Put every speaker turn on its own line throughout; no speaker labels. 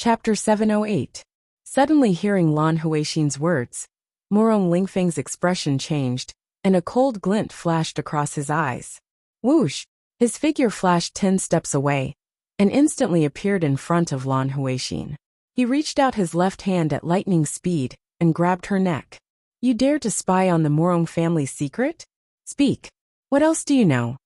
Chapter 708. Suddenly hearing Lan Huixin's words, Morong Lingfeng's expression changed, and a cold glint flashed across his eyes. Whoosh! His figure flashed 10 steps away, and instantly appeared in front of Lan Huixin. He reached out his left hand at lightning speed, and grabbed her neck. You dare to spy on the Morong family's secret? Speak. What else do you know?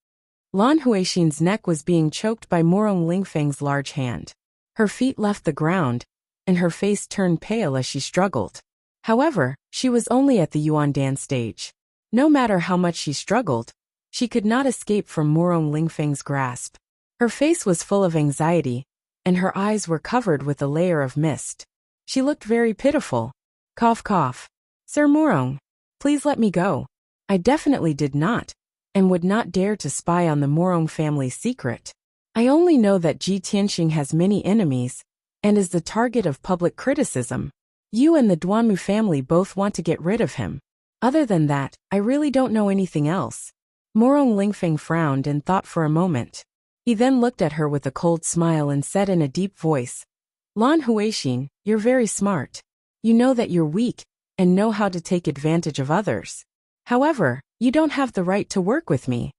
Lan Huixin's neck was being choked by Morong Lingfeng's large hand. Her feet left the ground, and her face turned pale as she struggled. However, she was only at the Yuandan stage. No matter how much she struggled, she could not escape from Morong Lingfeng's grasp. Her face was full of anxiety, and her eyes were covered with a layer of mist. She looked very pitiful. Cough cough. Sir Morong, please let me go. I definitely did not, and would not dare to spy on the Morong family's secret. I only know that Ji Tianxing has many enemies, and is the target of public criticism. You and the Duanmu family both want to get rid of him. Other than that, I really don't know anything else. Morong Lingfeng frowned and thought for a moment. He then looked at her with a cold smile and said in a deep voice, Lan Huixin, you're very smart. You know that you're weak, and know how to take advantage of others. However, you don't have the right to work with me.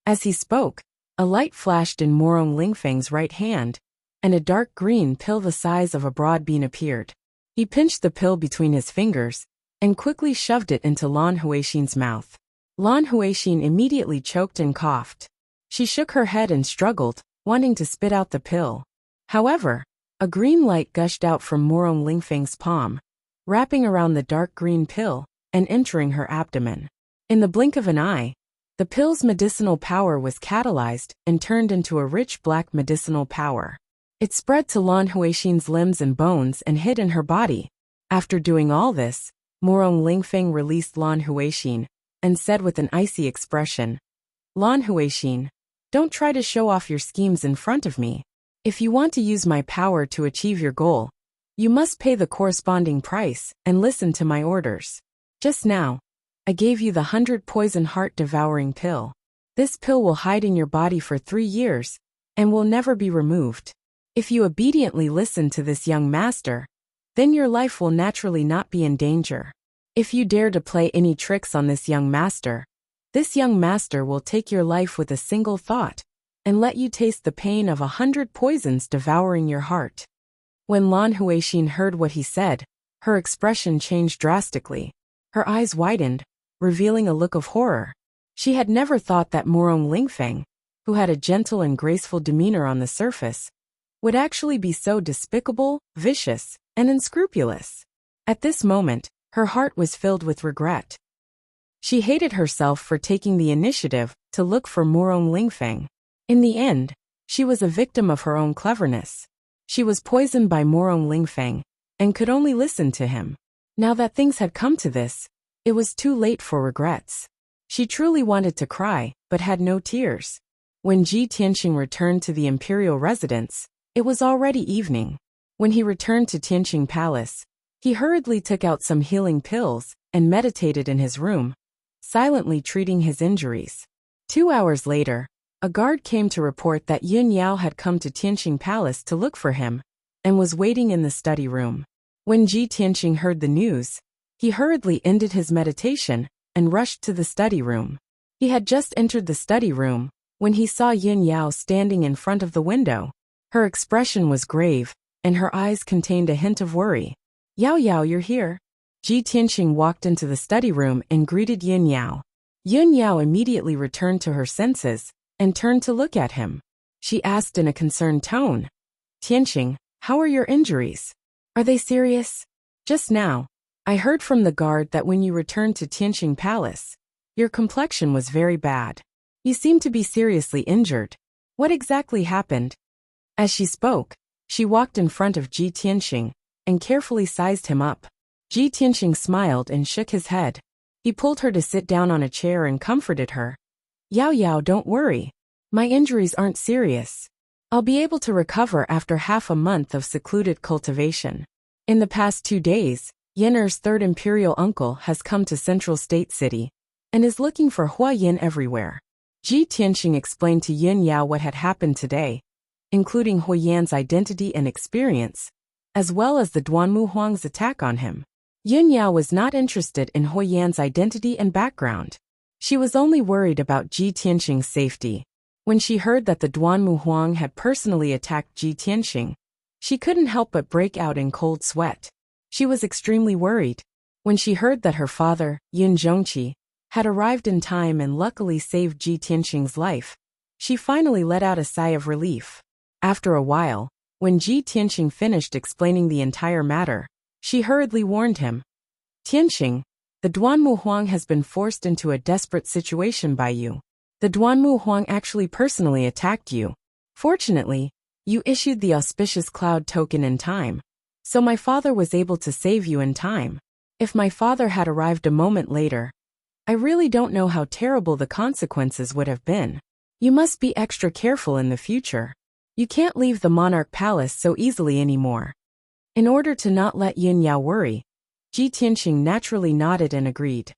As he spoke, a light flashed in Morong Lingfeng's right hand, and a dark green pill the size of a broad bean appeared. He pinched the pill between his fingers, and quickly shoved it into Lan Huixin's mouth. Lan Huixin immediately choked and coughed. She shook her head and struggled, wanting to spit out the pill. However, a green light gushed out from Morong Lingfeng's palm, wrapping around the dark green pill, and entering her abdomen. In the blink of an eye, the pill's medicinal power was catalyzed and turned into a rich black medicinal power. It spread to Lan Huixin's limbs and bones and hid in her body. After doing all this, Morong Lingfeng released Lan Huixin, and said with an icy expression, Lan Huixin, don't try to show off your schemes in front of me. If you want to use my power to achieve your goal, you must pay the corresponding price and listen to my orders. Just now, I gave you the 100 poison heart-devouring pill. This pill will hide in your body for 3 years, and will never be removed. If you obediently listen to this young master, then your life will naturally not be in danger. If you dare to play any tricks on this young master will take your life with a single thought, and let you taste the pain of 100 poisons devouring your heart. When Lan Huixin heard what he said, her expression changed drastically. Her eyes widened, revealing a look of horror. She had never thought that Morong Lingfeng, who had a gentle and graceful demeanor on the surface, would actually be so despicable, vicious, and unscrupulous. At this moment, her heart was filled with regret. She hated herself for taking the initiative to look for Morong Lingfeng. In the end, she was a victim of her own cleverness. She was poisoned by Morong Lingfeng, and could only listen to him. Now that things had come to this, it was too late for regrets. She truly wanted to cry, but had no tears. When Ji Tianxing returned to the imperial residence, it was already evening. When he returned to Tianqing Palace, he hurriedly took out some healing pills and meditated in his room, silently treating his injuries. 2 hours later, a guard came to report that Yun Yao had come to Tianqing Palace to look for him, and was waiting in the study room. When Ji Tianxing heard the news, he hurriedly ended his meditation and rushed to the study room. He had just entered the study room when he saw Yun Yao standing in front of the window. Her expression was grave, and her eyes contained a hint of worry. Yao Yao, you're here. Ji Tianxing walked into the study room and greeted Yun Yao. Yun Yao immediately returned to her senses and turned to look at him. She asked in a concerned tone, Tianxing, how are your injuries? Are they serious? Just now, I heard from the guard that when you returned to Tianqing Palace, your complexion was very bad. You seem to be seriously injured. What exactly happened? As she spoke, she walked in front of Ji Tianxing and carefully sized him up. Ji Tianxing smiled and shook his head. He pulled her to sit down on a chair and comforted her. Yao Yao, don't worry. My injuries aren't serious. I'll be able to recover after half a month of secluded cultivation. In the past 2 days, Yin Er's third imperial uncle has come to Central State City, and is looking for Hua Yin everywhere. Ji Tianxing explained to Yun Yao what had happened today, including Hua Yan's identity and experience, as well as the Duanmu Huang's attack on him. Yun Yao was not interested in Hui Yan's identity and background. She was only worried about Ji Tianxing's safety. When she heard that the Duanmu Huang had personally attacked Ji Tianxing, she couldn't help but break out in cold sweat. She was extremely worried. When she heard that her father, Yun Zhongqi, had arrived in time and luckily saved Ji Tianxing's life, she finally let out a sigh of relief. After a while, when Ji Tianxing finished explaining the entire matter, she hurriedly warned him. Tianxing, the Duanmu Huang has been forced into a desperate situation by you. The Duanmu Huang actually personally attacked you. Fortunately, you issued the auspicious cloud token in time, so my father was able to save you in time. If my father had arrived a moment later, I really don't know how terrible the consequences would have been. You must be extra careful in the future. You can't leave the monarch palace so easily anymore. In order to not let Yun Yao worry, Ji Tianxing naturally nodded and agreed.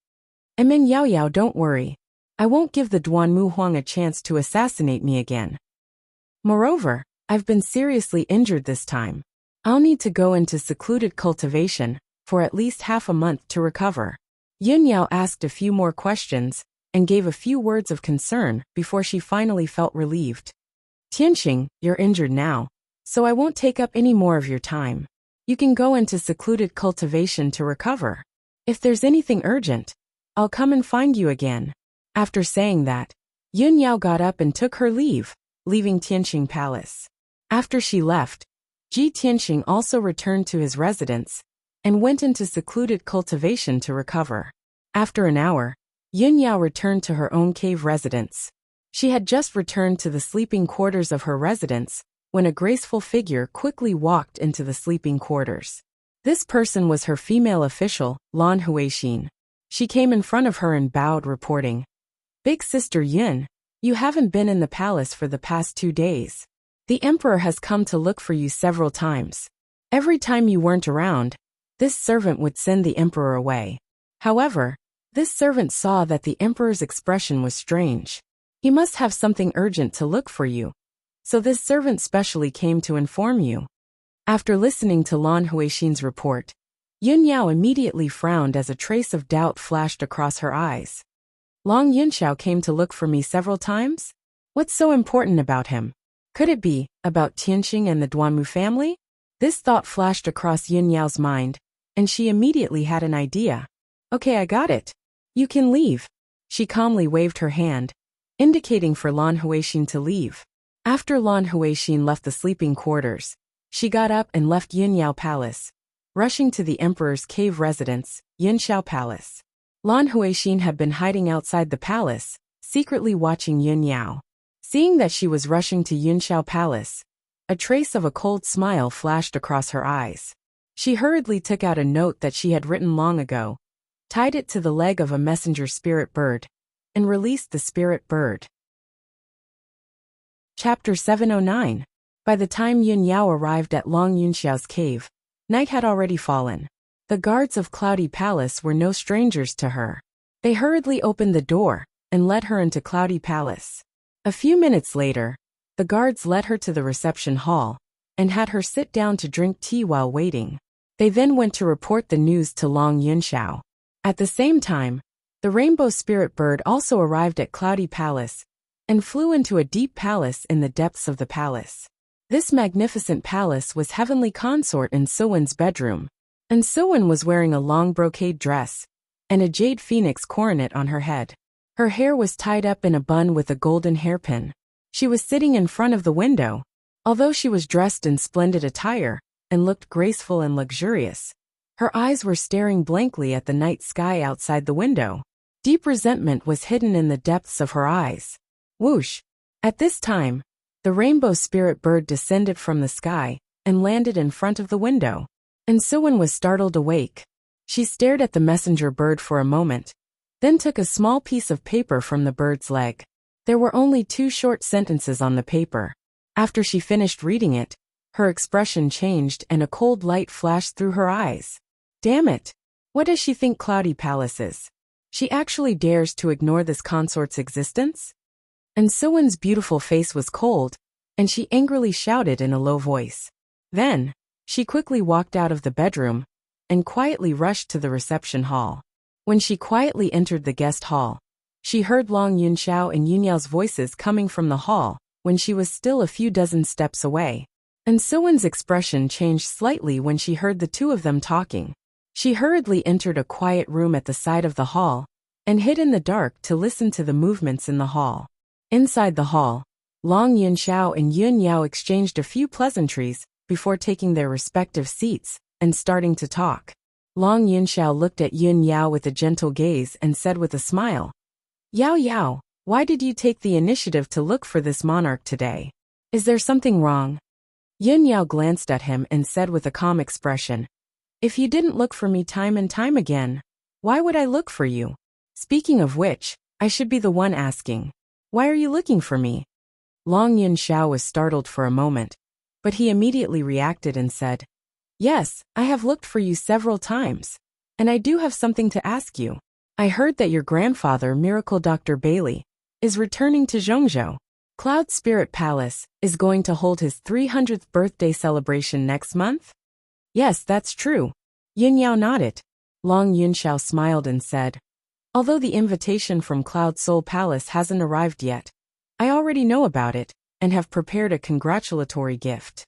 Min Yao Yao, don't worry. I won't give the Duanmu Huang a chance to assassinate me again. Moreover, I've been seriously injured this time. I'll need to go into secluded cultivation for at least half a month to recover. Yun Yao asked a few more questions and gave a few words of concern before she finally felt relieved. Tianxing, you're injured now, so I won't take up any more of your time. You can go into secluded cultivation to recover. If there's anything urgent, I'll come and find you again. After saying that, Yun Yao got up and took her leave, leaving Tianxing Palace. After she left, Ji Tianxing also returned to his residence and went into secluded cultivation to recover. After an hour, Yun Yao returned to her own cave residence. She had just returned to the sleeping quarters of her residence when a graceful figure quickly walked into the sleeping quarters. This person was her female official, Lan Huixin. She came in front of her and bowed, reporting, "Big Sister Yun, you haven't been in the palace for the past 2 days. The emperor has come to look for you several times. Every time you weren't around, this servant would send the emperor away. However, this servant saw that the emperor's expression was strange. He must have something urgent to look for you, so this servant specially came to inform you." After listening to Lan Huixin's report, Yun Yao immediately frowned as a trace of doubt flashed across her eyes. Long Yunxiao came to look for me several times? What's so important about him? Could it be about Tianxing and the Duanmu family? This thought flashed across Yun Yao's mind, and she immediately had an idea. "Okay, I got it. You can leave." She calmly waved her hand, indicating for Lan Huixin to leave. After Lan Huixin left the sleeping quarters, she got up and left Yun Yao Palace, rushing to the emperor's cave residence, Yunxiao Palace. Lan Huixin had been hiding outside the palace, secretly watching Yun Yao. Seeing that she was rushing to Yunxiao Palace, a trace of a cold smile flashed across her eyes. She hurriedly took out a note that she had written long ago, tied it to the leg of a messenger spirit bird, and released the spirit bird. Chapter 709. By the time Yun Yao arrived at Long Yunxiao's cave, night had already fallen. The guards of Cloudy Palace were no strangers to her. They hurriedly opened the door and led her into Cloudy Palace. A few minutes later, the guards led her to the reception hall and had her sit down to drink tea while waiting. They then went to report the news to Long Yunxiao. At the same time, the rainbow spirit bird also arrived at Cloudy Palace and flew into a deep palace in the depths of the palace. This magnificent palace was heavenly consort in Suwen's bedroom, and Suwen was wearing a long brocade dress and a jade phoenix coronet on her head. Her hair was tied up in a bun with a golden hairpin. She was sitting in front of the window. Although she was dressed in splendid attire and looked graceful and luxurious, her eyes were staring blankly at the night sky outside the window. Deep resentment was hidden in the depths of her eyes. Whoosh! At this time, the rainbow spirit bird descended from the sky and landed in front of the window. And Suwen was startled awake. She stared at the messenger bird for a moment, then took a small piece of paper from the bird's leg. There were only 2 short sentences on the paper. After she finished reading it, her expression changed and a cold light flashed through her eyes. Damn it! What does she think Cloudy Palace is? She actually dares to ignore this consort's existence? And Suwen's beautiful face was cold, and she angrily shouted in a low voice. Then, She quickly walked out of the bedroom and quietly rushed to the reception hall. When she quietly entered the guest hall, she heard Long Yunxiao and Yunyao's voices coming from the hall when she was still a few dozen steps away. And Suwen's expression changed slightly when she heard the two of them talking. She hurriedly entered a quiet room at the side of the hall and hid in the dark to listen to the movements in the hall. Inside the hall, Long Yunxiao and Yun Yao exchanged a few pleasantries before taking their respective seats and starting to talk. Long Yunxiao looked at Yun Yao with a gentle gaze and said with a smile, "Yao Yao, why did you take the initiative to look for this monarch today? Is there something wrong?" Yun Yao glanced at him and said with a calm expression, "If you didn't look for me time and time again, why would I look for you? Speaking of which, I should be the one asking, why are you looking for me?" Long Yunxiao was startled for a moment, but he immediately reacted and said, "Yes, I have looked for you several times, and I do have something to ask you. I heard that your grandfather, Miracle Dr. Bailey, is returning to Zhongzhou. Cloud Spirit Palace is going to hold his 300th birthday celebration next month?" "Yes, that's true." Yin Yao nodded. Long Yunxiao smiled and said, "Although the invitation from Cloud Soul Palace hasn't arrived yet, I already know about it and have prepared a congratulatory gift.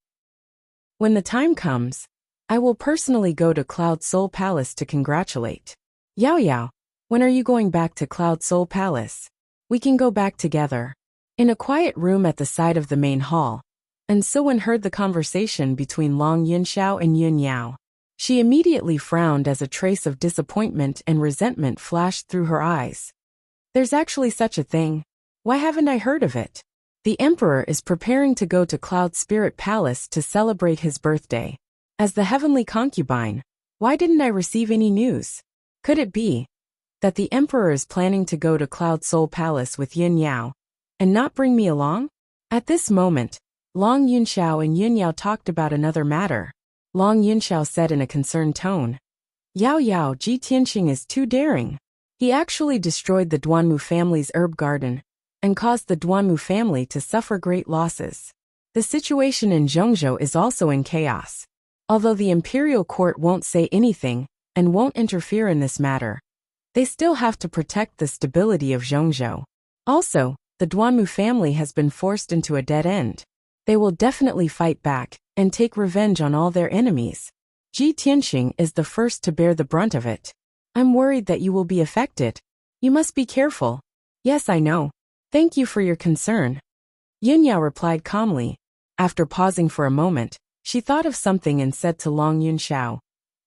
When the time comes, I will personally go to Cloud Soul Palace to congratulate." "Yao Yao, when are you going back to Cloud Soul Palace? We can go back together." In a quiet room at the side of the main hall, and Suwen heard the conversation between Long Yunxiao and Yun Yao. She immediately frowned as a trace of disappointment and resentment flashed through her eyes. "There's actually such a thing. Why haven't I heard of it? The Emperor is preparing to go to Cloud Spirit Palace to celebrate his birthday. As the heavenly concubine, why didn't I receive any news? Could it be that the Emperor is planning to go to Cloud Soul Palace with Yin Yao and not bring me along?" At this moment, Long Yunxiao and Yun Yao talked about another matter. Long Yunxiao said in a concerned tone, "Yao Yao, Ji Tianxing is too daring. He actually destroyed the Duanmu family's herb garden and caused the Duanmu family to suffer great losses. The situation in Zhongzhou is also in chaos. Although the imperial court won't say anything and won't interfere in this matter, they still have to protect the stability of Zhongzhou. Also, the Duanmu family has been forced into a dead end. They will definitely fight back and take revenge on all their enemies. Ji Tianxing is the first to bear the brunt of it. I'm worried that you will be affected. You must be careful." "Yes, I know. Thank you for your concern." Yin Yao replied calmly. After pausing for a moment, she thought of something and said to Long Yunxiao,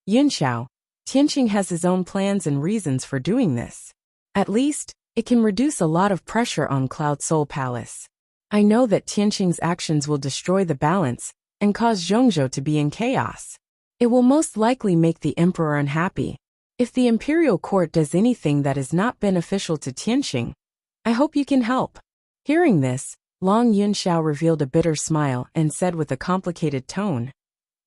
"Yunxiao, Tianxing has his own plans and reasons for doing this. At least, it can reduce a lot of pressure on Cloud Soul Palace. I know that Tianxing's actions will destroy the balance and cause Zhongzhou to be in chaos. It will most likely make the Emperor unhappy. If the imperial court does anything that is not beneficial to Tianxing, I hope you can help." Hearing this, Long Yunxiao revealed a bitter smile and said with a complicated tone,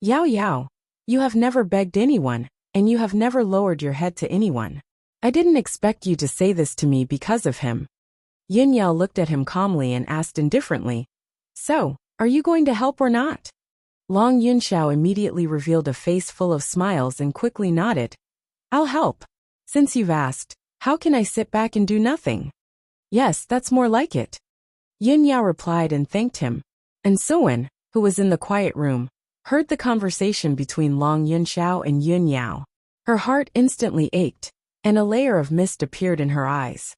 "Yao Yao, you have never begged anyone, and you have never lowered your head to anyone. I didn't expect you to say this to me because of him." Yin Yao looked at him calmly and asked indifferently, "So, are you going to help or not?" Long Yunxiao immediately revealed a face full of smiles and quickly nodded. "I'll help. Since you've asked, how can I sit back and do nothing?" "Yes, that's more like it." Yin Yao replied and thanked him. And Suwen, who was in the quiet room, heard the conversation between Long Yunxiao and Yun Yao. Her heart instantly ached, and a layer of mist appeared in her eyes.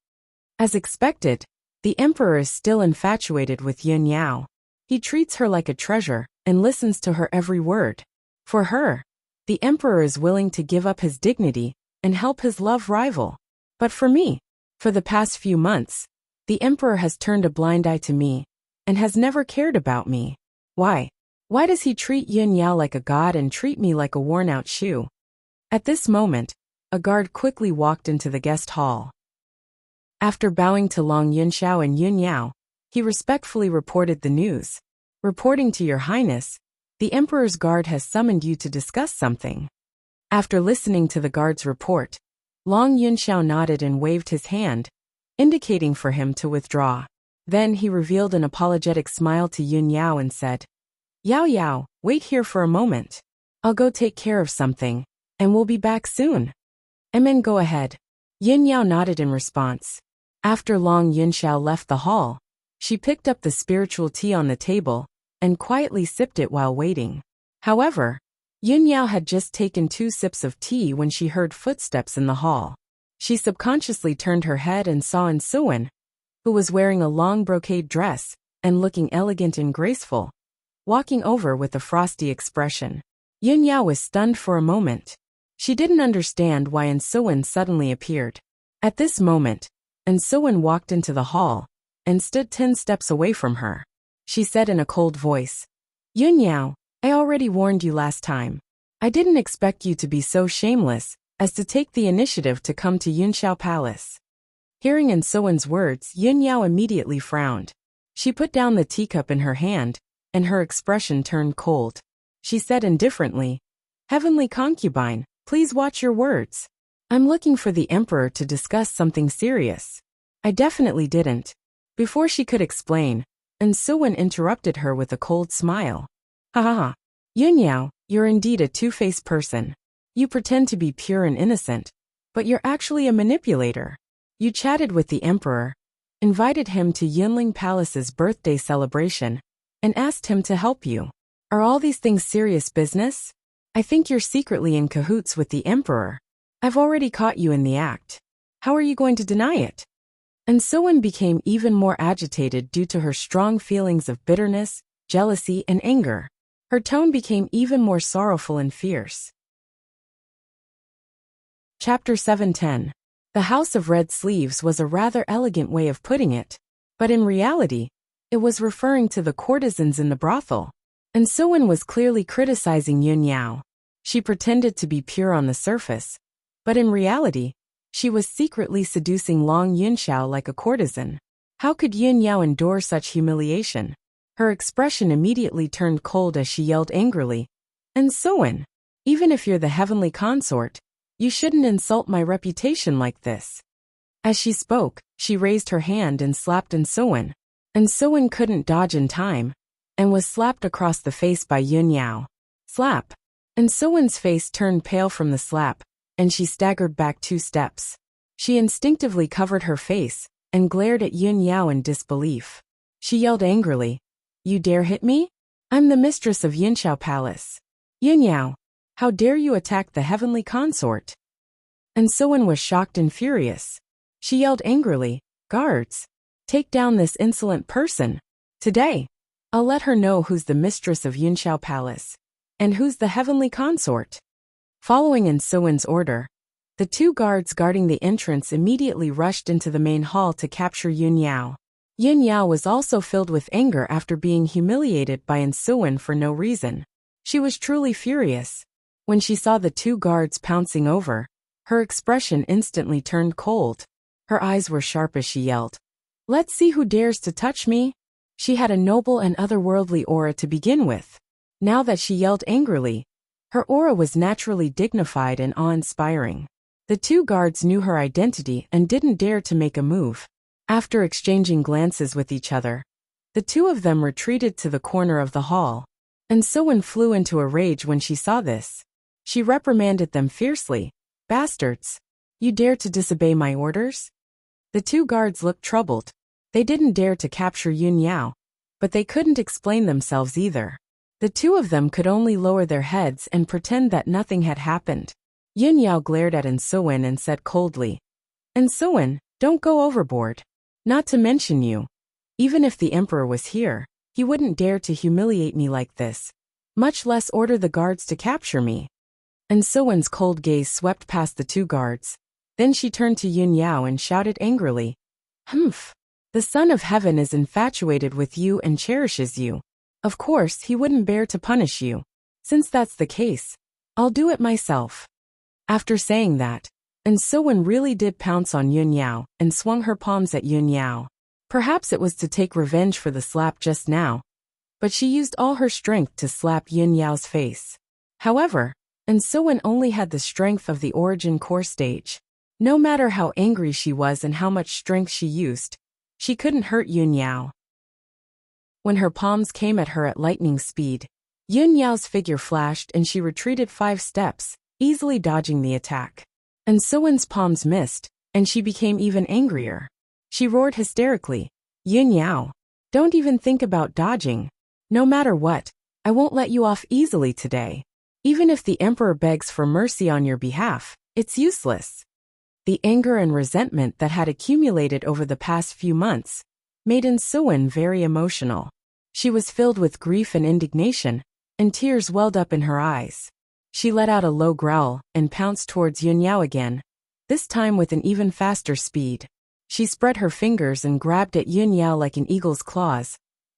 As expected, the Emperor is still infatuated with Yun Yao. He treats her like a treasure and listens to her every word. For her, the Emperor is willing to give up his dignity and help his love rival. But for me, for the past few months, the Emperor has turned a blind eye to me and has never cared about me. Why? Why does he treat Yun Yao like a god and treat me like a worn-out shoe?" At this moment, a guard quickly walked into the guest hall. After bowing to Long Yunxiao and Yun Yao, he respectfully reported the news. "Reporting to Your Highness, the Emperor's guard has summoned you to discuss something." After listening to the guard's report, Long Yunxiao nodded and waved his hand, indicating for him to withdraw. Then he revealed an apologetic smile to Yun Yao and said, "Yao Yao, wait here for a moment." I'll go take care of something, and we'll be back soon. Go ahead. Yin Yao nodded in response. After long, Yin Xiao left the hall. She picked up the spiritual tea on the table and quietly sipped it while waiting. However, Yin Yao had just taken 2 sips of tea when she heard footsteps in the hall. She subconsciously turned her head and saw Suwen, who was wearing a long brocade dress and looking elegant and graceful, walking over with a frosty expression. Yin Yao was stunned for a moment. She didn't understand why Suwen suddenly appeared. At this moment, Suwen walked into the hall and stood 10 steps away from her. She said in a cold voice, Yin Yao, I already warned you last time. I didn't expect you to be so shameless as to take the initiative to come to Yunxiao Palace. Hearing Suwen's words, Yin Yao immediately frowned. She put down the teacup in her hand, and her expression turned cold. She said indifferently, Heavenly concubine, please watch your words. I'm looking for the emperor to discuss something serious. I definitely didn't. Before she could explain, Suwen interrupted her with a cold smile. Ha ha ha. Yin Yao, you're indeed a two-faced person. You pretend to be pure and innocent, but you're actually a manipulator. You chatted with the emperor, invited him to Yinling Palace's birthday celebration, and asked him to help you. Are all these things serious business? I think you're secretly in cahoots with the emperor. I've already caught you in the act. How are you going to deny it? Suwen became even more agitated due to her strong feelings of bitterness, jealousy, and anger. Her tone became even more sorrowful and fierce. Chapter 710. The House of Red Sleeves was a rather elegant way of putting it, but in reality, it was referring to the courtesans in the brothel. Suwen was clearly criticizing Yin Yao. She pretended to be pure on the surface, but in reality, she was secretly seducing Long Yunxiao like a courtesan. How could Yin Yao endure such humiliation? Her expression immediately turned cold as she yelled angrily, Suwen, even if you're the heavenly consort, you shouldn't insult my reputation like this. As she spoke, she raised her hand and slapped Suwen. Suwen couldn't dodge in time, and was slapped across the face by Yin Yao. Slap. Suwen's face turned pale from the slap, and she staggered back 2 steps. She instinctively covered her face and glared at Yin Yao in disbelief. She yelled angrily, You dare hit me? I'm the mistress of Yunxiao Palace. Yin Yao, how dare you attack the heavenly consort? Suwen was shocked and furious. She yelled angrily, Guards, take down this insolent person. Today, I'll let her know who's the mistress of Yunxiao Palace, and who's the heavenly consort. Following Suwen's order, the 2 guards guarding the entrance immediately rushed into the main hall to capture Yin Yao. Yin Yao was also filled with anger after being humiliated by Suwen for no reason. She was truly furious. When she saw the 2 guards pouncing over, her expression instantly turned cold. Her eyes were sharp as she yelled, Let's see who dares to touch me. She had a noble and otherworldly aura to begin with. Now that she yelled angrily, her aura was naturally dignified and awe-inspiring. The 2 guards knew her identity and didn't dare to make a move. After exchanging glances with each other, the 2 of them retreated to the corner of the hall. Suwen flew into a rage when she saw this. She reprimanded them fiercely. Bastards! You dare to disobey my orders? The 2 guards looked troubled. They didn't dare to capture Yin Yao, but they couldn't explain themselves either. The 2 of them could only lower their heads and pretend that nothing had happened. Yin Yao glared at Suwen and said coldly, Suwen, don't go overboard. Not to mention you. Even if the emperor was here, he wouldn't dare to humiliate me like this, much less order the guards to capture me. Suwen's cold gaze swept past the 2 guards. Then she turned to Yin Yao and shouted angrily, Humph! The Son of Heaven is infatuated with you and cherishes you. Of course, he wouldn't bear to punish you. Since that's the case, I'll do it myself. After saying that, Suwen really did pounce on Yin Yao and swung her palms at Yin Yao. Perhaps it was to take revenge for the slap just now, but she used all her strength to slap Yin Yao's face. However, Suwen only had the strength of the origin core stage. No matter how angry she was and how much strength she used, she couldn't hurt Yin Yao. When her palms came at her at lightning speed, Yun Yao's figure flashed and she retreated 5 steps, easily dodging the attack. And Suwon's palms missed, and she became even angrier. She roared hysterically, "Yun Yao, don't even think about dodging. No matter what, I won't let you off easily today. Even if the emperor begs for mercy on your behalf, it's useless." The anger and resentment that had accumulated over the past few months made Suwon very emotional. She was filled with grief and indignation, and tears welled up in her eyes. She let out a low growl and pounced towards Yun Yao again, this time with an even faster speed. She spread her fingers and grabbed at Yun Yao like an eagle's claws,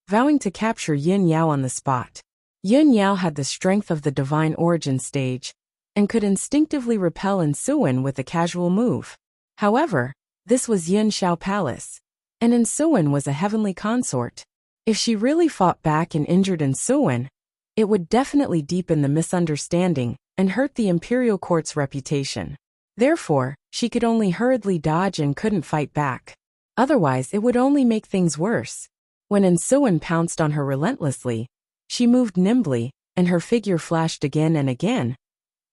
vowing to capture Yun Yao on the spot. Yun Yao had the strength of the divine origin stage, and could instinctively repel Suwon with a casual move. However, this was Yun Shao Palace, and Suwon was a heavenly consort. If she really fought back and injured Suwon, it would definitely deepen the misunderstanding and hurt the imperial court's reputation. Therefore, she could only hurriedly dodge and couldn't fight back. Otherwise, it would only make things worse. When Suwon pounced on her relentlessly, she moved nimbly, and her figure flashed again and again,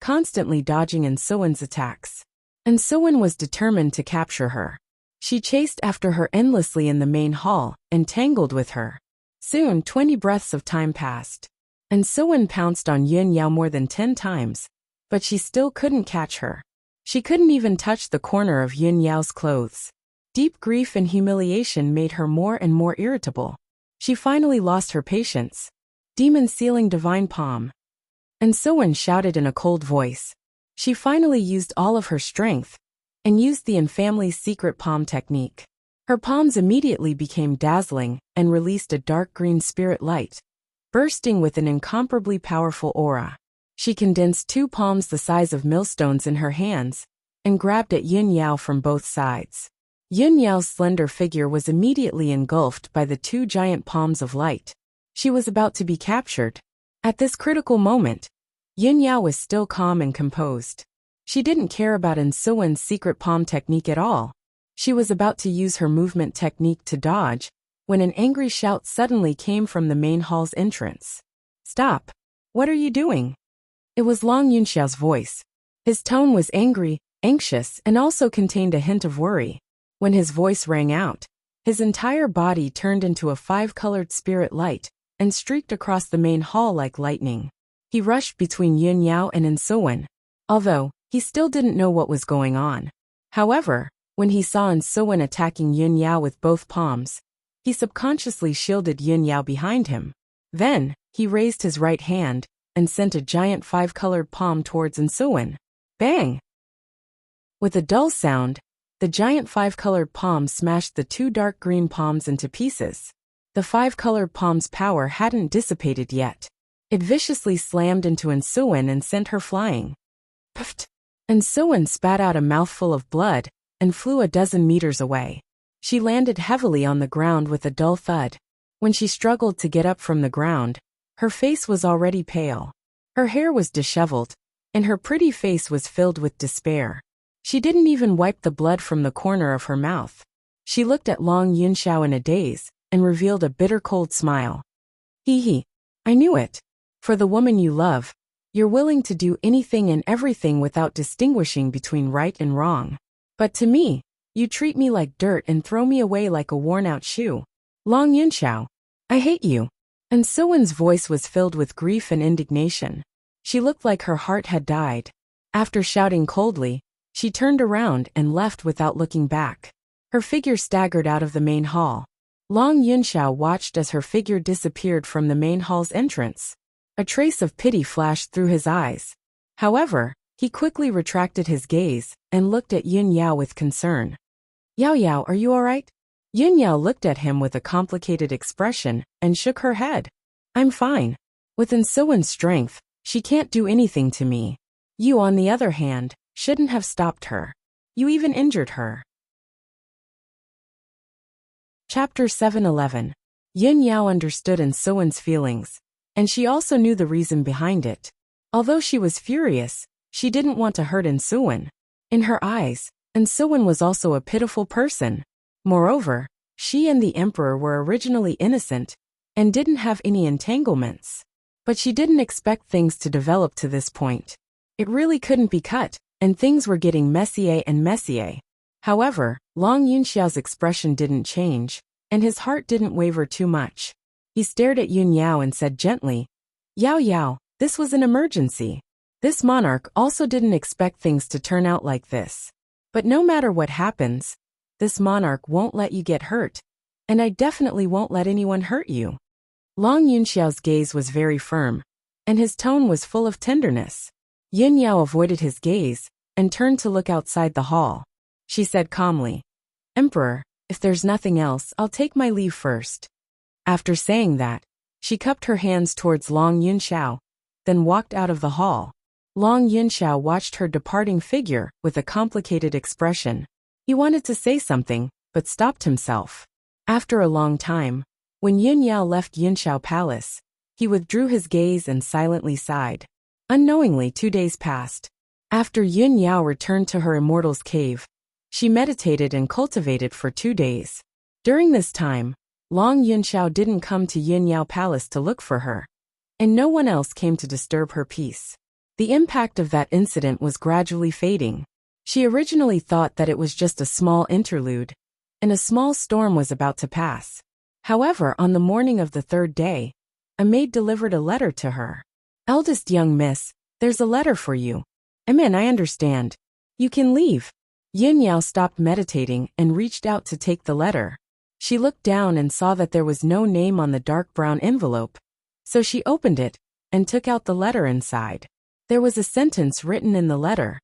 constantly dodging Suwon's attacks. Suwon was determined to capture her. She chased after her endlessly in the main hall and tangled with her. Soon 20 breaths of time passed. Suwon pounced on Yun Yao more than 10 times, but she still couldn't catch her. She couldn't even touch the corner of Yun Yao's clothes. Deep grief and humiliation made her more and more irritable. She finally lost her patience. "Demon sealing divine palm." Suwon shouted in a cold voice. She finally used all of her strength, and used the family's secret palm technique. Her palms immediately became dazzling and released a dark green spirit light, bursting with an incomparably powerful aura. She condensed 2 palms the size of millstones in her hands, and grabbed at Yun Yao from both sides. Yun Yao's slender figure was immediately engulfed by the 2 giant palms of light. She was about to be captured. At this critical moment, Yun Yao was still calm and composed. She didn't care about Suwon's secret palm technique at all. She was about to use her movement technique to dodge, when an angry shout suddenly came from the main hall's entrance. "Stop! What are you doing?" It was Long Yunxiao's voice. His tone was angry, anxious, and also contained a hint of worry. When his voice rang out, his entire body turned into a 5-colored spirit light, and streaked across the main hall like lightning. He rushed between Yun Yao and Suwon, although he still didn't know what was going on. However, when he saw Suwon attacking Yun Yao with both palms, he subconsciously shielded Yun Yao behind him. Then, he raised his right hand and sent a giant 5-colored palm towards Suwon. Bang! With a dull sound, the giant 5-colored palm smashed the 2 dark green palms into pieces. The 5-colored palm's power hadn't dissipated yet. It viciously slammed into Suwon and sent her flying. Puffed! Suwon spat out a mouthful of blood and flew a dozen meters away. She landed heavily on the ground with a dull thud. When she struggled to get up from the ground, her face was already pale. Her hair was disheveled, and her pretty face was filled with despair. She didn't even wipe the blood from the corner of her mouth. She looked at Long Yunxiao in a daze, and revealed a bitter cold smile. "Hee hee. I knew it. For the woman you love, you're willing to do anything and everything without distinguishing between right and wrong. But to me, you treat me like dirt and throw me away like a worn-out shoe. Long Yunxiao, I hate you." Suwon's voice was filled with grief and indignation. She looked like her heart had died. After shouting coldly, she turned around and left without looking back. Her figure staggered out of the main hall. Long Yunxiao watched as her figure disappeared from the main hall's entrance. A trace of pity flashed through his eyes. However, he quickly retracted his gaze and looked at Yun Yao with concern. "Yao Yao, are you alright?" Yun Yao looked at him with a complicated expression and shook her head. "I'm fine. With Suwon's strength, she can't do anything to me. You, on the other hand, shouldn't have stopped her. You even injured her." Chapter 7:11. Yun Yao understood Suwon's feelings, and she also knew the reason behind it. Although she was furious, she didn't want to hurt Suwon. In her eyes, Suwon was also a pitiful person. Moreover, she and the emperor were originally innocent, and didn't have any entanglements. But she didn't expect things to develop to this point. It really couldn't be cut, and things were getting messier and messier. However, Long Yunxiao's expression didn't change, and his heart didn't waver too much. He stared at Yun Yao and said gently, "Yao Yao, this was an emergency." This monarch also didn't expect things to turn out like this. But no matter what happens, this monarch won't let you get hurt, and I definitely won't let anyone hurt you. Long Yunxiao's gaze was very firm, and his tone was full of tenderness. Yun Yao avoided his gaze and turned to look outside the hall. She said calmly, "Emperor, if there's nothing else, I'll take my leave first." After saying that, she cupped her hands towards Long Yunxiao, then walked out of the hall. Long Yunxiao watched her departing figure with a complicated expression. He wanted to say something, but stopped himself. After a long time, when Yun Yao left Yunxiao Palace, he withdrew his gaze and silently sighed. Unknowingly, 2 days passed. After Yun Yao returned to her immortal's cave, she meditated and cultivated for 2 days. During this time, Long Yunxiao didn't come to Yun Yao Palace to look for her, and no one else came to disturb her peace. The impact of that incident was gradually fading. She originally thought that it was just a small interlude, and a small storm was about to pass. However, on the morning of the 3rd day, a maid delivered a letter to her. "Eldest young miss, there's a letter for you." I understand. You can leave." Yun Yao stopped meditating and reached out to take the letter. She looked down and saw that there was no name on the dark brown envelope, so she opened it and took out the letter inside. There was a sentence written in the letter.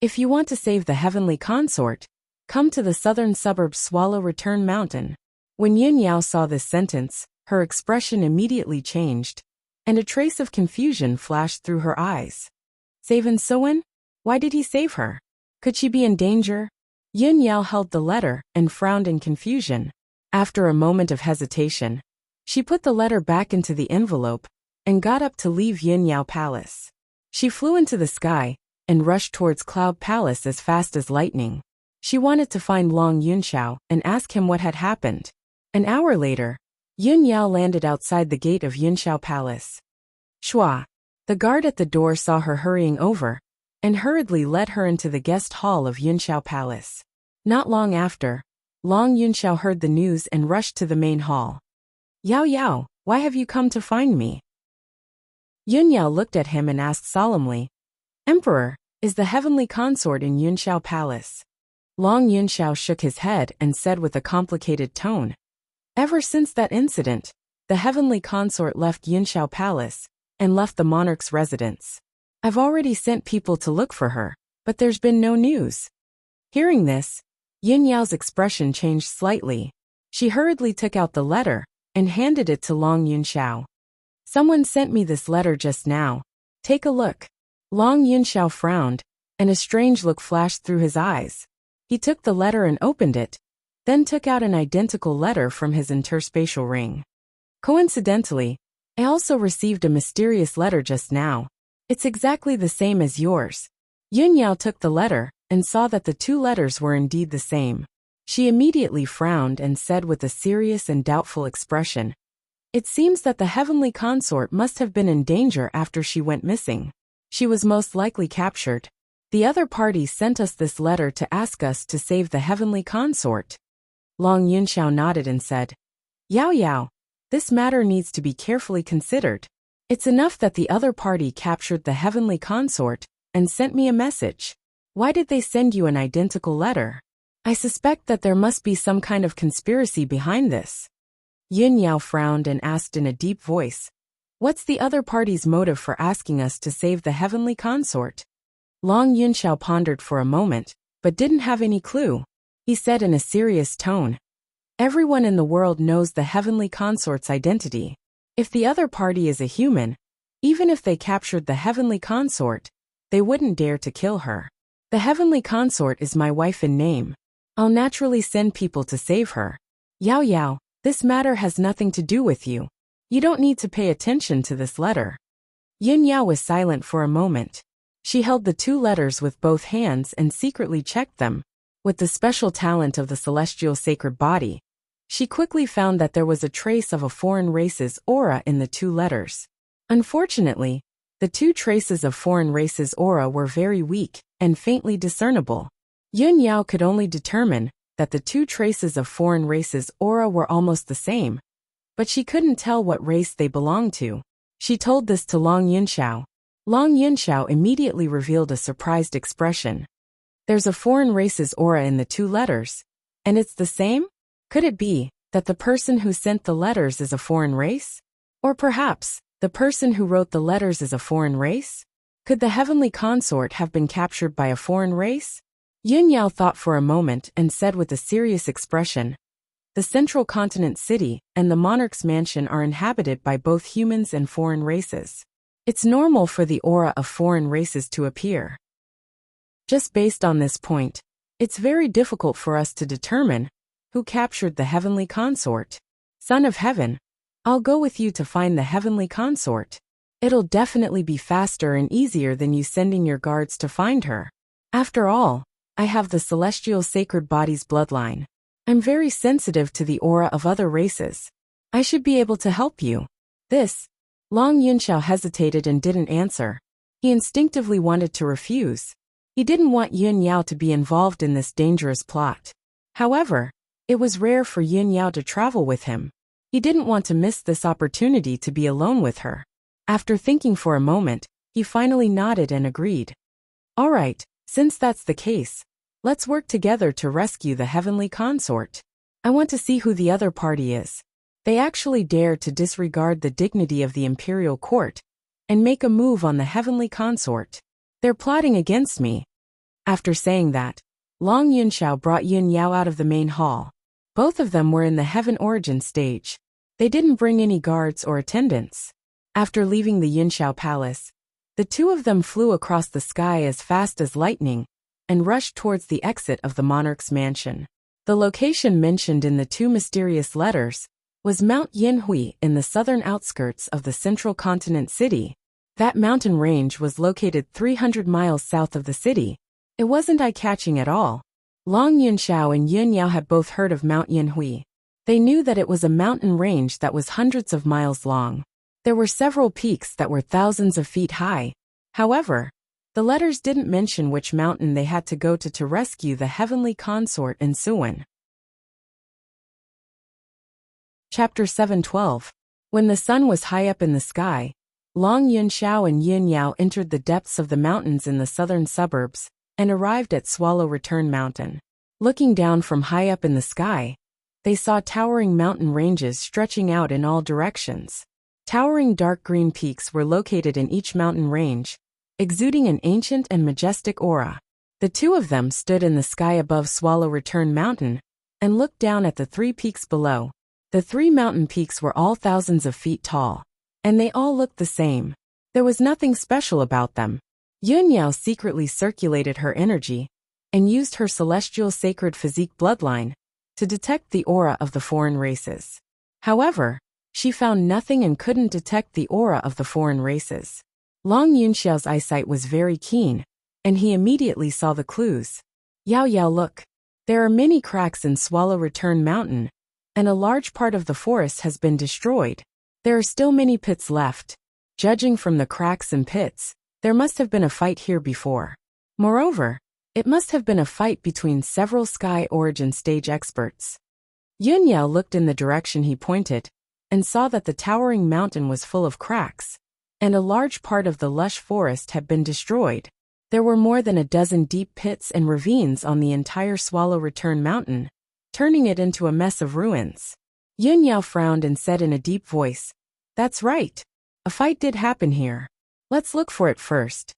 "If you want to save the heavenly consort, come to the southern suburb Swallow Return Mountain." When Yun Yao saw this sentence, her expression immediately changed, and a trace of confusion flashed through her eyes. Save and Soen? Why did he save her? Could she be in danger? Yun Yao held the letter and frowned in confusion. After a moment of hesitation, she put the letter back into the envelope and got up to leave Yun Yao Palace. She flew into the sky and rushed towards Cloud Palace as fast as lightning. She wanted to find Long Yunxiao and ask him what had happened. An hour later, Yun Yao landed outside the gate of Yunxiao Palace. Shua. The guard at the door saw her hurrying over and hurriedly led her into the guest hall of Yunxiao Palace. Not long after, Long Yunxiao heard the news and rushed to the main hall. "Yao Yao, why have you come to find me?" Yun Yao looked at him and asked solemnly, "Emperor, is the heavenly consort in Yunxiao Palace?" Long Yunxiao shook his head and said with a complicated tone, "Ever since that incident, the heavenly consort left Yunxiao Palace and left the monarch's residence. I've already sent people to look for her, but there's been no news." Hearing this, Yun Yao's expression changed slightly. She hurriedly took out the letter and handed it to Long Yunxiao. "Someone sent me this letter just now. Take a look." Long Yunxiao frowned, and a strange look flashed through his eyes. He took the letter and opened it, then took out an identical letter from his interspatial ring. "Coincidentally, I also received a mysterious letter just now. It's exactly the same as yours." Yun Yao took the letter and saw that the 2 letters were indeed the same. She immediately frowned and said with a serious and doubtful expression, "It seems that the heavenly consort must have been in danger after she went missing. She was most likely captured. The other party sent us this letter to ask us to save the heavenly consort." Long Yunxiao nodded and said, "Yao Yao, this matter needs to be carefully considered. It's enough that the other party captured the heavenly consort and sent me a message. Why did they send you an identical letter? I suspect that there must be some kind of conspiracy behind this." Yun Yao frowned and asked in a deep voice, "What's the other party's motive for asking us to save the heavenly consort?" Long Yunxiao pondered for a moment, but didn't have any clue. He said in a serious tone, "Everyone in the world knows the heavenly consort's identity. If the other party is a human, even if they captured the heavenly consort, they wouldn't dare to kill her. The heavenly consort is my wife in name. I'll naturally send people to save her. Yao Yao, this matter has nothing to do with you. You don't need to pay attention to this letter." Yun Yao was silent for a moment. She held the 2 letters with both hands and secretly checked them. With the special talent of the celestial sacred body, she quickly found that there was a trace of a foreign race's aura in the 2 letters. Unfortunately, the two traces of foreign races' aura were very weak and faintly discernible. Yun Yao could only determine that the two traces of foreign races' aura were almost the same, but she couldn't tell what race they belonged to. She told this to Long Yunxiao. Long Yunxiao immediately revealed a surprised expression. There's a foreign race's aura in the two letters, and it's the same? Could it be that the person who sent the letters is a foreign race? Or perhaps the person who wrote the letters is a foreign race? Could the heavenly consort have been captured by a foreign race? Yun Yao thought for a moment and said with a serious expression, "The central continent city and the monarch's mansion are inhabited by both humans and foreign races. It's normal for the aura of foreign races to appear. Just based on this point, it's very difficult for us to determine who captured the heavenly consort. Son of Heaven, I'll go with you to find the heavenly consort. It'll definitely be faster and easier than you sending your guards to find her. After all, I have the celestial sacred body's bloodline. I'm very sensitive to the aura of other races. I should be able to help you." Long Yunxiao hesitated and didn't answer. He instinctively wanted to refuse. He didn't want Yun Yao to be involved in this dangerous plot. However, it was rare for Yun Yao to travel with him. He didn't want to miss this opportunity to be alone with her. After thinking for a moment, he finally nodded and agreed. "All right, since that's the case, let's work together to rescue the heavenly consort. I want to see who the other party is. They actually dare to disregard the dignity of the imperial court and make a move on the heavenly consort. They're plotting against me." After saying that, Long Yunxiao brought Yun Yao out of the main hall. Both of them were in the heaven origin stage. They didn't bring any guards or attendants. After leaving the Yunxiao palace, the two of them flew across the sky as fast as lightning and rushed towards the exit of the monarch's mansion. The location mentioned in the two mysterious letters was Mount Yinhui in the southern outskirts of the central continent city. That mountain range was located 300 miles south of the city. It wasn't eye-catching at all. Long Yunxiao and Yun Yao had both heard of Mount Yinhui. They knew that it was a mountain range that was hundreds of miles long. There were several peaks that were thousands of feet high. However, the letters didn't mention which mountain they had to go to rescue the heavenly consort in Suwen. Chapter 7:12. When the sun was high up in the sky, Long Yunxiao and Yun Yao entered the depths of the mountains in the southern suburbs and arrived at Swallow Return Mountain. Looking down from high up in the sky, they saw towering mountain ranges stretching out in all directions. Towering dark green peaks were located in each mountain range, exuding an ancient and majestic aura. The two of them stood in the sky above Swallow Return Mountain and looked down at the three peaks below. The three mountain peaks were all thousands of feet tall, and they all looked the same. There was nothing special about them. Yun Yao secretly circulated her energy and used her celestial sacred physique bloodline to detect the aura of the foreign races. However, she found nothing and couldn't detect the aura of the foreign races. Long Yunxiao's eyesight was very keen, and he immediately saw the clues. "Yao Yao, look. There are many cracks in Swallow Return Mountain, and a large part of the forest has been destroyed. There are still many pits left. Judging from the cracks and pits, there must have been a fight here before. Moreover, it must have been a fight between several sky origin stage experts." Yun Yao looked in the direction he pointed and saw that the towering mountain was full of cracks, and a large part of the lush forest had been destroyed. There were more than a dozen deep pits and ravines on the entire Swallow Return Mountain, turning it into a mess of ruins. Yun Yao frowned and said in a deep voice, "That's right. A fight did happen here. Let's look for it first."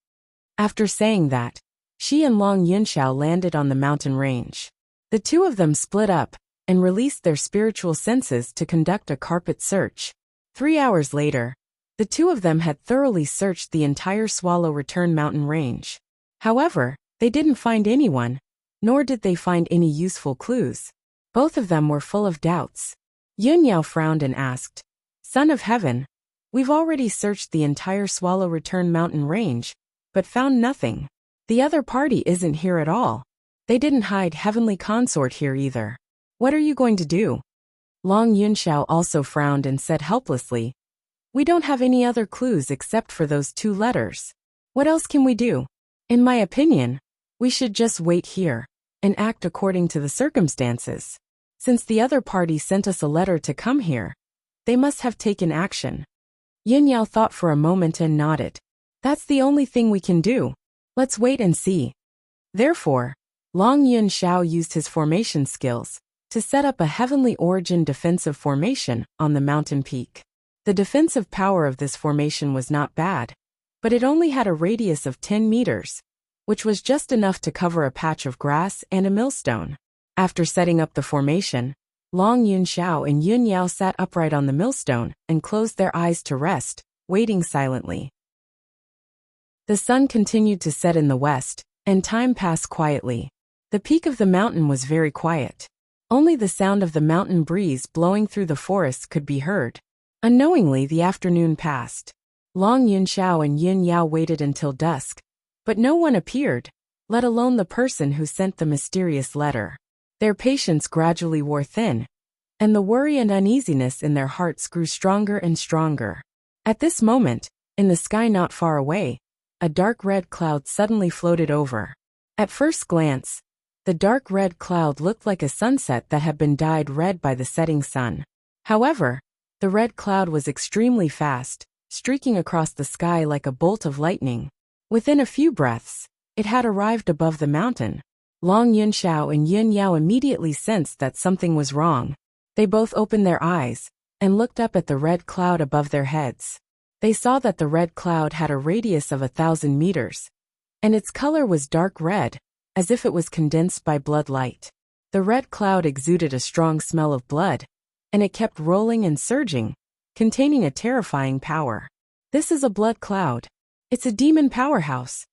After saying that, she and Long Yunxiao landed on the mountain range. The two of them split up and released their spiritual senses to conduct a carpet search. 3 hours later, the two of them had thoroughly searched the entire Swallow Return Mountain range. However, they didn't find anyone, nor did they find any useful clues. Both of them were full of doubts. Yun Yao frowned and asked, "Son of Heaven, we've already searched the entire Swallow Return Mountain range, but found nothing. The other party isn't here at all. They didn't hide heavenly consort here either. What are you going to do?" Long Yunxiao also frowned and said helplessly, We don't have any other clues except for those 2 letters. What else can we do? In my opinion, we should just wait here and act according to the circumstances. Since the other party sent us a letter to come here, they must have taken action. Yin Yao thought for a moment and nodded. That's the only thing we can do. Let's wait and see. Therefore, Long Yun Shao used his formation skills to set up a heavenly origin defensive formation on the mountain peak. The defensive power of this formation was not bad, but it only had a radius of 10 meters, which was just enough to cover a patch of grass and a millstone. After setting up the formation, Long Yun Shao and Yun Yao sat upright on the millstone and closed their eyes to rest, waiting silently. The sun continued to set in the west, and time passed quietly. The peak of the mountain was very quiet. Only the sound of the mountain breeze blowing through the forest could be heard. Unknowingly, the afternoon passed. Long Yun Shao and Yun Yao waited until dusk, but no one appeared, let alone the person who sent the mysterious letter. Their patience gradually wore thin, and the worry and uneasiness in their hearts grew stronger and stronger. At this moment, in the sky not far away, a dark red cloud suddenly floated over. At first glance, the dark red cloud looked like a sunset that had been dyed red by the setting sun. However, the red cloud was extremely fast, streaking across the sky like a bolt of lightning. Within a few breaths, it had arrived above the mountain. Long Yun Shao and Yun Yao immediately sensed that something was wrong. They both opened their eyes and looked up at the red cloud above their heads. They saw that the red cloud had a radius of 1,000 meters, and its color was dark red, as if it was condensed by blood light. The red cloud exuded a strong smell of blood, and it kept rolling and surging, containing a terrifying power. This is a blood cloud. It's a demon powerhouse.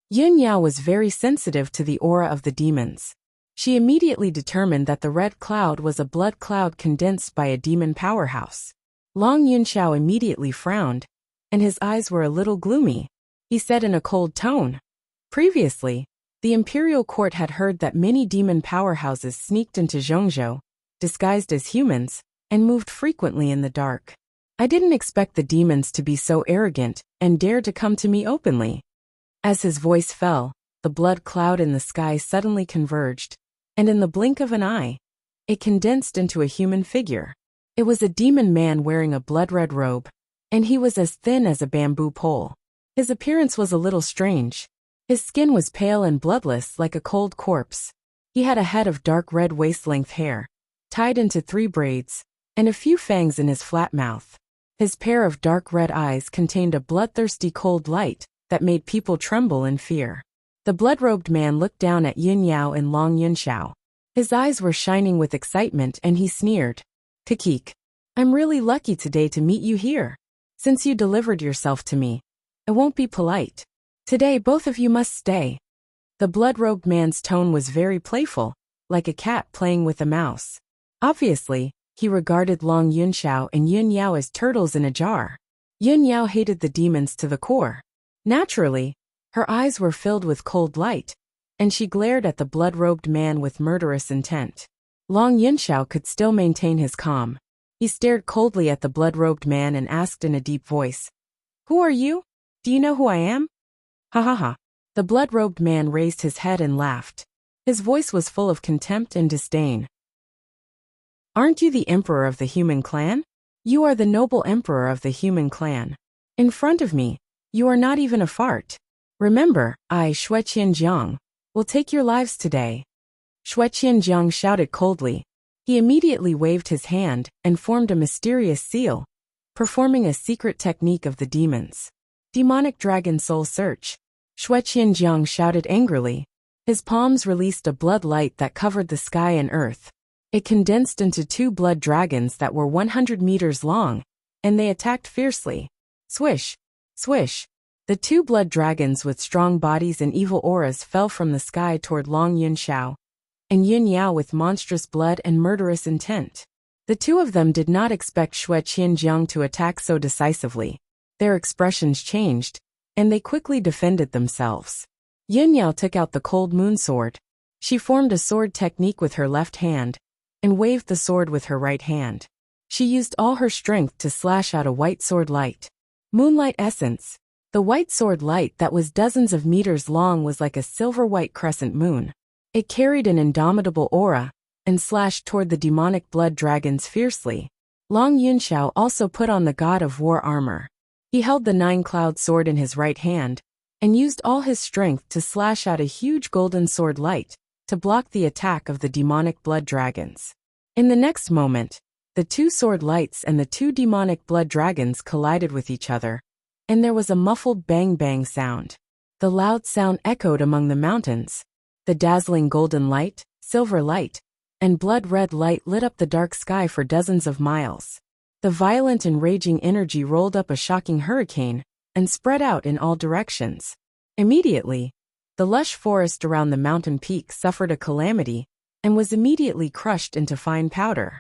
Yun Yao was very sensitive to the aura of the demons. She immediately determined that the red cloud was a blood cloud condensed by a demon powerhouse. Long Yun Shao immediately frowned, and his eyes were a little gloomy. He said in a cold tone, "Previously, the imperial court had heard that many demon powerhouses sneaked into Zhongzhou, disguised as humans, and moved frequently in the dark. I didn't expect the demons to be so arrogant and dare to come to me openly." As his voice fell, the blood cloud in the sky suddenly converged, and in the blink of an eye, it condensed into a human figure. It was a demon man wearing a blood-red robe, and he was as thin as a bamboo pole. His appearance was a little strange. His skin was pale and bloodless like a cold corpse. He had a head of dark red waist-length hair, tied into 3 braids, and a few fangs in his flat mouth. His pair of dark red eyes contained a bloodthirsty cold light that made people tremble in fear. The blood-robed man looked down at Yun Yao and Long Yun Shao. His eyes were shining with excitement and he sneered, "Kakik, I'm really lucky today to meet you here. Since you delivered yourself to me, I won't be polite. Today both of you must stay." The blood-robed man's tone was very playful, like a cat playing with a mouse. Obviously, he regarded Long Yun Shao and Yun Yao as turtles in a jar. Yun Yao hated the demons to the core. Naturally, her eyes were filled with cold light, and she glared at the blood-robed man with murderous intent. Long Yun Shao could still maintain his calm. He stared coldly at the blood-robed man and asked in a deep voice, "Who are you? Do you know who I am?" "Ha ha ha." The blood-robed man raised his head and laughed. His voice was full of contempt and disdain. "Aren't you the emperor of the human clan? You are the noble emperor of the human clan. In front of me, you are not even a fart. Remember, I, Shui Qianjiang, will take your lives today." Shui Qianjiang shouted coldly. He immediately waved his hand and formed a mysterious seal, performing a secret technique of the demons. "Demonic dragon soul search." Shui Qianjiang shouted angrily. His palms released a blood light that covered the sky and earth. It condensed into 2 blood dragons that were 100 meters long, and they attacked fiercely. Swish! Swish! The 2 blood dragons with strong bodies and evil auras fell from the sky toward Long Yun Shao and Yun Yao with monstrous blood and murderous intent. The 2 of them did not expect Shui Qianjiang to attack so decisively. Their expressions changed, and they quickly defended themselves. Yun Yao took out the cold moon sword. She formed a sword technique with her left hand and waved the sword with her right hand. She used all her strength to slash out a white sword light. Moonlight essence. The white sword light that was dozens of meters long was like a silver-white crescent moon. It carried an indomitable aura, and slashed toward the demonic blood dragons fiercely. Long Yunxiao also put on the god of war armor. He held the nine-cloud sword in his right hand, and used all his strength to slash out a huge golden sword light, to block the attack of the demonic blood dragons. In the next moment, the two sword lights and the two demonic blood dragons collided with each other, and there was a muffled bang-bang sound. The loud sound echoed among the mountains. The dazzling golden light, silver light, and blood-red light lit up the dark sky for dozens of miles. The violent and raging energy rolled up a shocking hurricane, and spread out in all directions. Immediately, the lush forest around the mountain peak suffered a calamity, and was immediately crushed into fine powder.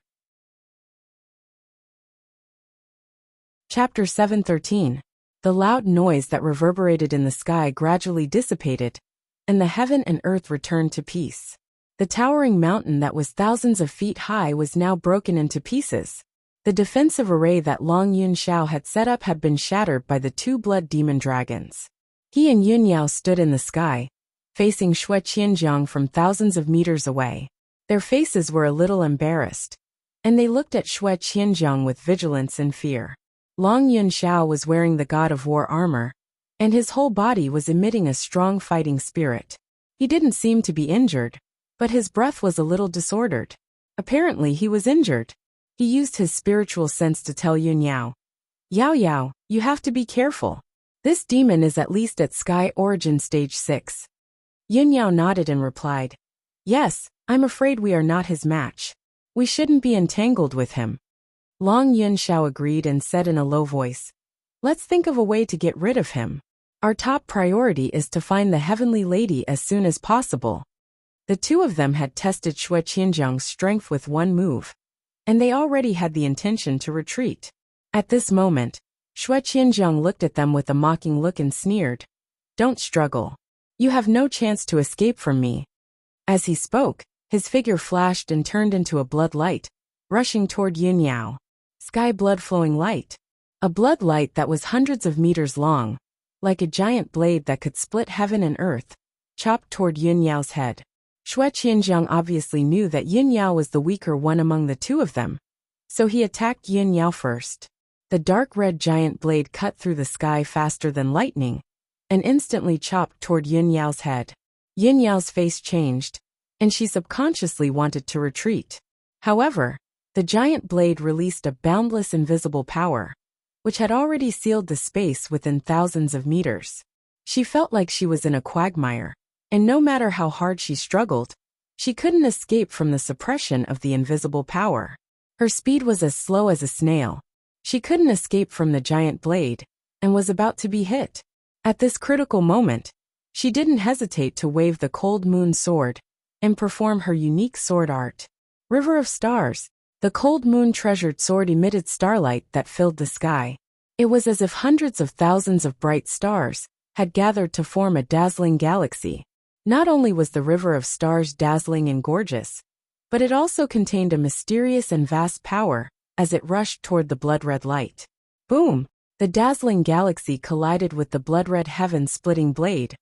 Chapter 7:13. The loud noise that reverberated in the sky gradually dissipated, and the heaven and earth returned to peace. The towering mountain that was thousands of feet high was now broken into pieces. The defensive array that Long Yunxiao had set up had been shattered by the two blood demon dragons. He and Yunyao stood in the sky, facing Xue Qianjiang from thousands of meters away. Their faces were a little embarrassed, and they looked at Xue Qianjiang with vigilance and fear. Long Yunxiao was wearing the god of war armor, and his whole body was emitting a strong fighting spirit. He didn't seem to be injured, but his breath was a little disordered. Apparently he was injured. He used his spiritual sense to tell Yunyao, "Yao Yao, you have to be careful. This demon is at least at Sky Origin Stage 6. Yunyao nodded and replied, "Yes, I'm afraid we are not his match. We shouldn't be entangled with him." Long Yunxiao agreed and said in a low voice, "Let's think of a way to get rid of him. Our top priority is to find the Heavenly Lady as soon as possible." The two of them had tested Xue Qianjiang's strength with one move, and they already had the intention to retreat. At this moment, Xue Qianjiang looked at them with a mocking look and sneered, "Don't struggle. You have no chance to escape from me." As he spoke, his figure flashed and turned into a blood light, rushing toward Yunyao. Sky blood flowing light. A blood light that was hundreds of meters long, like a giant blade that could split heaven and earth, chopped toward Yunyao's head. Xue Qianjiang obviously knew that Yunyao was the weaker one among the two of them, so he attacked Yunyao first. The dark red giant blade cut through the sky faster than lightning, and instantly chopped toward Yunyao's head. Yunyao's face changed, and she subconsciously wanted to retreat. However, the giant blade released a boundless invisible power, which had already sealed the space within thousands of meters. She felt like she was in a quagmire, and no matter how hard she struggled, she couldn't escape from the suppression of the invisible power. Her speed was as slow as a snail. She couldn't escape from the giant blade, and was about to be hit. At this critical moment, she didn't hesitate to wave the cold moon sword, and perform her unique sword art. River of Stars. The cold moon treasured sword emitted starlight that filled the sky. It was as if hundreds of thousands of bright stars had gathered to form a dazzling galaxy. Not only was the River of Stars dazzling and gorgeous, but it also contained a mysterious and vast power as it rushed toward the blood-red light. Boom! The dazzling galaxy collided with the blood-red heaven-splitting blade,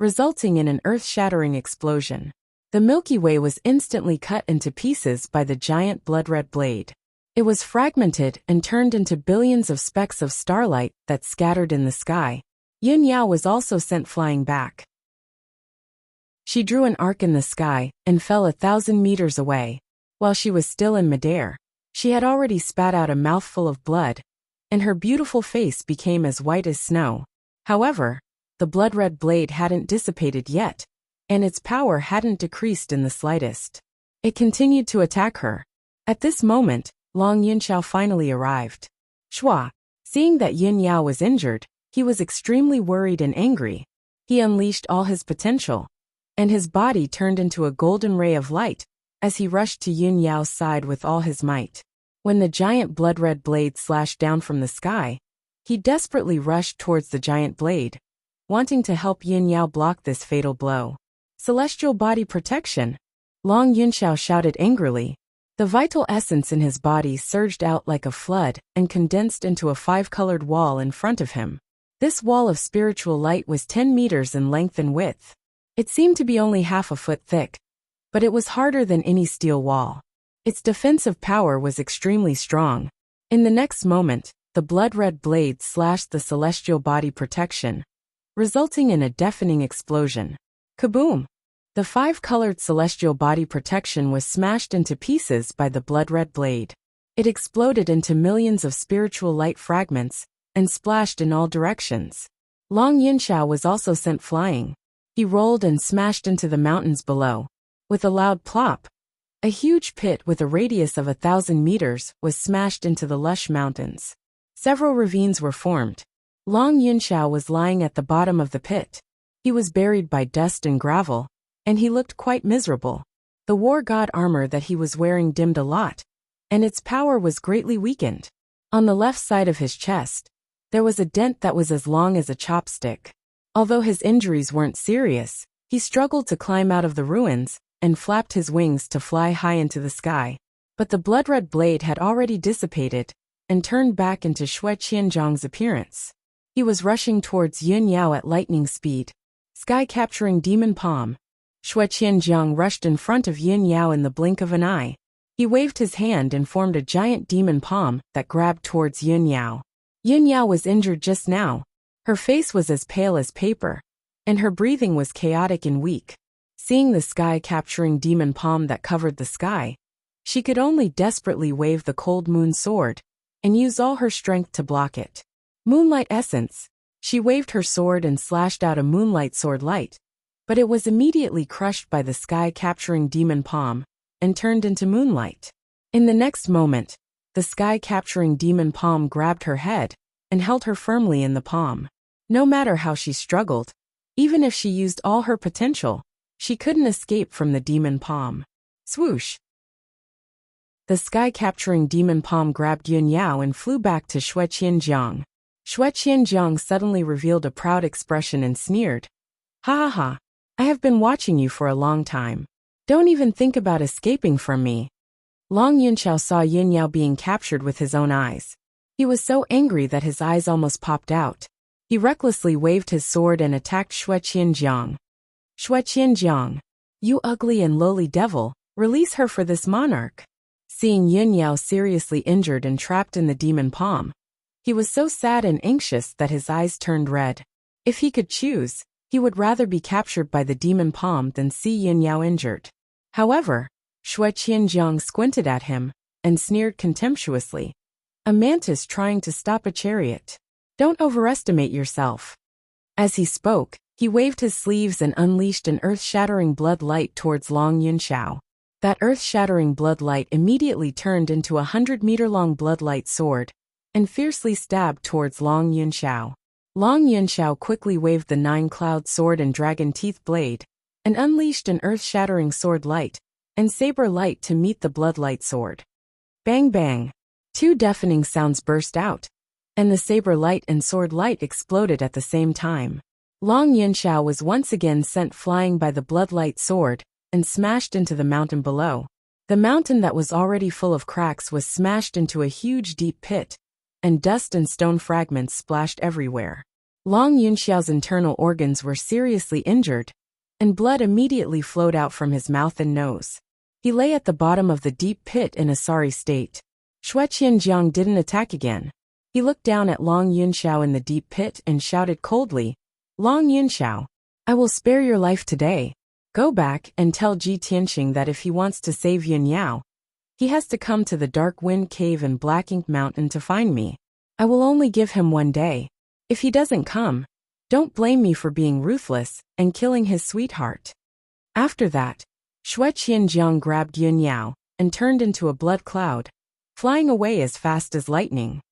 resulting in an earth-shattering explosion. The Milky Way was instantly cut into pieces by the giant blood-red blade. It was fragmented and turned into billions of specks of starlight that scattered in the sky. Yunyao was also sent flying back. She drew an arc in the sky and fell 1,000 meters away. While she was still in midair, she had already spat out a mouthful of blood, and her beautiful face became as white as snow. However, the blood-red blade hadn't dissipated yet, and its power hadn't decreased in the slightest. It continued to attack her. At this moment, Long Yunxiao finally arrived. Shua, seeing that Yunyao was injured, he was extremely worried and angry. He unleashed all his potential, and his body turned into a golden ray of light as he rushed to Yunyao's side with all his might. When the giant blood-red blade slashed down from the sky, he desperately rushed towards the giant blade, wanting to help Yunyao block this fatal blow. Celestial body protection! Long Yunxiao shouted angrily. The vital essence in his body surged out like a flood and condensed into a five-colored wall in front of him. This wall of spiritual light was 10 meters in length and width. It seemed to be only half a foot thick, but it was harder than any steel wall. Its defensive power was extremely strong. In the next moment, the blood-red blade slashed the celestial body protection, resulting in a deafening explosion. Kaboom! The five-colored celestial body protection was smashed into pieces by the blood-red blade. It exploded into millions of spiritual light fragments and splashed in all directions. Long Yunxiao was also sent flying. He rolled and smashed into the mountains below. With a loud plop, a huge pit with a radius of 1,000 meters was smashed into the lush mountains. Several ravines were formed. Long Yunxiao was lying at the bottom of the pit. He was buried by dust and gravel, and he looked quite miserable. The war god armor that he was wearing dimmed a lot, and its power was greatly weakened. On the left side of his chest, there was a dent that was as long as a chopstick. Although his injuries weren't serious, he struggled to climb out of the ruins and flapped his wings to fly high into the sky. But the blood-red blade had already dissipated and turned back into Xue Qianzhang's appearance. He was rushing towards Yun Yao at lightning speed. Sky-capturing demon palm. Xue Qianzhang rushed in front of Yun Yao in the blink of an eye. He waved his hand and formed a giant demon palm that grabbed towards Yun Yao. Yun Yao was injured just now. Her face was as pale as paper, and her breathing was chaotic and weak. Seeing the sky-capturing demon palm that covered the sky, she could only desperately wave the cold moon sword and use all her strength to block it. Moonlight essence. She waved her sword and slashed out a moonlight sword light, but it was immediately crushed by the sky-capturing demon palm and turned into moonlight. In the next moment, the sky-capturing demon palm grabbed her head and held her firmly in the palm. No matter how she struggled, even if she used all her potential, she couldn't escape from the demon palm. Swoosh! The sky-capturing demon palm grabbed Yun Yao and flew back to Xue Qianzhang. Xue Qianzhang suddenly revealed a proud expression and sneered. Ha ha ha! I have been watching you for a long time. Don't even think about escaping from me. Long Yunxiao saw Yun Yao being captured with his own eyes. He was so angry that his eyes almost popped out. He recklessly waved his sword and attacked Xue Qianzhang. Xue Qianzhang, you ugly and lowly devil, release her for this monarch. Seeing Yun Yao seriously injured and trapped in the demon palm, he was so sad and anxious that his eyes turned red. If he could choose, he would rather be captured by the demon palm than see Yun Yao injured. However, Xue Qianzhang squinted at him and sneered contemptuously. A mantis trying to stop a chariot. Don't overestimate yourself. As he spoke, he waved his sleeves and unleashed an earth-shattering blood light towards Long Yunxiao. That earth-shattering blood light immediately turned into a 100-meter-long blood light sword and fiercely stabbed towards Long Yunxiao. Long Yunxiao quickly waved the nine-cloud sword and dragon teeth blade and unleashed an earth-shattering sword light and saber light to meet the blood light sword. Bang bang! Two deafening sounds burst out, and the saber light and sword light exploded at the same time. Long Yunxiao was once again sent flying by the blood light sword and smashed into the mountain below. The mountain that was already full of cracks was smashed into a huge deep pit, and dust and stone fragments splashed everywhere. Long Yunxiao's internal organs were seriously injured, and blood immediately flowed out from his mouth and nose. He lay at the bottom of the deep pit in a sorry state. Xue Qianzhang didn't attack again. He looked down at Long Yunxiao in the deep pit and shouted coldly, Long Yunxiao, I will spare your life today. Go back and tell Ji Tianxing that if he wants to save Yun Yao, he has to come to the Dark Wind Cave and Black Ink Mountain to find me. I will only give him one day. If he doesn't come, don't blame me for being ruthless and killing his sweetheart. After that, Xue Qianzhang grabbed Yun Yao and turned into a blood cloud, flying away as fast as lightning.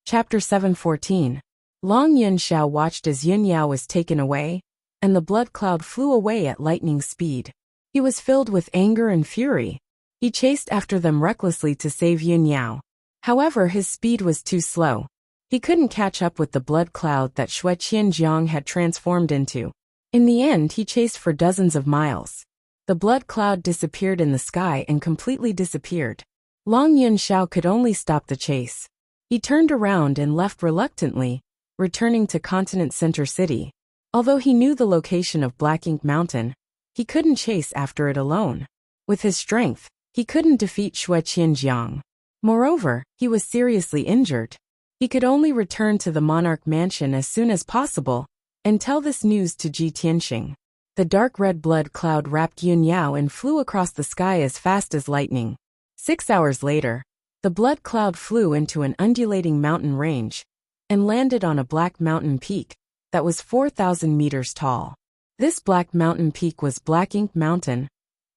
Chapter 714. Long Yunxiao watched as Yun Yao was taken away, and the blood cloud flew away at lightning speed. He was filled with anger and fury. He chased after them recklessly to save Yun Yao. However, his speed was too slow. He couldn't catch up with the blood cloud that Xue Qianzhang had transformed into. In the end, he chased for dozens of miles. The blood cloud disappeared in the sky and completely disappeared. Long Yunxiao could only stop the chase. He turned around and left reluctantly, returning to Continent Center City. Although he knew the location of Black Ink Mountain, he couldn't chase after it alone. With his strength, he couldn't defeat Xue Qianjiang. Moreover, he was seriously injured. He could only return to the monarch mansion as soon as possible and tell this news to Ji Tianxing. The dark red blood cloud wrapped Yun Yao and flew across the sky as fast as lightning. 6 hours later, the blood cloud flew into an undulating mountain range and landed on a black mountain peak that was 4,000 meters tall. This black mountain peak was Black Ink Mountain,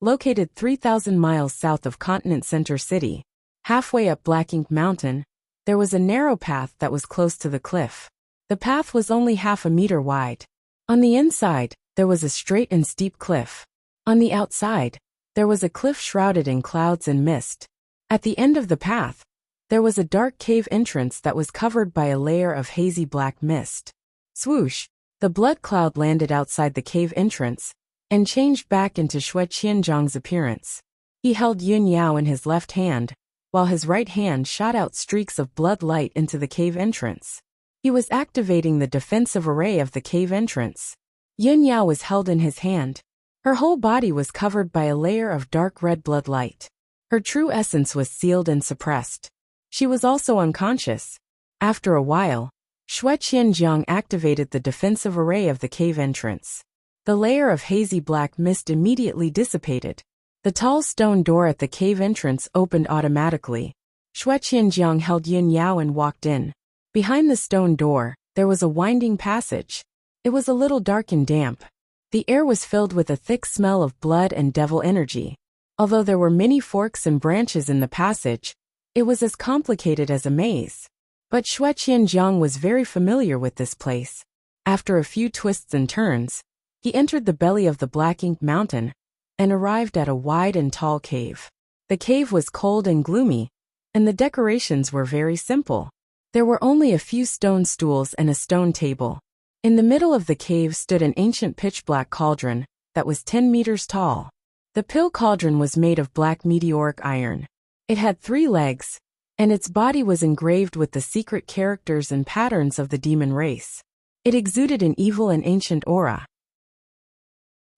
located 3,000 miles south of Continent Center City. Halfway up Black Ink Mountain, there was a narrow path that was close to the cliff. The path was only half a meter wide. On the inside, there was a straight and steep cliff. On the outside, there was a cliff shrouded in clouds and mist. At the end of the path, there was a dark cave entrance that was covered by a layer of hazy black mist. Swoosh! The blood cloud landed outside the cave entrance and changed back into Xue Qianjiang's appearance. He held Yun Yao in his left hand, while his right hand shot out streaks of blood light into the cave entrance. He was activating the defensive array of the cave entrance. Yun Yao was held in his hand. Her whole body was covered by a layer of dark red blood light. Her true essence was sealed and suppressed. She was also unconscious. After a while, Xue Qianjiang activated the defensive array of the cave entrance. The layer of hazy black mist immediately dissipated. The tall stone door at the cave entrance opened automatically. Xue Qianjiang held Yun Yao and walked in. Behind the stone door, there was a winding passage. It was a little dark and damp. The air was filled with a thick smell of blood and devil energy. Although there were many forks and branches in the passage, it was as complicated as a maze. But Xue Qianjiang was very familiar with this place. After a few twists and turns, he entered the belly of the Black Ink Mountain and arrived at a wide and tall cave. The cave was cold and gloomy, and the decorations were very simple. There were only a few stone stools and a stone table. In the middle of the cave stood an ancient pitch-black cauldron that was 10 meters tall. The pill cauldron was made of black meteoric iron. It had 3 legs, and its body was engraved with the secret characters and patterns of the demon race. It exuded an evil and ancient aura.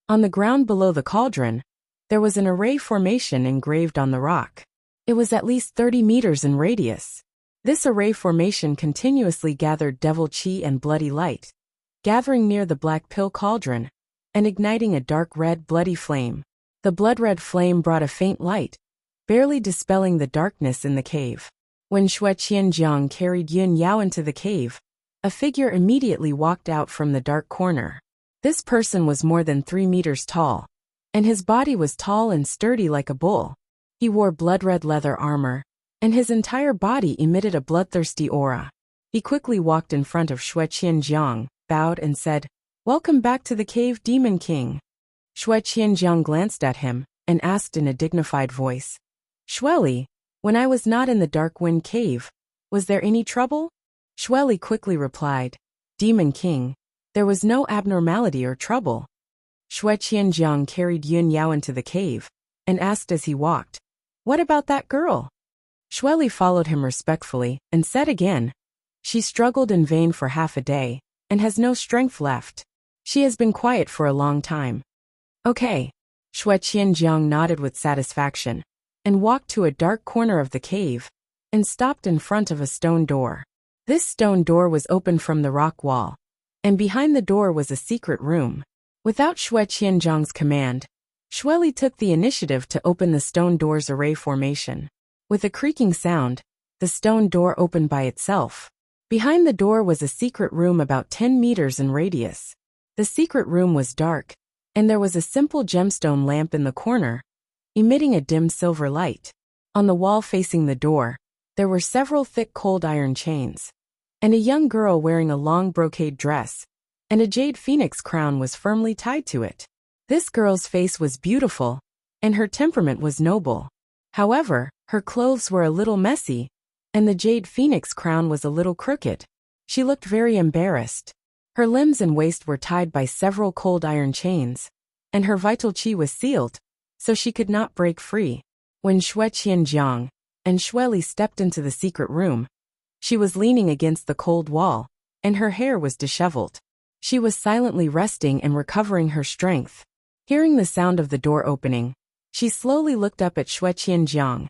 On the ground below the cauldron, there was an array formation engraved on the rock. It was at least 30 meters in radius. This array formation continuously gathered devil chi and bloody light, gathering near the black pill cauldron and igniting a dark red bloody flame. The blood-red flame brought a faint light, barely dispelling the darkness in the cave. When Xue Qianjiang carried Yun Yao into the cave, a figure immediately walked out from the dark corner. This person was more than 3 meters tall, and his body was tall and sturdy like a bull. He wore blood-red leather armor, and his entire body emitted a bloodthirsty aura. He quickly walked in front of Xue Qianjiang, bowed and said, "Welcome back to the cave, Demon King." Xue Qianjiang glanced at him and asked in a dignified voice, "Xueli, when I was not in the Dark Wind Cave, was there any trouble?" Xueli quickly replied, "Demon King, there was no abnormality or trouble." Xue Qianjiang carried Yun Yao into the cave and asked as he walked, "What about that girl?" Xueli followed him respectfully and said again, "She struggled in vain for half a day and has no strength left. She has been quiet for a long time." "Okay." Xue Qianjiang nodded with satisfaction and walked to a dark corner of the cave and stopped in front of a stone door. This stone door was open from the rock wall, and behind the door was a secret room. Without Xue Qianjiang's command, Xueli took the initiative to open the stone door's array formation. With a creaking sound, the stone door opened by itself. Behind the door was a secret room about 10 meters in radius. The secret room was dark, and there was a simple gemstone lamp in the corner, emitting a dim silver light. On the wall facing the door, there were several thick cold iron chains, and a young girl wearing a long brocade dress and a jade phoenix crown was firmly tied to it. This girl's face was beautiful, and her temperament was noble. However, her clothes were a little messy, and the jade phoenix crown was a little crooked. She looked very embarrassed. Her limbs and waist were tied by several cold iron chains, and her vital qi was sealed, so she could not break free. When Xue Qianjiang and Xue Li stepped into the secret room, she was leaning against the cold wall, and her hair was disheveled. She was silently resting and recovering her strength. Hearing the sound of the door opening, she slowly looked up at Xue Qianjiang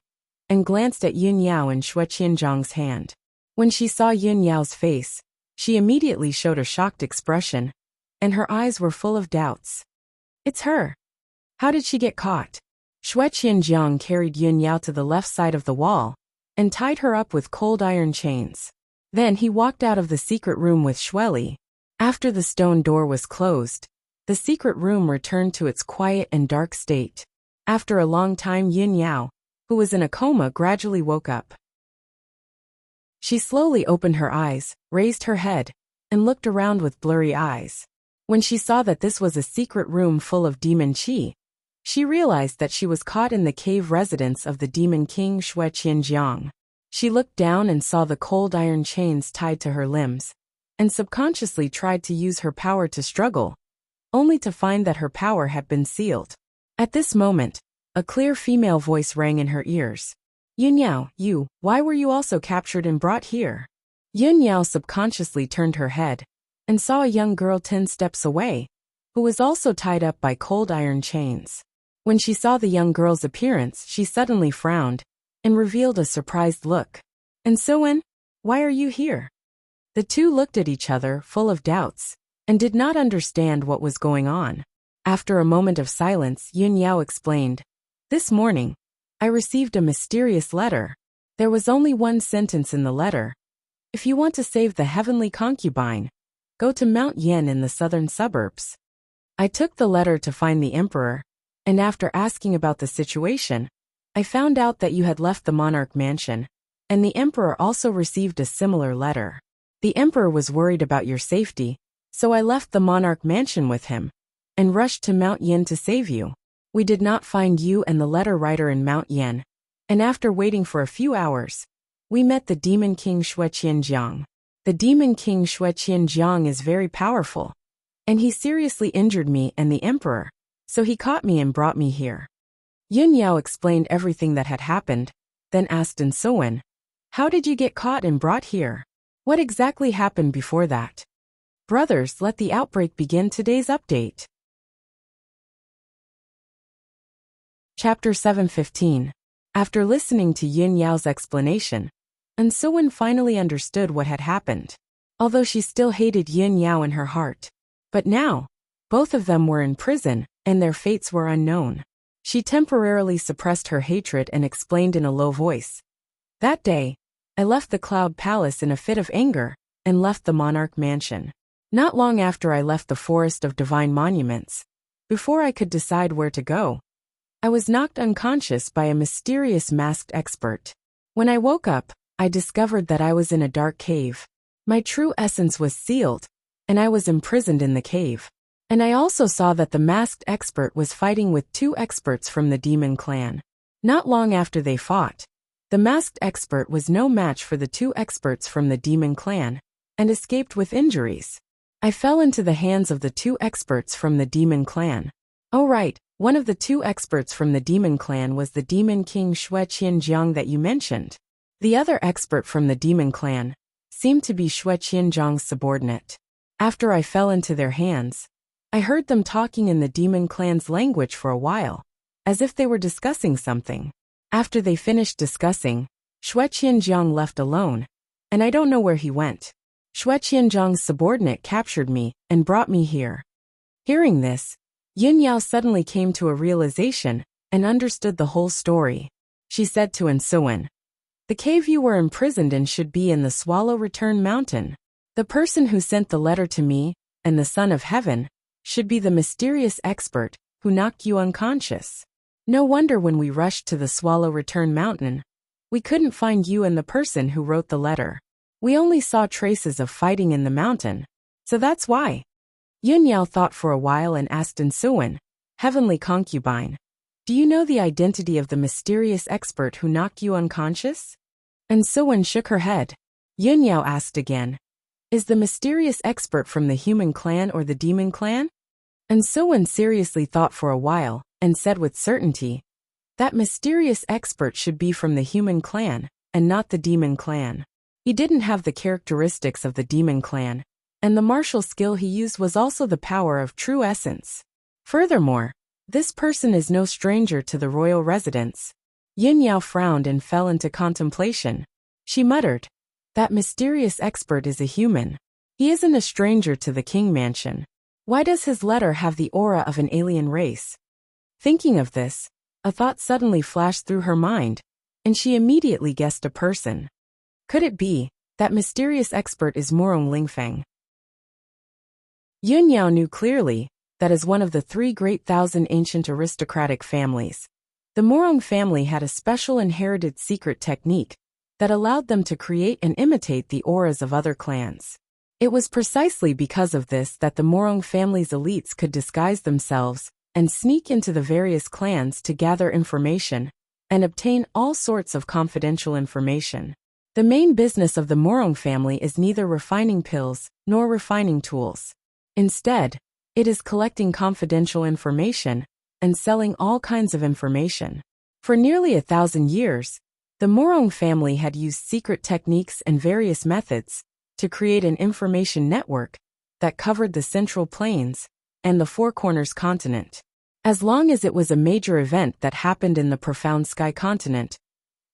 and glanced at Yun Yao in Xue Qianjiang's hand. When she saw Yun Yao's face, she immediately showed a shocked expression, and her eyes were full of doubts. It's her. How did she get caught? Xue Qianjiang carried Yun Yao to the left side of the wall and tied her up with cold iron chains. Then he walked out of the secret room with Xue Li. After the stone door was closed, the secret room returned to its quiet and dark state. After a long time, Yun Yao, who was in a coma, gradually woke up. She slowly opened her eyes, raised her head, and looked around with blurry eyes. When she saw that this was a secret room full of demon qi, she realized that she was caught in the cave residence of the demon king Xue Qianjiang. She looked down and saw the cold iron chains tied to her limbs, and subconsciously tried to use her power to struggle, only to find that her power had been sealed. At this moment, a clear female voice rang in her ears. Yun Yao, why were you also captured and brought here? Yun Yao subconsciously turned her head and saw a young girl 10 steps away, who was also tied up by cold iron chains. When she saw the young girl's appearance, she suddenly frowned and revealed a surprised look. And Soen, why are you here? The two looked at each other, full of doubts, and did not understand what was going on. After a moment of silence, Yun Yao explained, This morning, I received a mysterious letter. There was only one sentence in the letter. If you want to save the heavenly concubine, go to Mount Yen in the southern suburbs. I took the letter to find the emperor, and after asking about the situation, I found out that you had left the monarch mansion, and the emperor also received a similar letter. The emperor was worried about your safety, so I left the monarch mansion with him and rushed to Mount Yen to save you. We did not find you and the letter writer in Mount Yen, and after waiting for a few hours, we met the demon king Xue Qianjiang. The demon king Xue Qianjiang is very powerful, and he seriously injured me and the emperor, so he caught me and brought me here. Yun Yao explained everything that had happened, then asked in Soen, how did you get caught and brought here? What exactly happened before that? Brothers, let the outbreak begin. Today's update. Chapter 7:15. After listening to Yun Yao's explanation, An Soen finally understood what had happened, although she still hated Yun Yao in her heart. But now, both of them were in prison, and their fates were unknown. She temporarily suppressed her hatred and explained in a low voice. That day, I left the Cloud Palace in a fit of anger, and left the monarch mansion. Not long after I left the Forest of Divine Monuments, before I could decide where to go, I was knocked unconscious by a mysterious masked expert. When I woke up, I discovered that I was in a dark cave. My true essence was sealed, and I was imprisoned in the cave. And I also saw that the masked expert was fighting with 2 experts from the demon clan. Not long after they fought, the masked expert was no match for the 2 experts from the demon clan, and escaped with injuries. I fell into the hands of the 2 experts from the demon clan. Oh right, one of the 2 experts from the demon clan was the demon king Xue Qianjiang that you mentioned. The other expert from the demon clan seemed to be Xue Qianjiang's subordinate. After I fell into their hands, I heard them talking in the demon clan's language for a while, as if they were discussing something. After they finished discussing, Xue Qianjiang left alone, and I don't know where he went. Xue Qianjiang's subordinate captured me and brought me here. Hearing this, Yun Yao suddenly came to a realization and understood the whole story. She said to An Soen, the cave you were imprisoned in should be in the Swallow Return Mountain. The person who sent the letter to me, and the Son of Heaven, should be the mysterious expert who knocked you unconscious. No wonder when we rushed to the Swallow Return Mountain, we couldn't find you and the person who wrote the letter. We only saw traces of fighting in the mountain, so that's why. Yun Yao thought for a while and asked An Soen, Heavenly Concubine, do you know the identity of the mysterious expert who knocked you unconscious? An Soen shook her head. Yun Yao asked again, is the mysterious expert from the human clan or the demon clan? And Suwen seriously thought for a while, and said with certainty, that mysterious expert should be from the human clan, and not the demon clan. He didn't have the characteristics of the demon clan, and the martial skill he used was also the power of true essence. Furthermore, this person is no stranger to the royal residence. Yin Yao frowned and fell into contemplation. She muttered, that mysterious expert is a human. He isn't a stranger to the king mansion. Why does his letter have the aura of an alien race? Thinking of this, a thought suddenly flashed through her mind, and she immediately guessed a person. Could it be that mysterious expert is Morong Lingfeng? Yun Yao knew clearly that as one of the 3 great thousand ancient aristocratic families, the Morong family had a special inherited secret technique that allowed them to create and imitate the auras of other clans. It was precisely because of this that the Morong family's elites could disguise themselves and sneak into the various clans to gather information and obtain all sorts of confidential information. The main business of the Morong family is neither refining pills nor refining tools. Instead, it is collecting confidential information and selling all kinds of information. For nearly 1,000 years, the Morong family had used secret techniques and various methods to create an information network that covered the Central Plains and the Four Corners continent. As long as it was a major event that happened in the profound sky continent,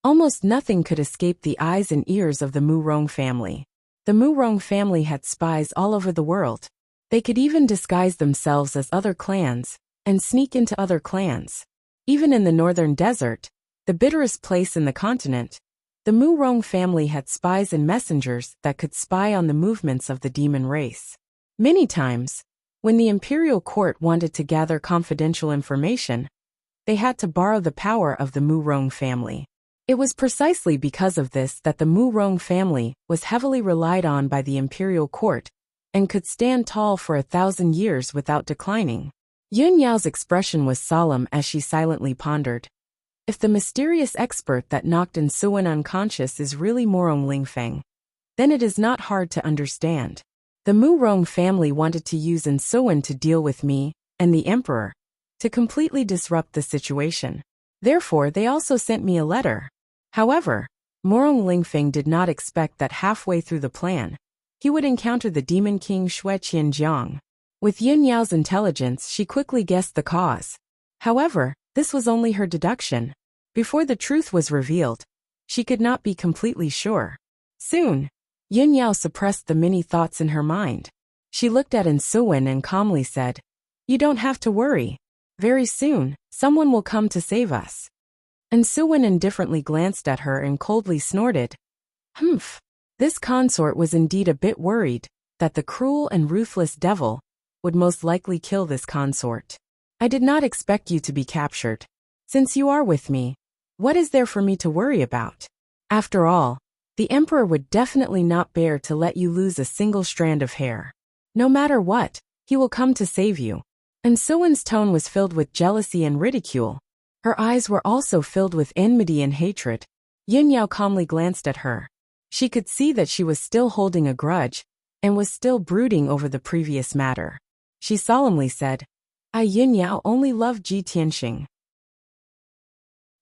almost nothing could escape the eyes and ears of the Murong family. The Murong family had spies all over the world. They could even disguise themselves as other clans and sneak into other clans. Even in the northern desert, the bitterest place in the continent, the Murong family had spies and messengers that could spy on the movements of the demon race. Many times, when the imperial court wanted to gather confidential information, they had to borrow the power of the Murong family. It was precisely because of this that the Murong family was heavily relied on by the imperial court and could stand tall for 1,000 years without declining. Yun Yao's expression was solemn as she silently pondered. If the mysterious expert that knocked Suwen unconscious is really Morong Lingfeng, then it is not hard to understand. The Murong family wanted to use Suwen to deal with me and the emperor, to completely disrupt the situation. Therefore, they also sent me a letter. However, Morong Lingfeng did not expect that halfway through the plan, he would encounter the demon king Xue Qianjiang. With Yun Yao's intelligence, she quickly guessed the cause. However, this was only her deduction. Before the truth was revealed, she could not be completely sure. Soon, Yun Yao suppressed the many thoughts in her mind. She looked at Suwen and calmly said, "You don't have to worry. Very soon, someone will come to save us." Suwen indifferently glanced at her and coldly snorted. Humph. This consort was indeed a bit worried that the cruel and ruthless devil would most likely kill this consort. "I did not expect you to be captured. Since you are with me, what is there for me to worry about? After all, the emperor would definitely not bear to let you lose a single strand of hair. No matter what, he will come to save you." Suwen's tone was filled with jealousy and ridicule. Her eyes were also filled with enmity and hatred. Yun Yao calmly glanced at her. She could see that she was still holding a grudge and was still brooding over the previous matter. She solemnly said, "I Yun Yao only love Ji Tianxing.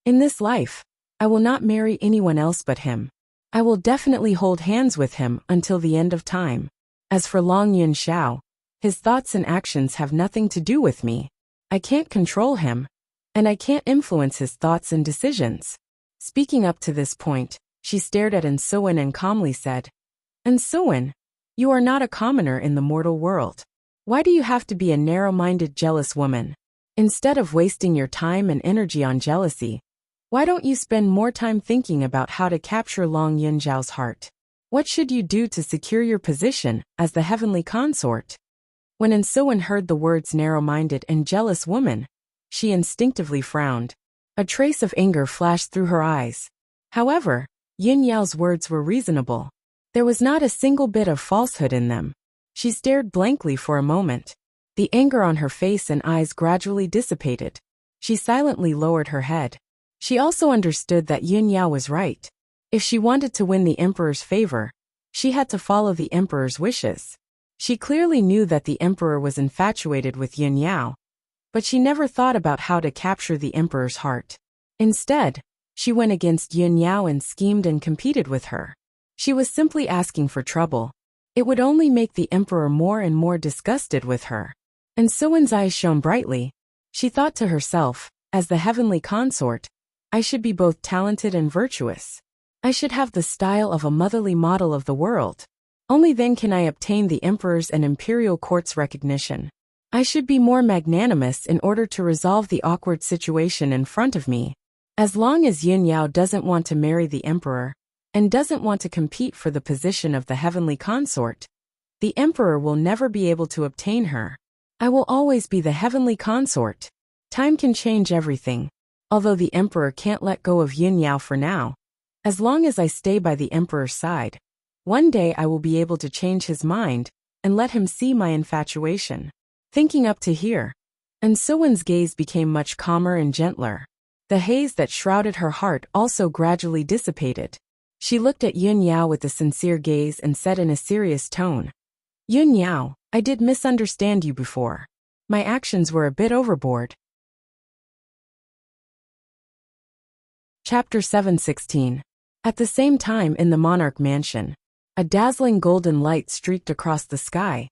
In this life, I will not marry anyone else but him. I will definitely hold hands with him until the end of time. As for Long Yun Xiao, his thoughts and actions have nothing to do with me. I can't control him, and I can't influence his thoughts and decisions." Speaking up to this point, she stared at Suwen and calmly said, "Suwen, you are not a commoner in the mortal world. Why do you have to be a narrow-minded, jealous woman? Instead of wasting your time and energy on jealousy, why don't you spend more time thinking about how to capture Long Yunjiao's heart? What should you do to secure your position as the heavenly consort?" When Suwen heard the words narrow-minded and jealous woman, she instinctively frowned. A trace of anger flashed through her eyes. However, Yun Yao's words were reasonable. There was not a single bit of falsehood in them. She stared blankly for a moment. The anger on her face and eyes gradually dissipated. She silently lowered her head. She also understood that Yun Yao was right. If she wanted to win the emperor's favor, she had to follow the emperor's wishes. She clearly knew that the emperor was infatuated with Yun Yao, but she never thought about how to capture the emperor's heart. Instead, she went against Yun Yao and schemed and competed with her. She was simply asking for trouble. It would only make the emperor more and more disgusted with her. And Suwen's eyes shone brightly. She thought to herself, as the heavenly consort, I should be both talented and virtuous. I should have the style of a motherly model of the world. Only then can I obtain the emperor's and imperial court's recognition. I should be more magnanimous in order to resolve the awkward situation in front of me. As long as Yun Yao doesn't want to marry the emperor, and doesn't want to compete for the position of the heavenly consort, the emperor will never be able to obtain her. I will always be the heavenly consort. Time can change everything. Although the emperor can't let go of Yun Yao for now, as long as I stay by the emperor's side, one day I will be able to change his mind and let him see my infatuation. Thinking up to here, and Suwen's gaze became much calmer and gentler. The haze that shrouded her heart also gradually dissipated. She looked at Yun Yao with a sincere gaze and said in a serious tone, Yun Yao, I did misunderstand you before. My actions were a bit overboard. Chapter 7:16. At the same time in the monarch mansion, a dazzling golden light streaked across the sky,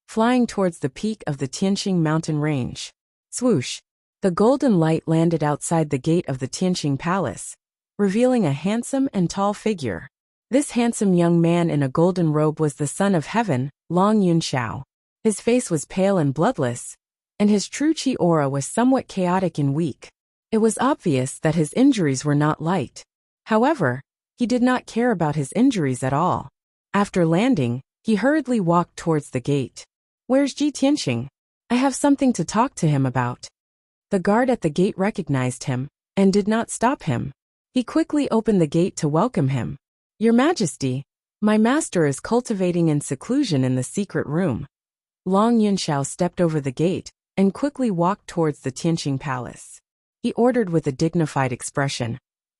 flying towards the peak of the Tianqing mountain range. Swoosh! The golden light landed outside the gate of the Tianqing palace, revealing a handsome and tall figure. This handsome young man in a golden robe was the son of heaven, Long Yunxiao. His face was pale and bloodless, and his true qi aura was somewhat chaotic and weak. It was obvious that his injuries were not light. However, he did not care about his injuries at all. After landing, he hurriedly walked towards the gate. Where's Ji Tianqing? I have something to talk to him about. The guard at the gate recognized him, and did not stop him. He quickly opened the gate to welcome him. Your Majesty, my master is cultivating in seclusion in the secret room. Long Yunxiao stepped over the gate, and quickly walked towards the Tianqing palace. He ordered with a dignified expression,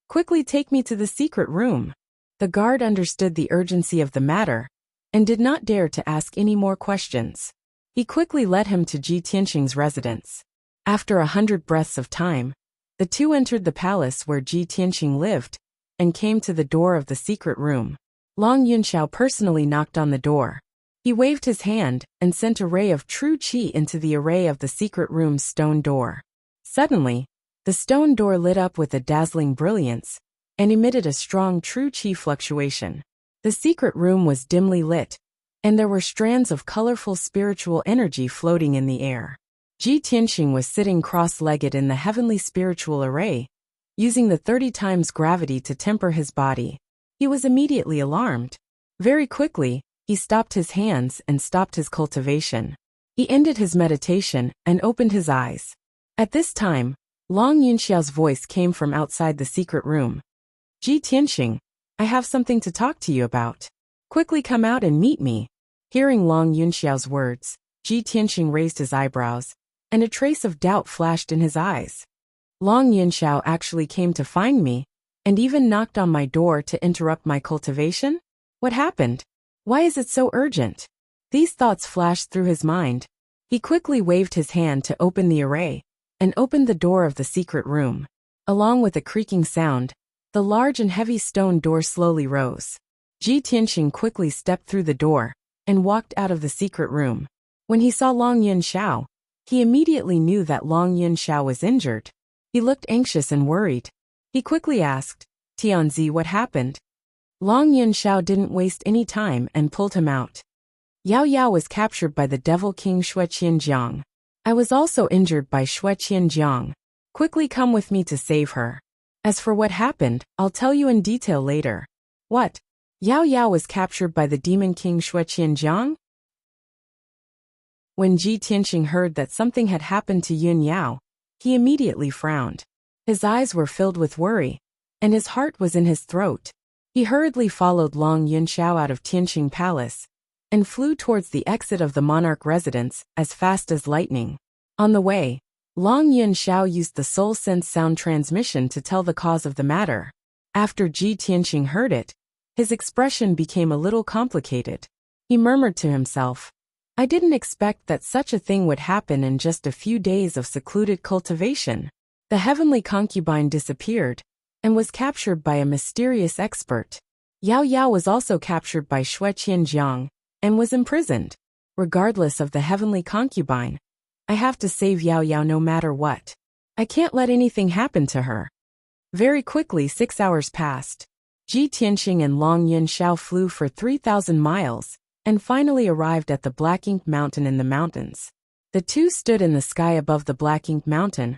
Quickly take me to the secret room. The guard understood the urgency of the matter, and did not dare to ask any more questions. He quickly led him to Ji Tianqing's residence. After 100 breaths of time, the two entered the palace where Ji Tianqing lived, and came to the door of the secret room. Long Yunxiao personally knocked on the door. He waved his hand, and sent a ray of true qi into the array of the secret room's stone door. Suddenly, the stone door lit up with a dazzling brilliance, and emitted a strong true qi fluctuation. The secret room was dimly lit, and there were strands of colorful spiritual energy floating in the air. Ji Tianqing was sitting cross-legged in the heavenly spiritual array, using the 30 times gravity to temper his body. He was immediately alarmed. Very quickly, he stopped his hands and stopped his cultivation. He ended his meditation and opened his eyes. At this time, Long Yunxiao's voice came from outside the secret room. Ji Tianqing, I have something to talk to you about. Quickly come out and meet me. Hearing Long Yunxiao's words, Ji Tianqing raised his eyebrows, and a trace of doubt flashed in his eyes. Long Yunxiao actually came to find me, and even knocked on my door to interrupt my cultivation? What happened? Why is it so urgent? These thoughts flashed through his mind. He quickly waved his hand to open the array, and opened the door of the secret room. Along with a creaking sound, the large and heavy stone door slowly rose. Ji Tianqing quickly stepped through the door, and walked out of the secret room. When he saw Long Yunxiao, he immediately knew that Long Yunxiao was injured. He looked anxious and worried. He quickly asked, Tianzi, what happened? Long Yunxiao didn't waste any time and pulled him out. Yao Yao was captured by the devil king Shueqianjiang. I was also injured by Shueqianjiang. Quickly come with me to save her. As for what happened, I'll tell you in detail later. What? Yao Yao was captured by the demon king Shueqianjiang? When Ji Tianqing heard that something had happened to Yun Yao, he immediately frowned. His eyes were filled with worry, and his heart was in his throat. He hurriedly followed Long Yunxiao out of Tianqing Palace, and flew towards the exit of the monarch residence as fast as lightning. On the way, Long Yunxiao used the soul sense sound transmission to tell the cause of the matter. After Ji Tianqing heard it, his expression became a little complicated. He murmured to himself, I didn't expect that such a thing would happen in just a few days of secluded cultivation. The heavenly concubine disappeared and was captured by a mysterious expert. Yao Yao was also captured by Xue Qianjiang and was imprisoned. Regardless of the heavenly concubine, I have to save Yao Yao no matter what. I can't let anything happen to her. Very quickly 6 hours passed. Ji Tianxing and Long Yunxiao flew for 3,000 miles and finally arrived at the Black Ink Mountain in the mountains. The two stood in the sky above the Black Ink Mountain,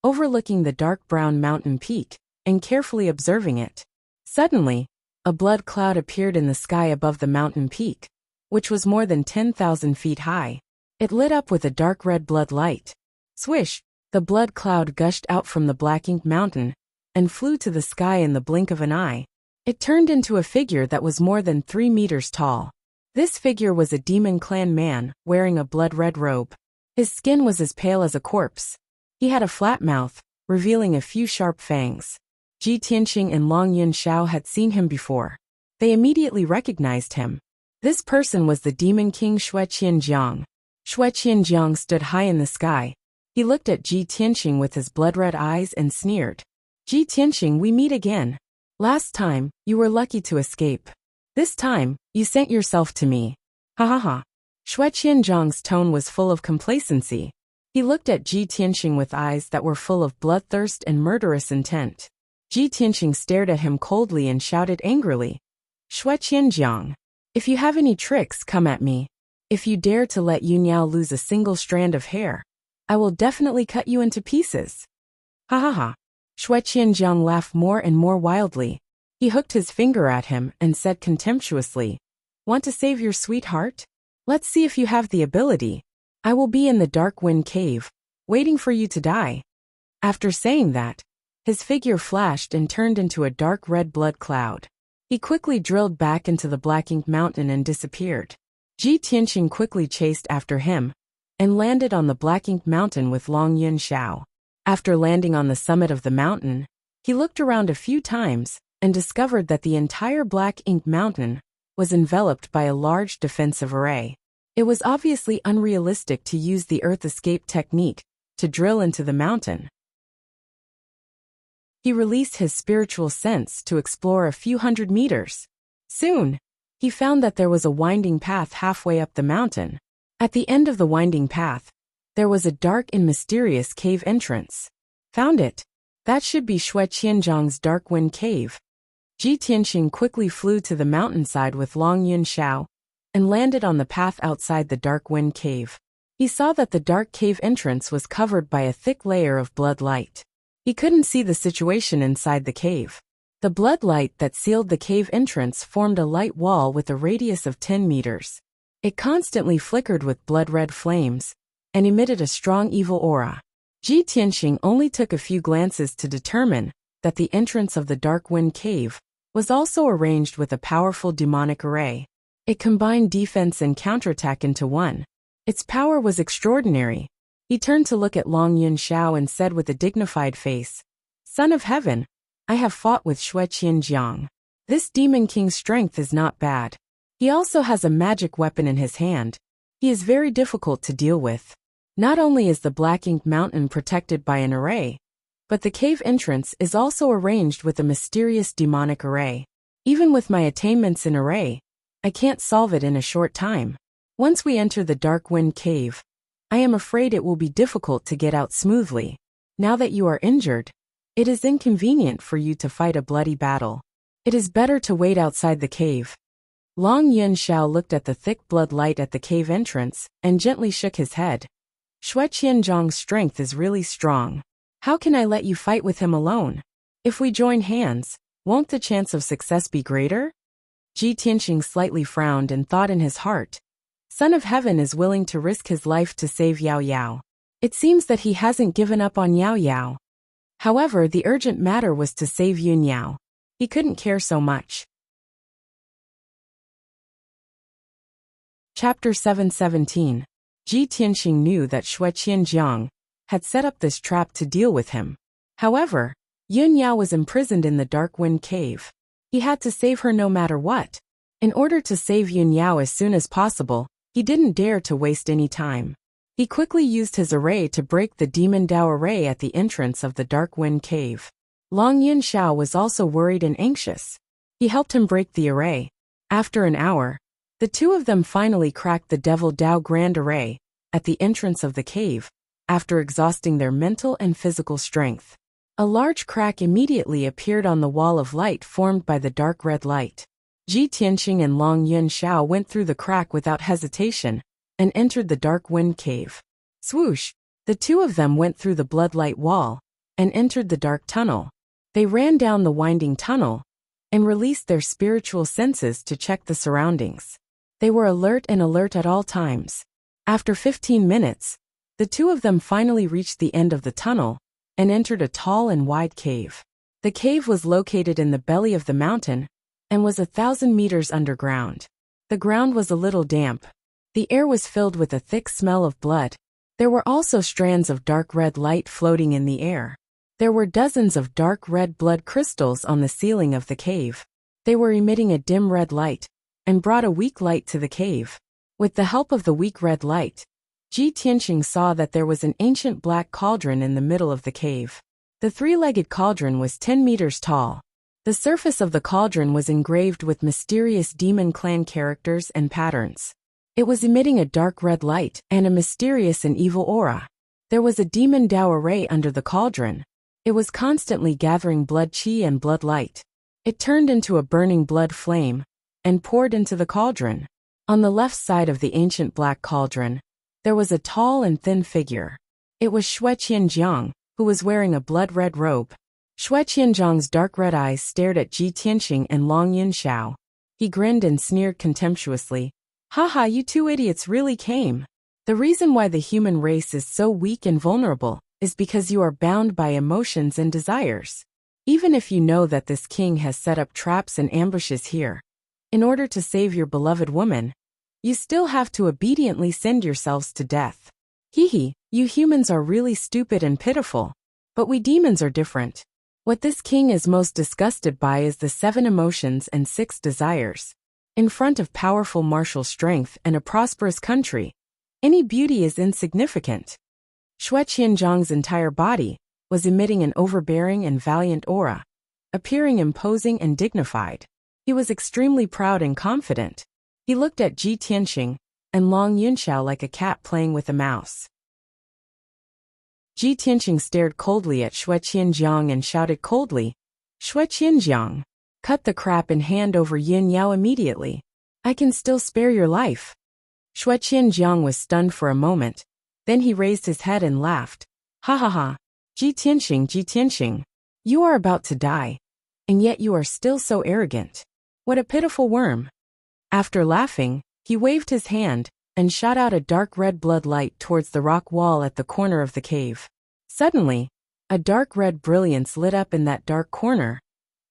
overlooking the dark brown mountain peak and carefully observing it. Suddenly, a blood cloud appeared in the sky above the mountain peak, which was more than 10,000 feet high. It lit up with a dark red blood light. Swish, the blood cloud gushed out from the Black Ink Mountain and flew to the sky in the blink of an eye. It turned into a figure that was more than 3 meters tall. This figure was a demon clan man wearing a blood-red robe. His skin was as pale as a corpse. He had a flat mouth, revealing a few sharp fangs. Ji Tianxing and Long Yunxiao had seen him before. They immediately recognized him. This person was the demon king Xue Qianjiang. Xue Qianjiang stood high in the sky. He looked at Ji Tianxing with his blood-red eyes and sneered. Ji Tianxing, we meet again. Last time, you were lucky to escape. This time, you sent yourself to me. Ha ha ha. Xue Qianjiang's tone was full of complacency. He looked at Ji Tianxing with eyes that were full of bloodthirst and murderous intent. Ji Tianxing stared at him coldly and shouted angrily. Xue Qianjiang, if you have any tricks, come at me. If you dare to let Yunyao lose a single strand of hair, I will definitely cut you into pieces. Ha ha ha. Xue Qianjiang laughed more and more wildly. He hooked his finger at him and said contemptuously, Want to save your sweetheart? Let's see if you have the ability. I will be in the Dark Wind Cave, waiting for you to die. After saying that, his figure flashed and turned into a dark red blood cloud. He quickly drilled back into the Black Ink Mountain and disappeared. Ji Tianxing quickly chased after him and landed on the Black Ink Mountain with Long Yunxiao. After landing on the summit of the mountain, he looked around a few times and discovered that the entire Black Ink Mountain was enveloped by a large defensive array. It was obviously unrealistic to use the earth escape technique to drill into the mountain. He released his spiritual sense to explore a few hundred meters. Soon, he found that there was a winding path halfway up the mountain. At the end of the winding path, there was a dark and mysterious cave entrance. Found it. That should be Xue Qianjiang's Dark Wind Cave. Ji Tianxing quickly flew to the mountainside with Long Yunxiao and landed on the path outside the Dark Wind Cave. He saw that the dark cave entrance was covered by a thick layer of blood light. He couldn't see the situation inside the cave. The blood light that sealed the cave entrance formed a light wall with a radius of 10 meters. It constantly flickered with blood-red flames and emitted a strong evil aura. Ji Tianxing only took a few glances to determine that the entrance of the Dark Wind Cave was also arranged with a powerful demonic array. It combined defense and counterattack into one. Its power was extraordinary. He turned to look at Long Yunxiao and said with a dignified face, Son of Heaven, I have fought with Xue Qianjiang. This demon king's strength is not bad. He also has a magic weapon in his hand. He is very difficult to deal with. Not only is the Black Ink Mountain protected by an array, but the cave entrance is also arranged with a mysterious demonic array. Even with my attainments in array, I can't solve it in a short time. Once we enter the Dark Wind Cave, I am afraid it will be difficult to get out smoothly. Now that you are injured, it is inconvenient for you to fight a bloody battle. It is better to wait outside the cave. Long Yunxiao looked at the thick blood light at the cave entrance and gently shook his head. Xue Qianjiang's strength is really strong. How can I let you fight with him alone? If we join hands, won't the chance of success be greater? Ji Tianxing slightly frowned and thought in his heart, Son of Heaven is willing to risk his life to save Yao Yao. It seems that he hasn't given up on Yao Yao. However, the urgent matter was to save Yun Yao. He couldn't care so much. Chapter 717. Ji Tianxing knew that Xue Qianjiang had set up this trap to deal with him. However, Yun Yao was imprisoned in the Dark Wind Cave. He had to save her no matter what. In order to save Yun Yao as soon as possible, He didn't dare to waste any time. He quickly used his array to break the demon Dao array at the entrance of the Dark Wind Cave. Long Yunxiao was also worried and anxious. He helped him break the array. After an hour, the two of them finally cracked the Devil Dao Grand Array at the entrance of the cave, after exhausting their mental and physical strength. A large crack immediately appeared on the wall of light formed by the dark red light. Ji Tianqing and Long Yunxiao went through the crack without hesitation and entered the Dark Wind Cave. Swoosh! The two of them went through the bloodlight wall and entered the dark tunnel. They ran down the winding tunnel and released their spiritual senses to check the surroundings. They were alert at all times. After 15 minutes, the two of them finally reached the end of the tunnel and entered a tall and wide cave. The cave was located in the belly of the mountain and was 1,000 meters underground. The ground was a little damp. The air was filled with a thick smell of blood. There were also strands of dark red light floating in the air. There were dozens of dark red blood crystals on the ceiling of the cave. They were emitting a dim red light and brought a weak light to the cave. With the help of the weak red light, Ji Tianqing saw that there was an ancient black cauldron in the middle of the cave. The three-legged cauldron was 10 meters tall. The surface of the cauldron was engraved with mysterious demon clan characters and patterns. It was emitting a dark red light and a mysterious and evil aura. There was a demon Dao array under the cauldron. It was constantly gathering blood qi and blood light. It turned into a burning blood flame and poured into the cauldron. On the left side of the ancient black cauldron, there was a tall and thin figure. It was Xue Qianjiang, who was wearing a blood-red robe. Xue Qianjiang's dark red eyes stared at Ji Tianqing and Long Yunxiao. He grinned and sneered contemptuously. Haha, you two idiots really came. The reason why the human race is so weak and vulnerable is because you are bound by emotions and desires. Even if you know that this king has set up traps and ambushes here, in order to save your beloved woman, you still have to obediently send yourselves to death. Hee, you humans are really stupid and pitiful. But we demons are different. What this king is most disgusted by is the 7 emotions and 6 desires. In front of powerful martial strength and a prosperous country, any beauty is insignificant. Xue Qianjiang's entire body was emitting an overbearing and valiant aura, appearing imposing and dignified. He was extremely proud and confident. He looked at Ji Tianqing and Long Yunxiao like a cat playing with a mouse. Ji Tianqing stared coldly at Xue Qianjiang and shouted coldly, Xue Qianjiang, cut the crap and hand over Yin Yao immediately. I can still spare your life. Xue Qianjiang was stunned for a moment. Then he raised his head and laughed. Ha ha ha. Ji Tianqing, you are about to die. And yet you are still so arrogant. What a pitiful worm. After laughing, he waved his hand and shot out a dark red blood light towards the rock wall at the corner of the cave. Suddenly, a dark red brilliance lit up in that dark corner,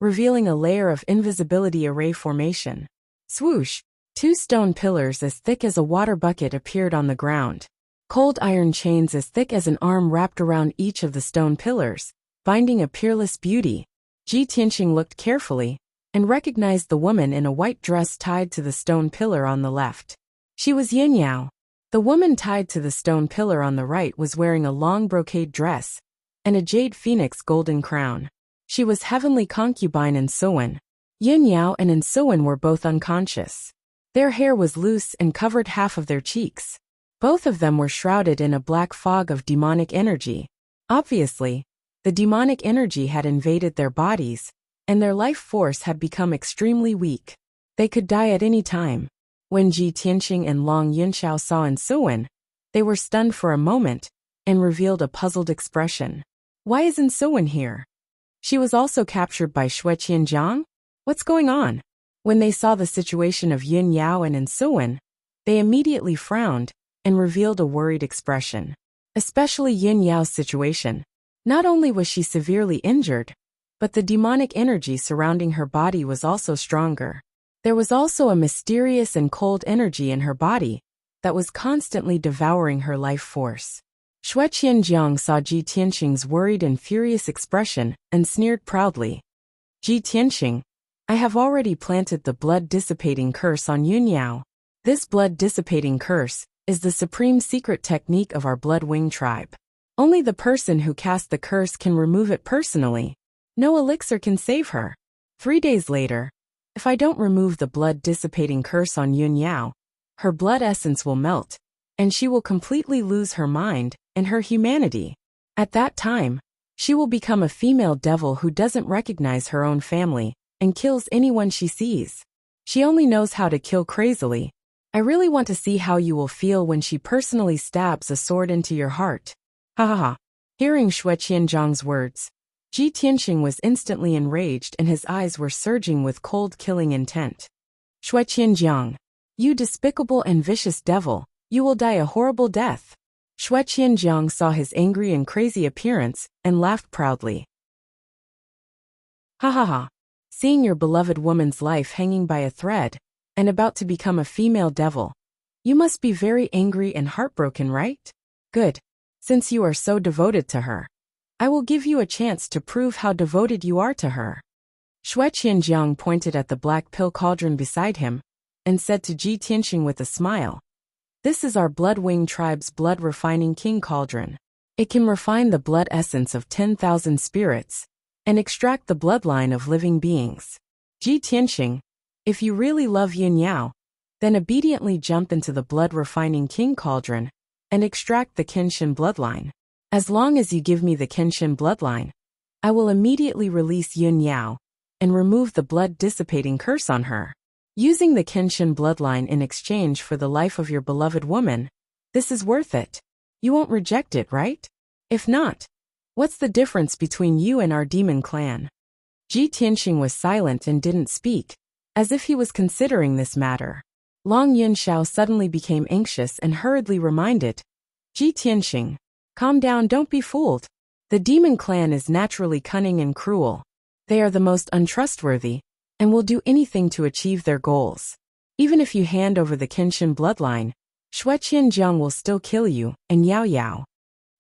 revealing a layer of invisibility array formation. Swoosh! 2 stone pillars as thick as a water bucket appeared on the ground. Cold iron chains as thick as an arm wrapped around each of the stone pillars, binding a peerless beauty. Ji Tianqing looked carefully and recognized the woman in a white dress tied to the stone pillar on the left. She was Yin Yao. The woman tied to the stone pillar on the right was wearing a long brocade dress and a jade phoenix golden crown. She was heavenly concubine Insuwen. Yin Yao and Insuwen were both unconscious. Their hair was loose and covered half of their cheeks. Both of them were shrouded in a black fog of demonic energy. Obviously, the demonic energy had invaded their bodies, and their life force had become extremely weak. They could die at any time. When Ji Tianqing and Long Yunxiao saw Insuwen, they were stunned for a moment and revealed a puzzled expression. Why is Insuwen here? She was also captured by Xue Qianjiang? What's going on? When they saw the situation of Yin Yao and Insuwen, they immediately frowned and revealed a worried expression. Especially Yin Yao's situation. Not only was she severely injured, but the demonic energy surrounding her body was also stronger. There was also a mysterious and cold energy in her body that was constantly devouring her life force. Xue Qianjiang saw Ji Tianqing's worried and furious expression and sneered proudly. Ji Tianqing, I have already planted the blood-dissipating curse on Yun Yao. This blood-dissipating curse is the supreme secret technique of our Blood-Wing tribe. Only the person who cast the curse can remove it personally. No elixir can save her. 3 days later, if I don't remove the blood-dissipating curse on Yun Yao, her blood essence will melt, and she will completely lose her mind and her humanity. At that time, she will become a female devil who doesn't recognize her own family and kills anyone she sees. She only knows how to kill crazily. I really want to see how you will feel when she personally stabs a sword into your heart. Ha ha ha. Hearing Shui Qianzhang's words, Ji Tianxing was instantly enraged and his eyes were surging with cold killing intent. Shui Qianzhang, you despicable and vicious devil, you will die a horrible death. Shui Qianzhang saw his angry and crazy appearance and laughed proudly. Ha ha ha. Seeing your beloved woman's life hanging by a thread and about to become a female devil, you must be very angry and heartbroken, right? Good. Since you are so devoted to her, I will give you a chance to prove how devoted you are to her. Shui Qianzhang pointed at the black pill cauldron beside him and said to Ji Tianxing with a smile, "This is our Blood-Wing tribe's blood-refining king cauldron. It can refine the blood essence of 10,000 spirits and extract the bloodline of living beings. Ji Tianxing, if you really love Yun Yao, then obediently jump into the blood-refining king cauldron and extract the Kenshin bloodline. As long as you give me the Kenshin bloodline, I will immediately release Yun Yao and remove the blood-dissipating curse on her. Using the Kenshin bloodline in exchange for the life of your beloved woman, this is worth it. You won't reject it, right? If not, what's the difference between you and our demon clan?" Ji Tianxing was silent and didn't speak, as if he was considering this matter. Long Yunxiao suddenly became anxious and hurriedly reminded, "Ji Tianxing, calm down, don't be fooled. The demon clan is naturally cunning and cruel. They are the most untrustworthy and will do anything to achieve their goals. Even if you hand over the Kenshin bloodline, Shui Qianzhang will still kill you and Yao Yao."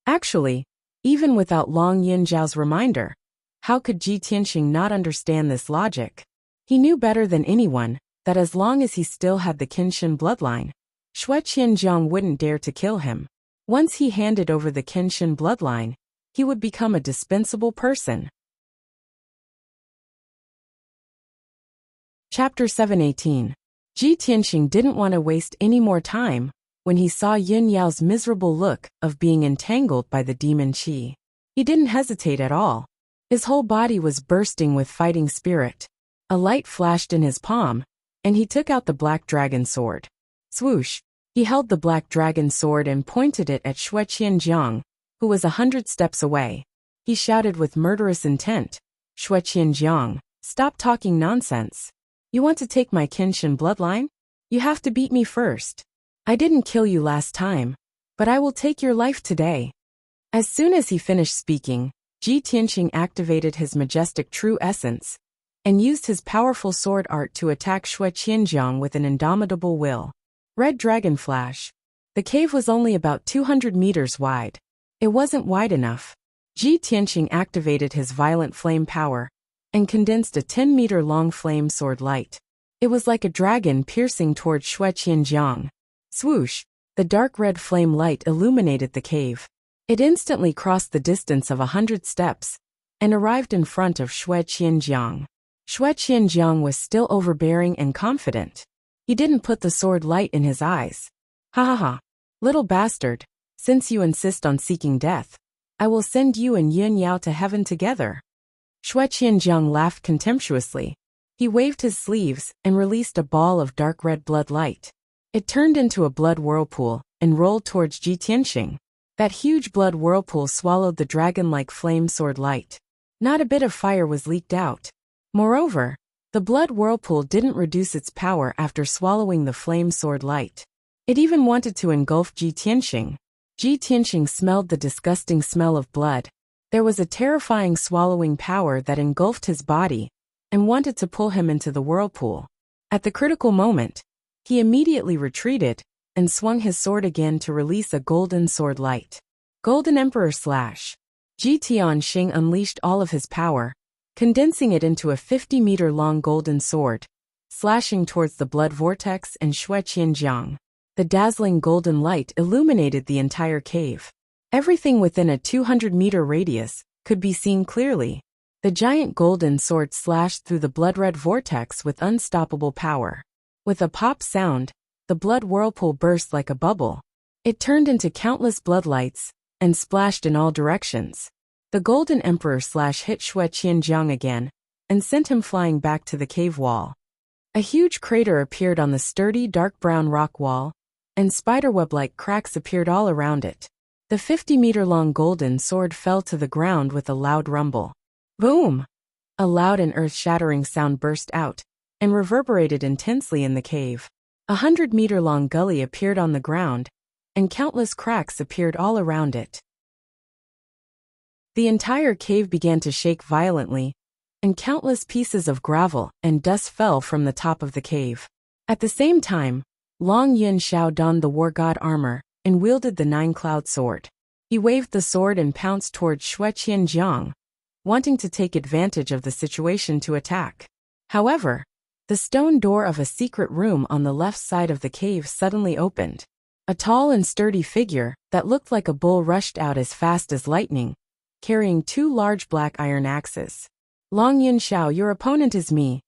Actually, even without Long Yunxiao's reminder, how could Ji Tianxing not understand this logic? He knew better than anyone that as long as he still had the Kenshin bloodline, Shui Qianzhang wouldn't dare to kill him. Once he handed over the Kenshin bloodline, he would become a dispensable person. Chapter 718. Ji Tianxing didn't want to waste any more time when he saw Yun Yao's miserable look of being entangled by the demon qi. He didn't hesitate at all. His whole body was bursting with fighting spirit. A light flashed in his palm, and he took out the black dragon sword. Swoosh! He held the black dragon sword and pointed it at Shui Qianzhang, who was 100 steps away. He shouted with murderous intent, "Shui Qianzhang, stop talking nonsense. You want to take my Kenshin bloodline? You have to beat me first. I didn't kill you last time, but I will take your life today." As soon as he finished speaking, Ji Tianxing activated his majestic true essence and used his powerful sword art to attack Shui Qianzhang with an indomitable will. Red Dragon Flash. The cave was only about 200 meters wide. It wasn't wide enough. Ji Tianxing activated his violent flame power and condensed a 10-meter-long flame sword light. It was like a dragon piercing toward Shui Qianzhang. Swoosh! The dark red flame light illuminated the cave. It instantly crossed the distance of 100 steps and arrived in front of Shui Qianzhang. Shui Qianzhang was still overbearing and confident. He didn't put the sword light in his eyes. "Ha ha ha. Little bastard, since you insist on seeking death, I will send you and Yun Yao to heaven together." Shui Qianzhang laughed contemptuously. He waved his sleeves and released a ball of dark red blood light. It turned into a blood whirlpool and rolled towards Ji Tianxing. That huge blood whirlpool swallowed the dragon-like flame sword light. Not a bit of fire was leaked out. Moreover, the blood whirlpool didn't reduce its power after swallowing the flame sword light. It even wanted to engulf Ji Tianxing. Ji Tianxing smelled the disgusting smell of blood. There was a terrifying swallowing power that engulfed his body and wanted to pull him into the whirlpool. At the critical moment, he immediately retreated and swung his sword again to release a golden sword light. Golden Emperor Slash. Ji Tianxing unleashed all of his power, condensing it into a 50-meter-long golden sword. slashing towards the blood vortex and Xue Qianjiang. The dazzling golden light illuminated the entire cave. Everything within a 200-meter radius could be seen clearly. The giant golden sword slashed through the blood-red vortex with unstoppable power. With a pop sound, the blood whirlpool burst like a bubble. It turned into countless bloodlights and splashed in all directions. The Golden Emperor hit Xue Qianjiang again and sent him flying back to the cave wall. A huge crater appeared on the sturdy dark brown rock wall, and spiderweb-like cracks appeared all around it. The 50-meter-long golden sword fell to the ground with a loud rumble. Boom! A loud and earth-shattering sound burst out and reverberated intensely in the cave. A 100-meter-long gully appeared on the ground, and countless cracks appeared all around it. The entire cave began to shake violently, and countless pieces of gravel and dust fell from the top of the cave. At the same time, Long Yun Xiao donned the war god armor and wielded the nine-cloud sword. He waved the sword and pounced towards Xue Qianjiang, wanting to take advantage of the situation to attack. However, the stone door of a secret room on the left side of the cave suddenly opened. A tall and sturdy figure that looked like a bull rushed out as fast as lightning, carrying two large black iron axes. Long Yun Xiao, your opponent is me.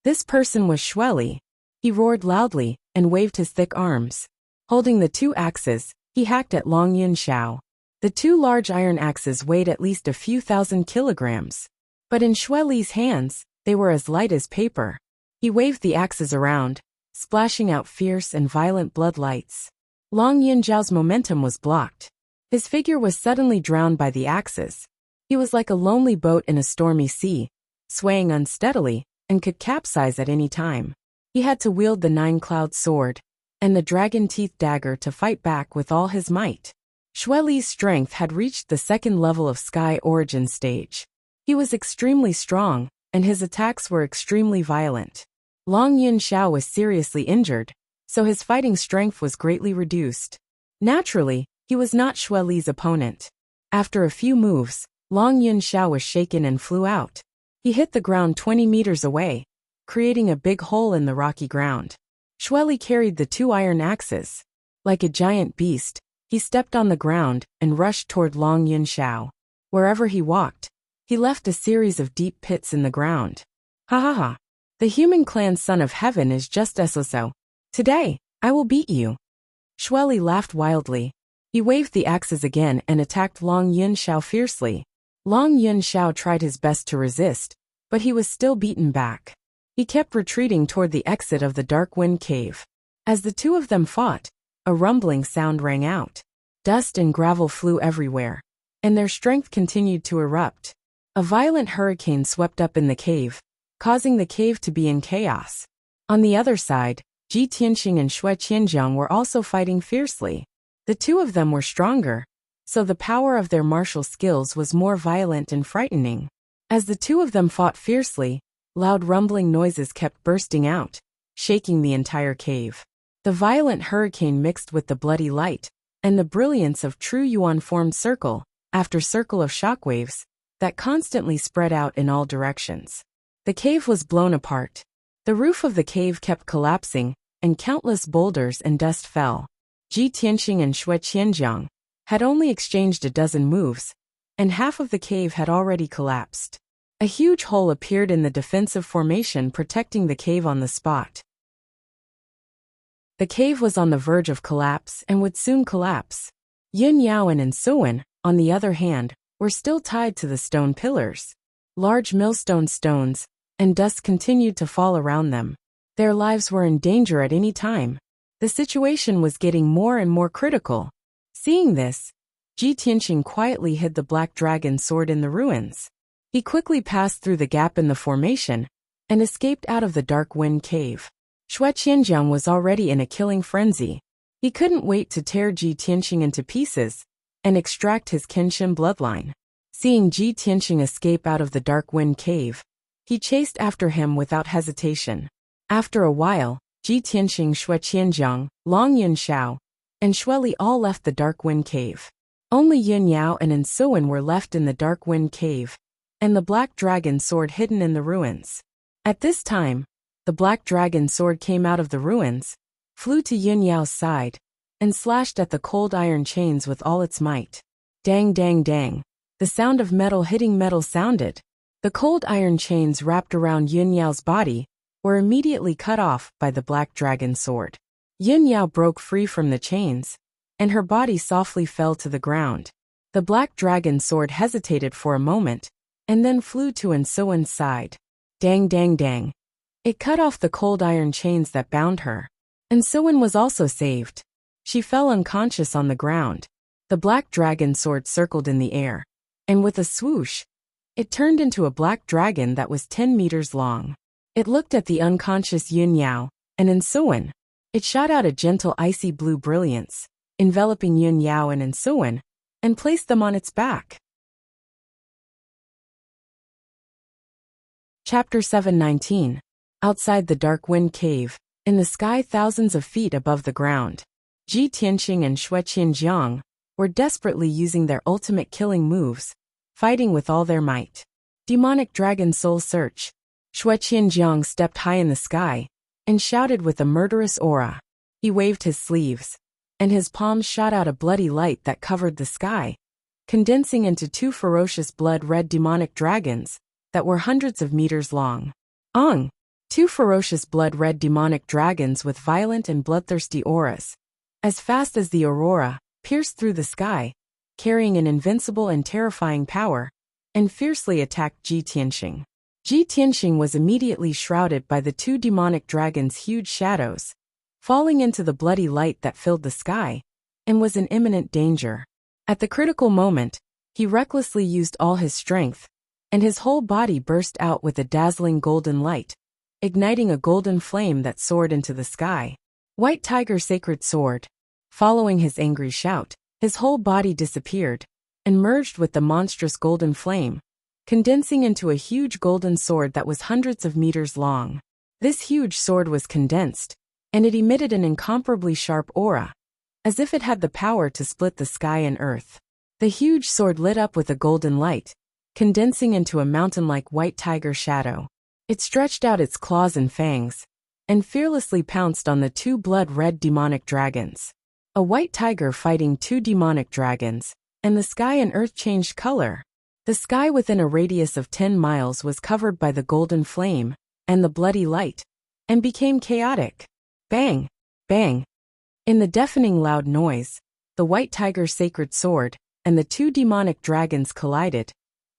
This person was Xue Li. He roared loudly and waved his thick arms. Holding the two axes, he hacked at Long Yun Xiao. The two large iron axes weighed at least a few thousand kilograms. But in Xue Li's hands, they were as light as paper. He waved the axes around, splashing out fierce and violent bloodlights. Long Yun Xiao's momentum was blocked. His figure was suddenly drowned by the axes. He was like a lonely boat in a stormy sea, swaying unsteadily, and could capsize at any time. He had to wield the nine-cloud sword and the dragon teeth dagger to fight back with all his might. Xue Li's strength had reached the second level of Sky Origin stage. He was extremely strong, and his attacks were extremely violent. Long Yun Xiao was seriously injured, so his fighting strength was greatly reduced. Naturally, he was not Xue Li's opponent. After a few moves, Long Yun Xiao was shaken and flew out. He hit the ground 20 meters away, creating a big hole in the rocky ground. Xue Li carried the two iron axes. Like a giant beast, he stepped on the ground and rushed toward Long Yun Xiao. Wherever he walked, he left a series of deep pits in the ground. Ha ha ha! The human clan son of heaven is just so. Today, I will beat you. Xue Li laughed wildly. He waved the axes again and attacked Long Yun Xiao fiercely. Long Yun Xiao tried his best to resist, but he was still beaten back. He kept retreating toward the exit of the Dark Wind Cave. As the two of them fought, a rumbling sound rang out. Dust and gravel flew everywhere, and their strength continued to erupt. A violent hurricane swept up in the cave, causing the cave to be in chaos. On the other side, Ji Tianxing and Xue Qianjiang were also fighting fiercely. The two of them were stronger, so the power of their martial skills was more violent and frightening. As the two of them fought fiercely, loud rumbling noises kept bursting out, shaking the entire cave. The violent hurricane mixed with the bloody light, and the brilliance of true Yuan formed circle after circle of shockwaves that constantly spread out in all directions. The cave was blown apart. The roof of the cave kept collapsing, and countless boulders and dust fell. Ji Tianxing and Xue Qianjiang had only exchanged a dozen moves, and half of the cave had already collapsed. A huge hole appeared in the defensive formation protecting the cave on the spot. The cave was on the verge of collapse and would soon collapse. Yun Yao and Suwen, on the other hand, were still tied to the stone pillars. Large millstone stones and dust continued to fall around them. Their lives were in danger at any time. The situation was getting more and more critical. Seeing this, Ji Tianxing quietly hid the black dragon sword in the ruins. He quickly passed through the gap in the formation and escaped out of the Dark Wind Cave. Xue Qianjiang was already in a killing frenzy. He couldn't wait to tear Ji Tianxing into pieces and extract his Kenshin bloodline. Seeing Ji Tianxing escape out of the Dark Wind Cave, he chased after him without hesitation. After a while, Ji Tianxing, Xue Qianjiang, Long Yun Xiao, and Xue Li all left the Dark Wind Cave. Only Yun Yao and Suwen were left in the Dark Wind Cave, and the black dragon sword hidden in the ruins. At this time, the black dragon sword came out of the ruins, flew to Yun Yao's side, and slashed at the cold iron chains with all its might. Dang, dang, dang. The sound of metal hitting metal sounded. The cold iron chains wrapped around Yun Yao's body were immediately cut off by the black dragon sword. Yun Yao broke free from the chains, and her body softly fell to the ground. The black dragon sword hesitated for a moment, and then flew to Ensuan's side. Dang, dang, dang. It cut off the cold iron chains that bound her. Ensuan was also saved. She fell unconscious on the ground. The black dragon sword circled in the air, and with a swoosh, it turned into a black dragon that was 10 meters long. It looked at the unconscious Yun Yao, and Ensuan. It shot out a gentle icy blue brilliance, enveloping Yun Yao and Ensuan, and placed them on its back. Chapter 719. Outside the dark wind cave, in the sky thousands of feet above the ground, Ji Tianxing and Xue Qianjiang were desperately using their ultimate killing moves, fighting with all their might. Demonic Dragon Soul Search. Xue Qianjiang stepped high in the sky and shouted with a murderous aura. He waved his sleeves, and his palms shot out a bloody light that covered the sky, condensing into two ferocious blood-red demonic dragons that were hundreds of meters long. Ong! Two ferocious blood-red demonic dragons with violent and bloodthirsty auras, as fast as the aurora, pierced through the sky, carrying an invincible and terrifying power, and fiercely attacked Ji Tianxing. Ji Tianxing was immediately shrouded by the two demonic dragons' huge shadows, falling into the bloody light that filled the sky, and was in imminent danger. At the critical moment, he recklessly used all his strength, and his whole body burst out with a dazzling golden light, igniting a golden flame that soared into the sky. White Tiger Sacred Sword. Following his angry shout, his whole body disappeared, and merged with the monstrous golden flame, condensing into a huge golden sword that was hundreds of meters long. This huge sword was condensed, and it emitted an incomparably sharp aura, as if it had the power to split the sky and earth. The huge sword lit up with a golden light, condensing into a mountain-like white tiger shadow. It stretched out its claws and fangs, and fearlessly pounced on the two blood-red demonic dragons. A white tiger fighting two demonic dragons, and the sky and earth changed color. The sky within a radius of 10 miles was covered by the golden flame and the bloody light, and became chaotic. Bang! Bang! In the deafening loud noise, the white tiger's sacred sword and the two demonic dragons collided,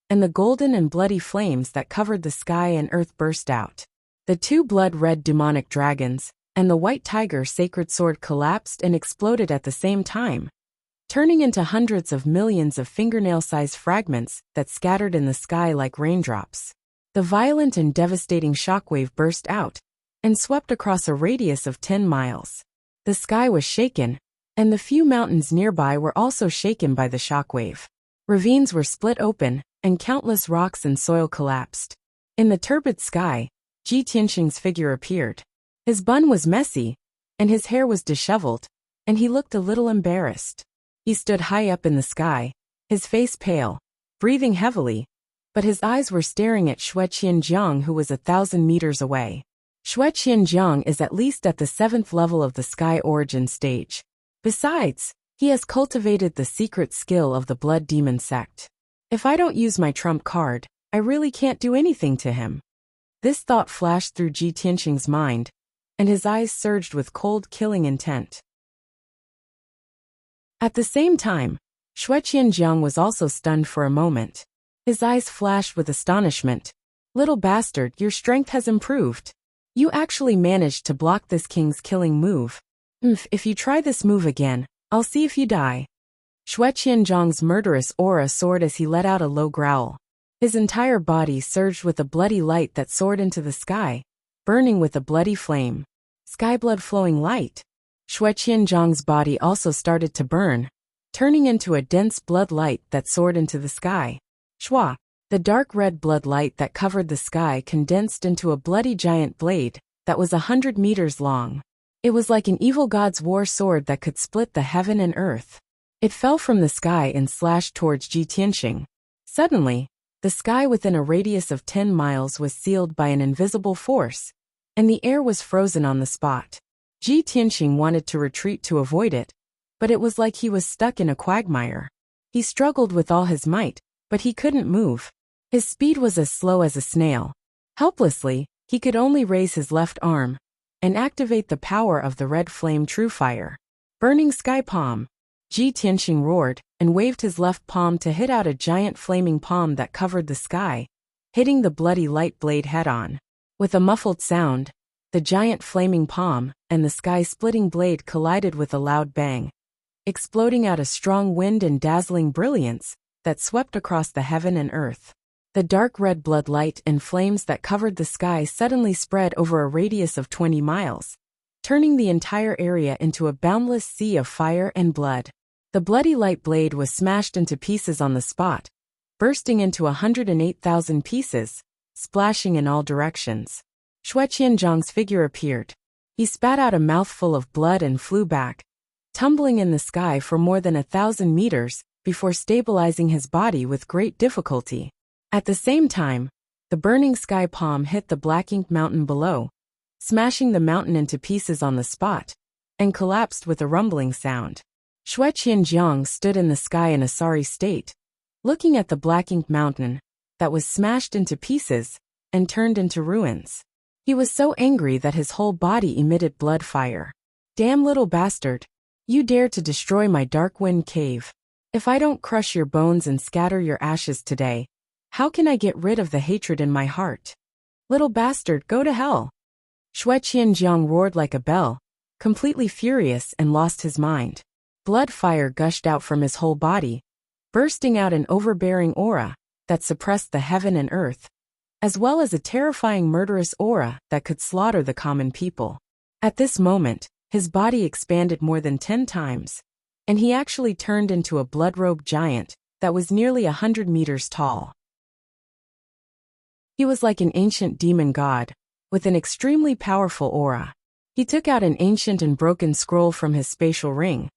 and the golden and bloody flames that covered the sky and earth burst out. The two blood-red demonic dragons and the white tiger sacred sword collapsed and exploded at the same time, turning into hundreds of millions of fingernail-sized fragments that scattered in the sky like raindrops. The violent and devastating shockwave burst out and swept across a radius of 10 miles. The sky was shaken, and the few mountains nearby were also shaken by the shockwave. Ravines were split open, and countless rocks and soil collapsed. In the turbid sky, Ji Tianxing's figure appeared. His bun was messy, and his hair was disheveled, and he looked a little embarrassed. He stood high up in the sky, his face pale, breathing heavily, but his eyes were staring at Xue Qianjiang, who was 1,000 meters away. Xue Qianjiang is at least at the 7th level of the sky origin stage. Besides, he has cultivated the secret skill of the blood demon sect. If I don't use my trump card, I really can't do anything to him. This thought flashed through Ji Tianxing's mind, and his eyes surged with cold, killing intent. At the same time, Xue Qianjiang was also stunned for a moment. His eyes flashed with astonishment. Little bastard, your strength has improved. You actually managed to block this king's killing move. If you try this move again, I'll see if you die. Xue Qianjiang's murderous aura soared as he let out a low growl. His entire body surged with a bloody light that soared into the sky, burning with a bloody flame. Skyblood flowing light. Xue Qianjiang's body also started to burn, turning into a dense blood light that soared into the sky. Shwa! The dark red blood light that covered the sky condensed into a bloody giant blade that was 100 meters long. It was like an evil god's war sword that could split the heaven and earth. It fell from the sky and slashed towards Ji Tianxing. Suddenly, the sky within a radius of 10 miles was sealed by an invisible force, and the air was frozen on the spot. Ji Tianqing wanted to retreat to avoid it, but it was like he was stuck in a quagmire. He struggled with all his might, but he couldn't move. His speed was as slow as a snail. Helplessly, he could only raise his left arm and activate the power of the red flame true fire. Burning sky palm. Ji Tianqing roared and waved his left palm to hit out a giant flaming palm that covered the sky, hitting the bloody light blade head-on. With a muffled sound, the giant flaming palm and the sky-splitting blade collided with a loud bang, exploding out a strong wind and dazzling brilliance that swept across the heaven and earth. The dark red blood light and flames that covered the sky suddenly spread over a radius of 20 miles, turning the entire area into a boundless sea of fire and blood. The bloody light blade was smashed into pieces on the spot, bursting into 108,000 pieces, splashing in all directions. Shui Qianzhang's figure appeared. He spat out a mouthful of blood and flew back, tumbling in the sky for more than 1,000 meters before stabilizing his body with great difficulty. At the same time, the burning sky palm hit the black ink mountain below, smashing the mountain into pieces on the spot, and collapsed with a rumbling sound. Shui Qianzhang stood in the sky in a sorry state, looking at the black ink mountain that was smashed into pieces and turned into ruins. He was so angry that his whole body emitted blood fire. Damn little bastard! You dare to destroy my dark wind cave. If I don't crush your bones and scatter your ashes today, how can I get rid of the hatred in my heart? Little bastard, go to hell! Shui Qianzhang roared like a bell, completely furious and lost his mind. Blood fire gushed out from his whole body, bursting out an overbearing aura that suppressed the heaven and earth, as well as a terrifying murderous aura that could slaughter the common people. At this moment, his body expanded more than 10 times, and he actually turned into a blood-robed giant that was nearly 100 meters tall. He was like an ancient demon god, with an extremely powerful aura. He took out an ancient and broken scroll from his spatial ring,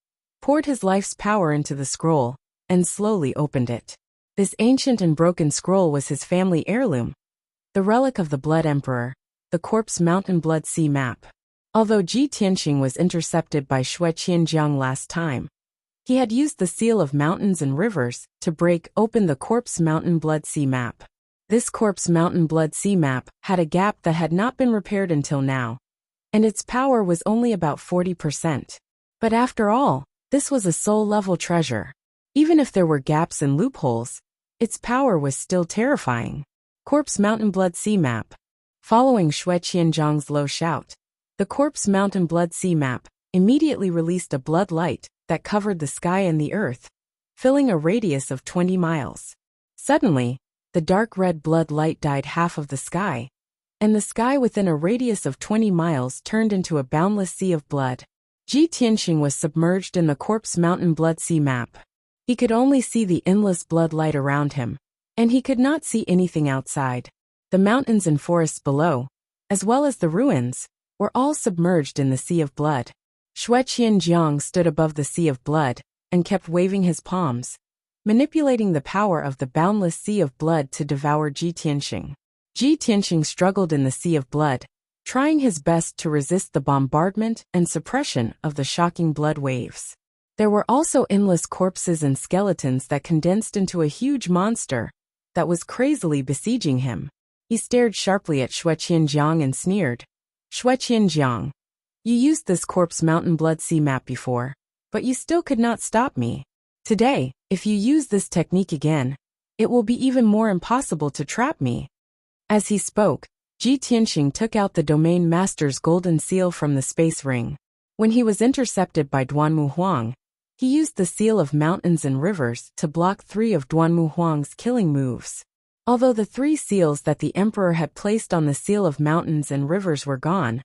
poured his life's power into the scroll, and slowly opened it. This ancient and broken scroll was his family heirloom, the relic of the Blood Emperor, the Corpse Mountain Blood Sea map. Although Ji Tianqing was intercepted by Shui Qianzhang last time, he had used the seal of mountains and rivers to break open the Corpse Mountain Blood Sea map. This Corpse Mountain Blood Sea map had a gap that had not been repaired until now, and its power was only about 40%. But after all, this was a soul-level treasure. Even if there were gaps and loopholes, its power was still terrifying. Corpse Mountain Blood Sea map. Following Shui Qianzhang's low shout, the Corpse Mountain Blood Sea map immediately released a blood light that covered the sky and the earth, filling a radius of 20 miles. Suddenly, the dark red blood light dyed half of the sky, and the sky within a radius of 20 miles turned into a boundless sea of blood. Ji Tianqing was submerged in the Corpse Mountain Blood Sea map. He could only see the endless blood light around him, and he could not see anything outside. The mountains and forests below, as well as the ruins, were all submerged in the sea of blood. Shui Qianzhang stood above the sea of blood and kept waving his palms, manipulating the power of the boundless sea of blood to devour Ji Tianqing. Ji Tianqing struggled in the sea of blood, trying his best to resist the bombardment and suppression of the shocking blood waves. There were also endless corpses and skeletons that condensed into a huge monster that was crazily besieging him. He stared sharply at Shui Qianzhang and sneered. Shui Qianzhang, you used this Corpse Mountain Blood Sea map before, but you still could not stop me. Today, if you use this technique again, it will be even more impossible to trap me. As he spoke, Ji Tianqing took out the Domain Master's golden seal from the space ring. When he was intercepted by Duanmu Huang, he used the seal of mountains and rivers to block 3 of Duanmu Huang's killing moves. Although the 3 seals that the emperor had placed on the seal of mountains and rivers were gone,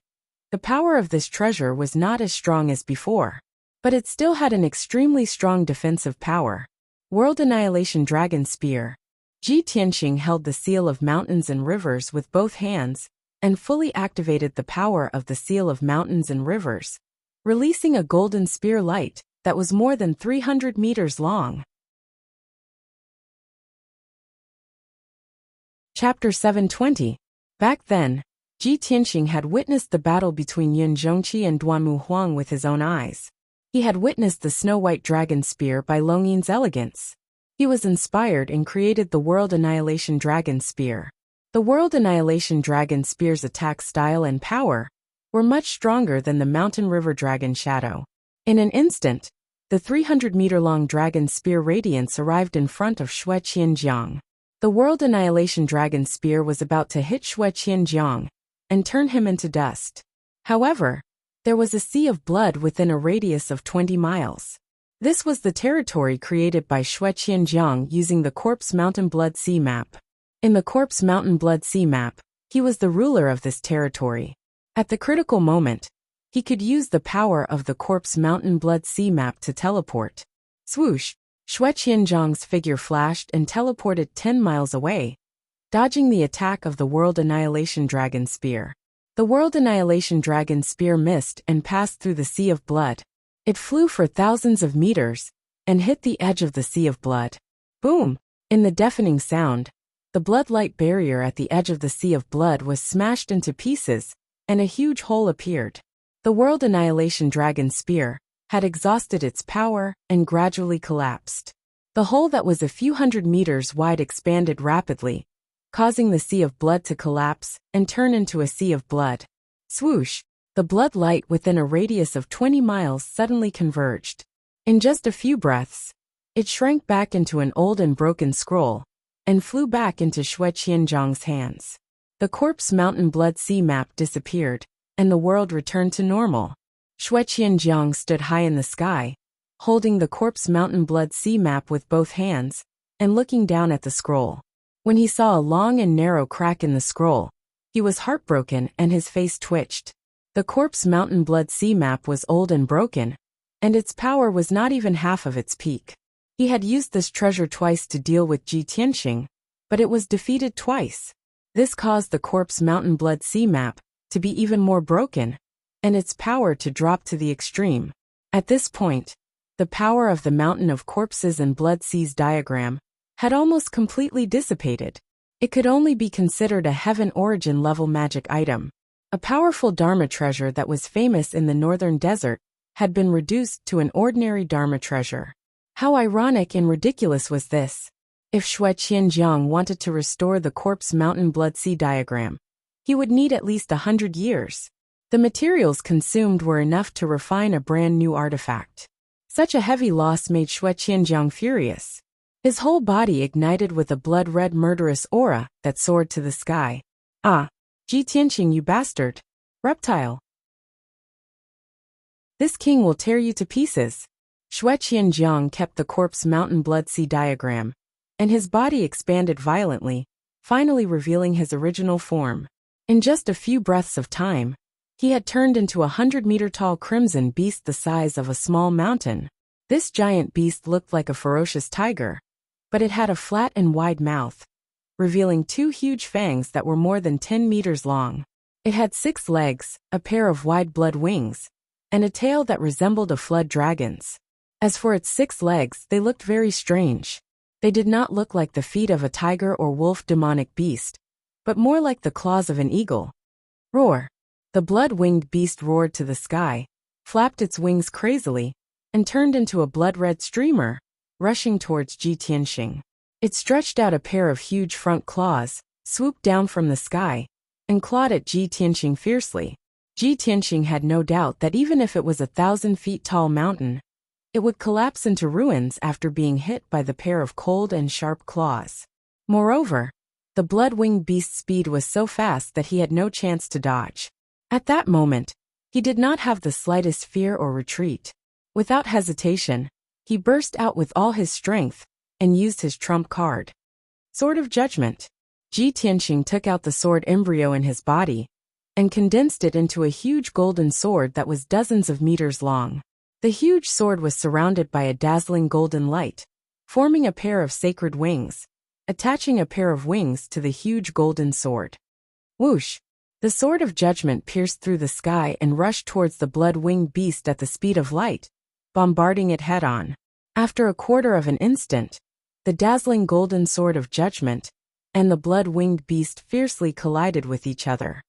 the power of this treasure was not as strong as before, but it still had an extremely strong defensive power. World Annihilation Dragon Spear. Ji Tianqing held the seal of mountains and rivers with both hands and fully activated the power of the seal of mountains and rivers, releasing a golden spear light that was more than 300 meters long. Chapter 720. Back then, Ji Tianxing had witnessed the battle between Yun Zhongqi and Duanmu Huang with his own eyes. He had witnessed the snow-white dragon spear by Long Yin's elegance. He was inspired and created the World Annihilation Dragon Spear. The World Annihilation Dragon Spear's attack style and power were much stronger than the Mountain River Dragon Shadow. In an instant, the 300-meter-long dragon spear radiance arrived in front of Xue Qianjiang. The World Annihilation Dragon Spear was about to hit Xue Qianjiang and turn him into dust. However, there was a sea of blood within a radius of 20 miles. This was the territory created by Xue Qianjiang using the Corpse Mountain Blood Sea map. In the Corpse Mountain Blood Sea map, he was the ruler of this territory. At the critical moment, he could use the power of the Corpse Mountain Blood Sea map to teleport. Swoosh! Xue Qianjiang's figure flashed and teleported 10 miles away, dodging the attack of the World Annihilation Dragon Spear. The World Annihilation Dragon Spear missed and passed through the Sea of Blood. It flew for thousands of meters and hit the edge of the Sea of Blood. Boom! In the deafening sound, the blood-light barrier at the edge of the Sea of Blood was smashed into pieces, and a huge hole appeared. The World Annihilation Dragon Spear had exhausted its power and gradually collapsed. The hole that was a few hundred meters wide expanded rapidly, causing the Sea of Blood to collapse and turn into a sea of blood. Swoosh! The blood light within a radius of 20 miles suddenly converged. In just a few breaths, it shrank back into an old and broken scroll and flew back into Xue Qianjiang's hands. The Corpse Mountain Blood Sea map disappeared, and the world returned to normal. Xue Qianjiang stood high in the sky, holding the Corpse Mountain Blood Sea map with both hands and looking down at the scroll. When he saw a long and narrow crack in the scroll, he was heartbroken and his face twitched. The Corpse Mountain Blood Sea map was old and broken, and its power was not even half of its peak. He had used this treasure twice to deal with Ji Tianxing, but it was defeated twice. This caused the Corpse Mountain Blood Sea map to be even more broken, and its power to drop to the extreme. At this point, the power of the Mountain of Corpses and Blood Seas diagram had almost completely dissipated. It could only be considered a heaven origin level magic item. A powerful Dharma treasure that was famous in the northern desert had been reduced to an ordinary Dharma treasure. How ironic and ridiculous was this? If Xue Qianjiang wanted to restore the Corpse Mountain Blood Sea diagram, he would need at least 100 years. The materials consumed were enough to refine a brand new artifact. Such a heavy loss made Xue Qianjiang furious. His whole body ignited with a blood-red murderous aura that soared to the sky. Ah! Ji Tianxing, you bastard! Reptile! This king will tear you to pieces. Xue Qianjiang kept the Corpse Mountain Blood Sea diagram, and his body expanded violently, finally revealing his original form. In just a few breaths of time, he had turned into a 100-meter-tall crimson beast the size of a small mountain. This giant beast looked like a ferocious tiger, but it had a flat and wide mouth, revealing two huge fangs that were more than 10 meters long. It had 6 legs, a pair of wide blood wings, and a tail that resembled a flood dragon's. As for its 6 legs, they looked very strange. They did not look like the feet of a tiger or wolf demonic beast, but more like the claws of an eagle. Roar! The blood-winged beast roared to the sky, flapped its wings crazily, and turned into a blood-red streamer, rushing towards Ji Tianxing. It stretched out a pair of huge front claws, swooped down from the sky, and clawed at Ji Tianxing fiercely. Ji Tianxing had no doubt that even if it was 1,000 feet tall mountain, it would collapse into ruins after being hit by the pair of cold and sharp claws. Moreover, the blood-winged beast's speed was so fast that he had no chance to dodge. At that moment, he did not have the slightest fear or retreat. Without hesitation, he burst out with all his strength and used his trump card. Sword of Judgment. Ji Tianxing took out the sword embryo in his body and condensed it into a huge golden sword that was dozens of meters long. The huge sword was surrounded by a dazzling golden light, forming a pair of sacred wings, attaching a pair of wings to the huge golden sword. Whoosh! The Sword of Judgment pierced through the sky and rushed towards the blood-winged beast at the speed of light, bombarding it head-on. After a quarter of an instant, the dazzling golden Sword of Judgment and the blood-winged beast fiercely collided with each other.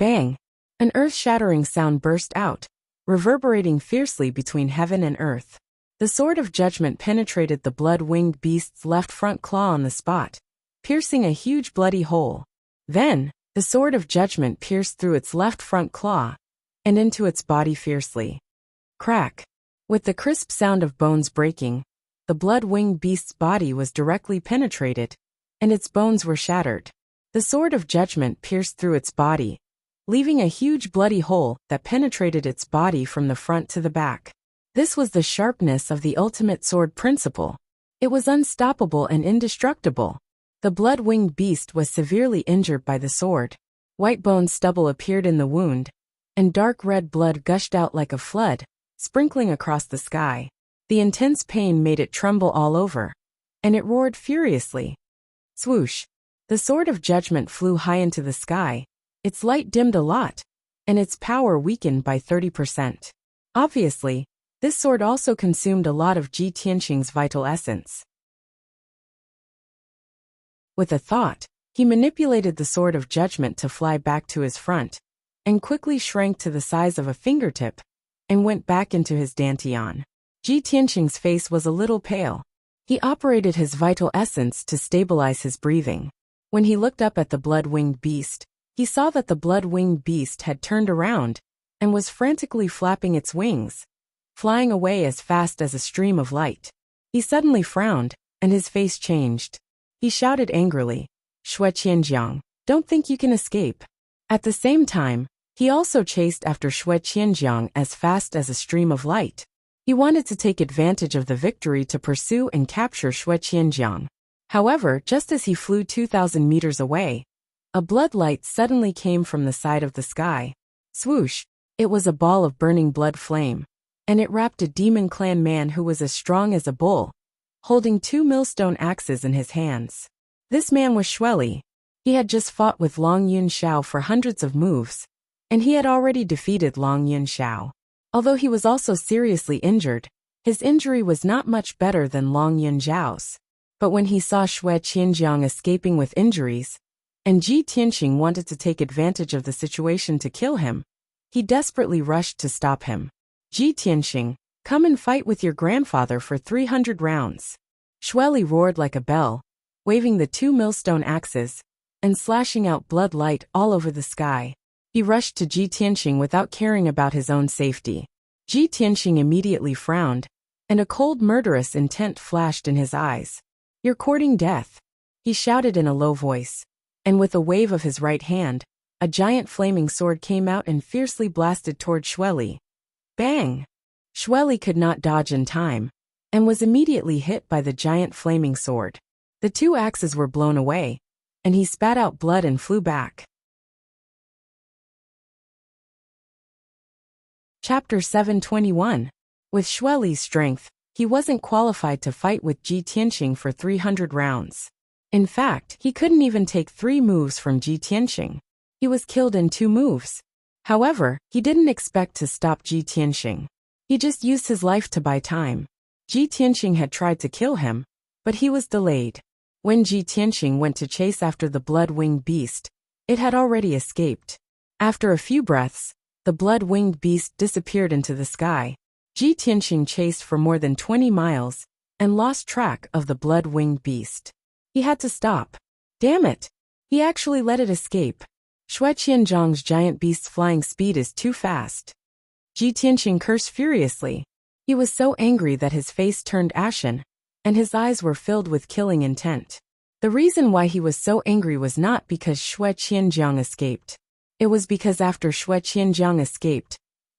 Bang! An earth-shattering sound burst out, reverberating fiercely between heaven and earth. The sword of judgment penetrated the blood-winged beast's left front claw on the spot, piercing a huge bloody hole. Then, the sword of judgment pierced through its left front claw and into its body fiercely. Crack! With the crisp sound of bones breaking, the blood-winged beast's body was directly penetrated, and its bones were shattered. The sword of judgment pierced through its body, leaving a huge bloody hole that penetrated its body from the front to the back. This was the sharpness of the ultimate sword principle. It was unstoppable and indestructible. The blood-winged beast was severely injured by the sword. White bone stubble appeared in the wound, and dark red blood gushed out like a flood, sprinkling across the sky. The intense pain made it tremble all over, and it roared furiously. Swoosh! The sword of judgment flew high into the sky. Its light dimmed a lot, and its power weakened by 30%. Obviously, this sword also consumed a lot of Ji Tianqing's vital essence. With a thought, he manipulated the sword of judgment to fly back to his front, and quickly shrank to the size of a fingertip, and went back into his dantian. Ji Tianqing's face was a little pale. He operated his vital essence to stabilize his breathing. When he looked up at the blood-winged beast, he saw that the blood-winged beast had turned around and was frantically flapping its wings, flying away as fast as a stream of light. He suddenly frowned, and his face changed. He shouted angrily, "Shui Qianjiang, don't think you can escape." At the same time, he also chased after Shui Qianjiang as fast as a stream of light. He wanted to take advantage of the victory to pursue and capture Shui Qianjiang. However, just as he flew 2,000 meters away, a blood light suddenly came from the side of the sky. Swoosh! It was a ball of burning blood flame, and it wrapped a demon clan man who was as strong as a bull, holding 2 millstone axes in his hands. This man was Xueli. He had just fought with Long Yunxiao for hundreds of moves, and he had already defeated Long Yunxiao. Although he was also seriously injured, his injury was not much better than Long Yunxiao's. But when he saw Shui Qianjiang escaping with injuries, and Ji Tianqing wanted to take advantage of the situation to kill him, he desperately rushed to stop him. "Ji Tianqing, come and fight with your grandfather for 300 rounds. Xueli roared like a bell, waving the 2 millstone axes, and slashing out blood light all over the sky. He rushed to Ji Tianqing without caring about his own safety. Ji Tianqing immediately frowned, and a cold murderous intent flashed in his eyes. "You're courting death," he shouted in a low voice, and with a wave of his right hand, a giant flaming sword came out and fiercely blasted toward Xueli. Bang! Xueli could not dodge in time, and was immediately hit by the giant flaming sword. The 2 axes were blown away, and he spat out blood and flew back. Chapter 721. With Xueli's strength, he wasn't qualified to fight with Ji Tianqing for 300 rounds. In fact, he couldn't even take 3 moves from Ji Tianqing. He was killed in 2 moves. However, he didn't expect to stop Ji Tianqing. He just used his life to buy time. Ji Tianqing had tried to kill him, but he was delayed. When Ji Tianqing went to chase after the blood-winged beast, it had already escaped. After a few breaths, the blood-winged beast disappeared into the sky. Ji Tianqing chased for more than 20 miles and lost track of the blood-winged beast. He had to stop. Damn it! He actually let it escape. Shui Qianjiang's giant beast's flying speed is too fast. Ji Tianqing cursed furiously. He was so angry that his face turned ashen, and his eyes were filled with killing intent. The reason why he was so angry was not because Shui Qianjiang escaped. It was because after Shui Qianjiang escaped,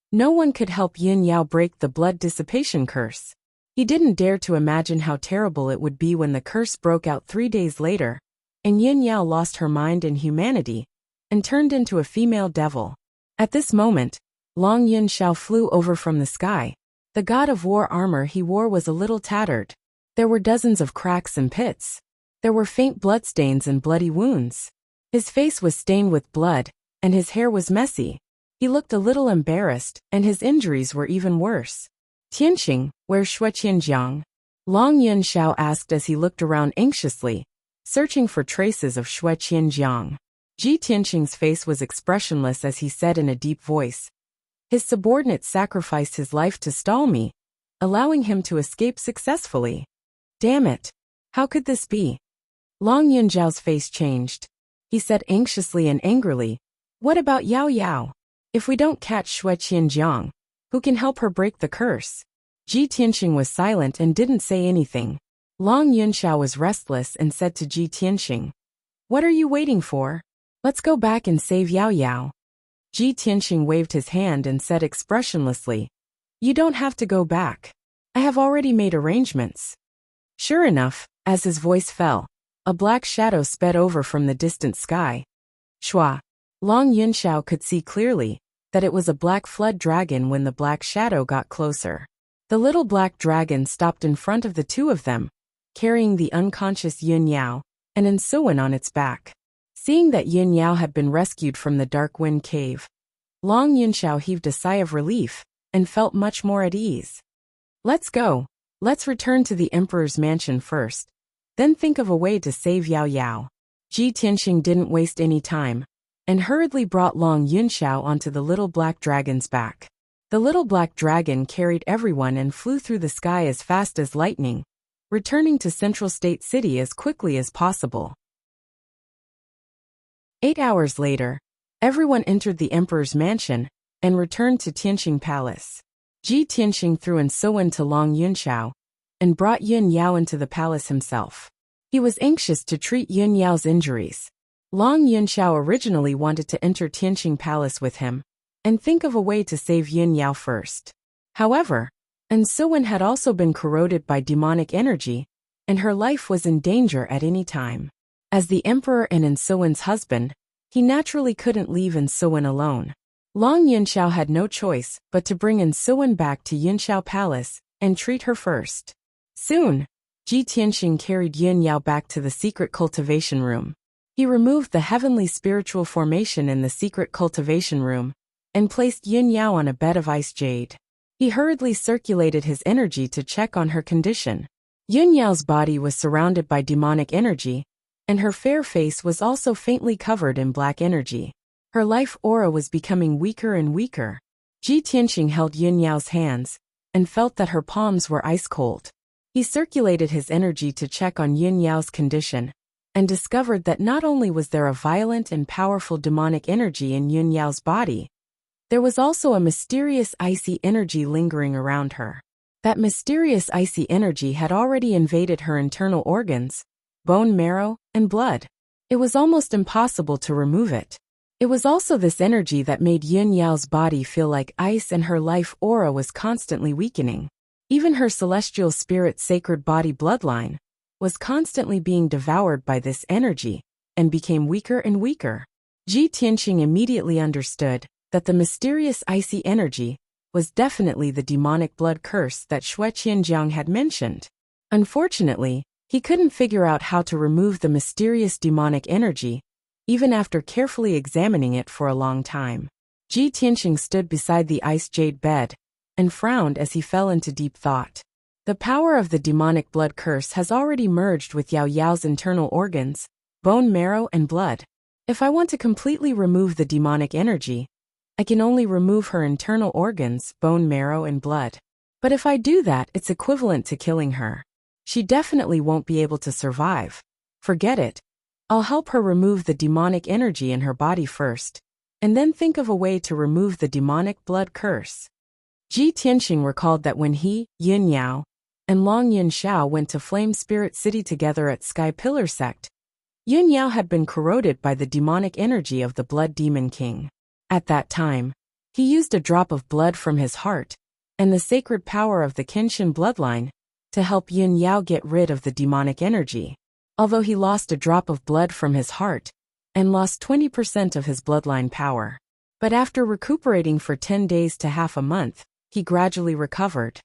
no one could help Yin Yao break the blood dissipation curse. He didn't dare to imagine how terrible it would be when the curse broke out 3 days later, and Yin Yao lost her mind and humanity, and turned into a female devil. At this moment, Long Yunxiao flew over from the sky. The god of war armor he wore was a little tattered. There were dozens of cracks and pits. There were faint bloodstains and bloody wounds. His face was stained with blood, and his hair was messy. He looked a little embarrassed, and his injuries were even worse. "Tianqing, where's Shui Qianjiang?" Long Yunxiao asked as he looked around anxiously, searching for traces of Shui Qianjiang. Ji Tianqing's face was expressionless as he said in a deep voice, "His subordinate sacrificed his life to stall me, allowing him to escape successfully. Damn it! How could this be?" Long Yunjiao's face changed. He said anxiously and angrily, "What about Yao Yao? If we don't catch Xue Qianjiang, who can help her break the curse?" Ji Tianqing was silent and didn't say anything. Long Yunxiao was restless and said to Ji Tianqing, "What are you waiting for? Let's go back and save Yao Yao." Ji Tianqing waved his hand and said expressionlessly, "You don't have to go back. I have already made arrangements." Sure enough, as his voice fell, a black shadow sped over from the distant sky. Shua. Long Yunxiao could see clearly that it was a black flood dragon when the black shadow got closer. The little black dragon stopped in front of the two of them, carrying the unconscious Yun Yao and Ensuan on its back. Seeing that Yun Yao had been rescued from the Dark Wind Cave, Long Yunxiao heaved a sigh of relief and felt much more at ease. "Let's go. Let's return to the Emperor's mansion first, then think of a way to save Yao Yao." Ji Tianqing didn't waste any time and hurriedly brought Long Yunxiao onto the little black dragon's back. The little black dragon carried everyone and flew through the sky as fast as lightning, returning to Central State City as quickly as possible. 8 hours later, everyone entered the Emperor's mansion and returned to Tianqing Palace. Ji Tianqing threw Ensuan to Long Yunxiao and brought Yun Yao into the palace himself. He was anxious to treat Yun Yao's injuries. Long Yunxiao originally wanted to enter Tianqing Palace with him and think of a way to save Yun Yao first. However, Ensuan had also been corroded by demonic energy, and her life was in danger at any time. As the Emperor and Ensuan's husband, he naturally couldn't leave Ensuan alone. Long Yunxiao had no choice but to bring Ensuan back to Yunxiao Palace and treat her first. Soon, Ji Tianqing carried Yun Yao back to the secret cultivation room. He removed the heavenly spiritual formation in the secret cultivation room and placed Yun Yao on a bed of ice jade. He hurriedly circulated his energy to check on her condition. Yun Yao's body was surrounded by demonic energy, and her fair face was also faintly covered in black energy. Her life aura was becoming weaker and weaker. Ji Tianqing held Yun Yao's hands and felt that her palms were ice cold. He circulated his energy to check on Yun Yao's condition and discovered that not only was there a violent and powerful demonic energy in Yun Yao's body, there was also a mysterious icy energy lingering around her. That mysterious icy energy had already invaded her internal organs, bone marrow, and blood. It was almost impossible to remove it. It was also this energy that made Yun Yao's body feel like ice, and her life aura was constantly weakening. Even her celestial spirit sacred body bloodline was constantly being devoured by this energy and became weaker and weaker. Ji Tianqing immediately understood that the mysterious icy energy was definitely the demonic blood curse that Xue Qianjiang had mentioned. Unfortunately, he couldn't figure out how to remove the mysterious demonic energy, even after carefully examining it for a long time. Ji Tianqing stood beside the ice jade bed and frowned as he fell into deep thought. The power of the demonic blood curse has already merged with Yao Yao's internal organs, bone marrow, and blood. If I want to completely remove the demonic energy, I can only remove her internal organs, bone marrow, and blood. But if I do that, it's equivalent to killing her. She definitely won't be able to survive. Forget it. I'll help her remove the demonic energy in her body first, and then think of a way to remove the demonic blood curse. Ji Tianqing recalled that when he, Yun Yao, and Long Yunxiao went to Flame Spirit City together at Sky Pillar Sect, Yun Yao had been corroded by the demonic energy of the Blood Demon King. At that time, he used a drop of blood from his heart and the sacred power of the Kenshin bloodline to help Yun Yao get rid of the demonic energy. Although he lost a drop of blood from his heart and lost 20% of his bloodline power. But after recuperating for 10 days to half a month, he gradually recovered.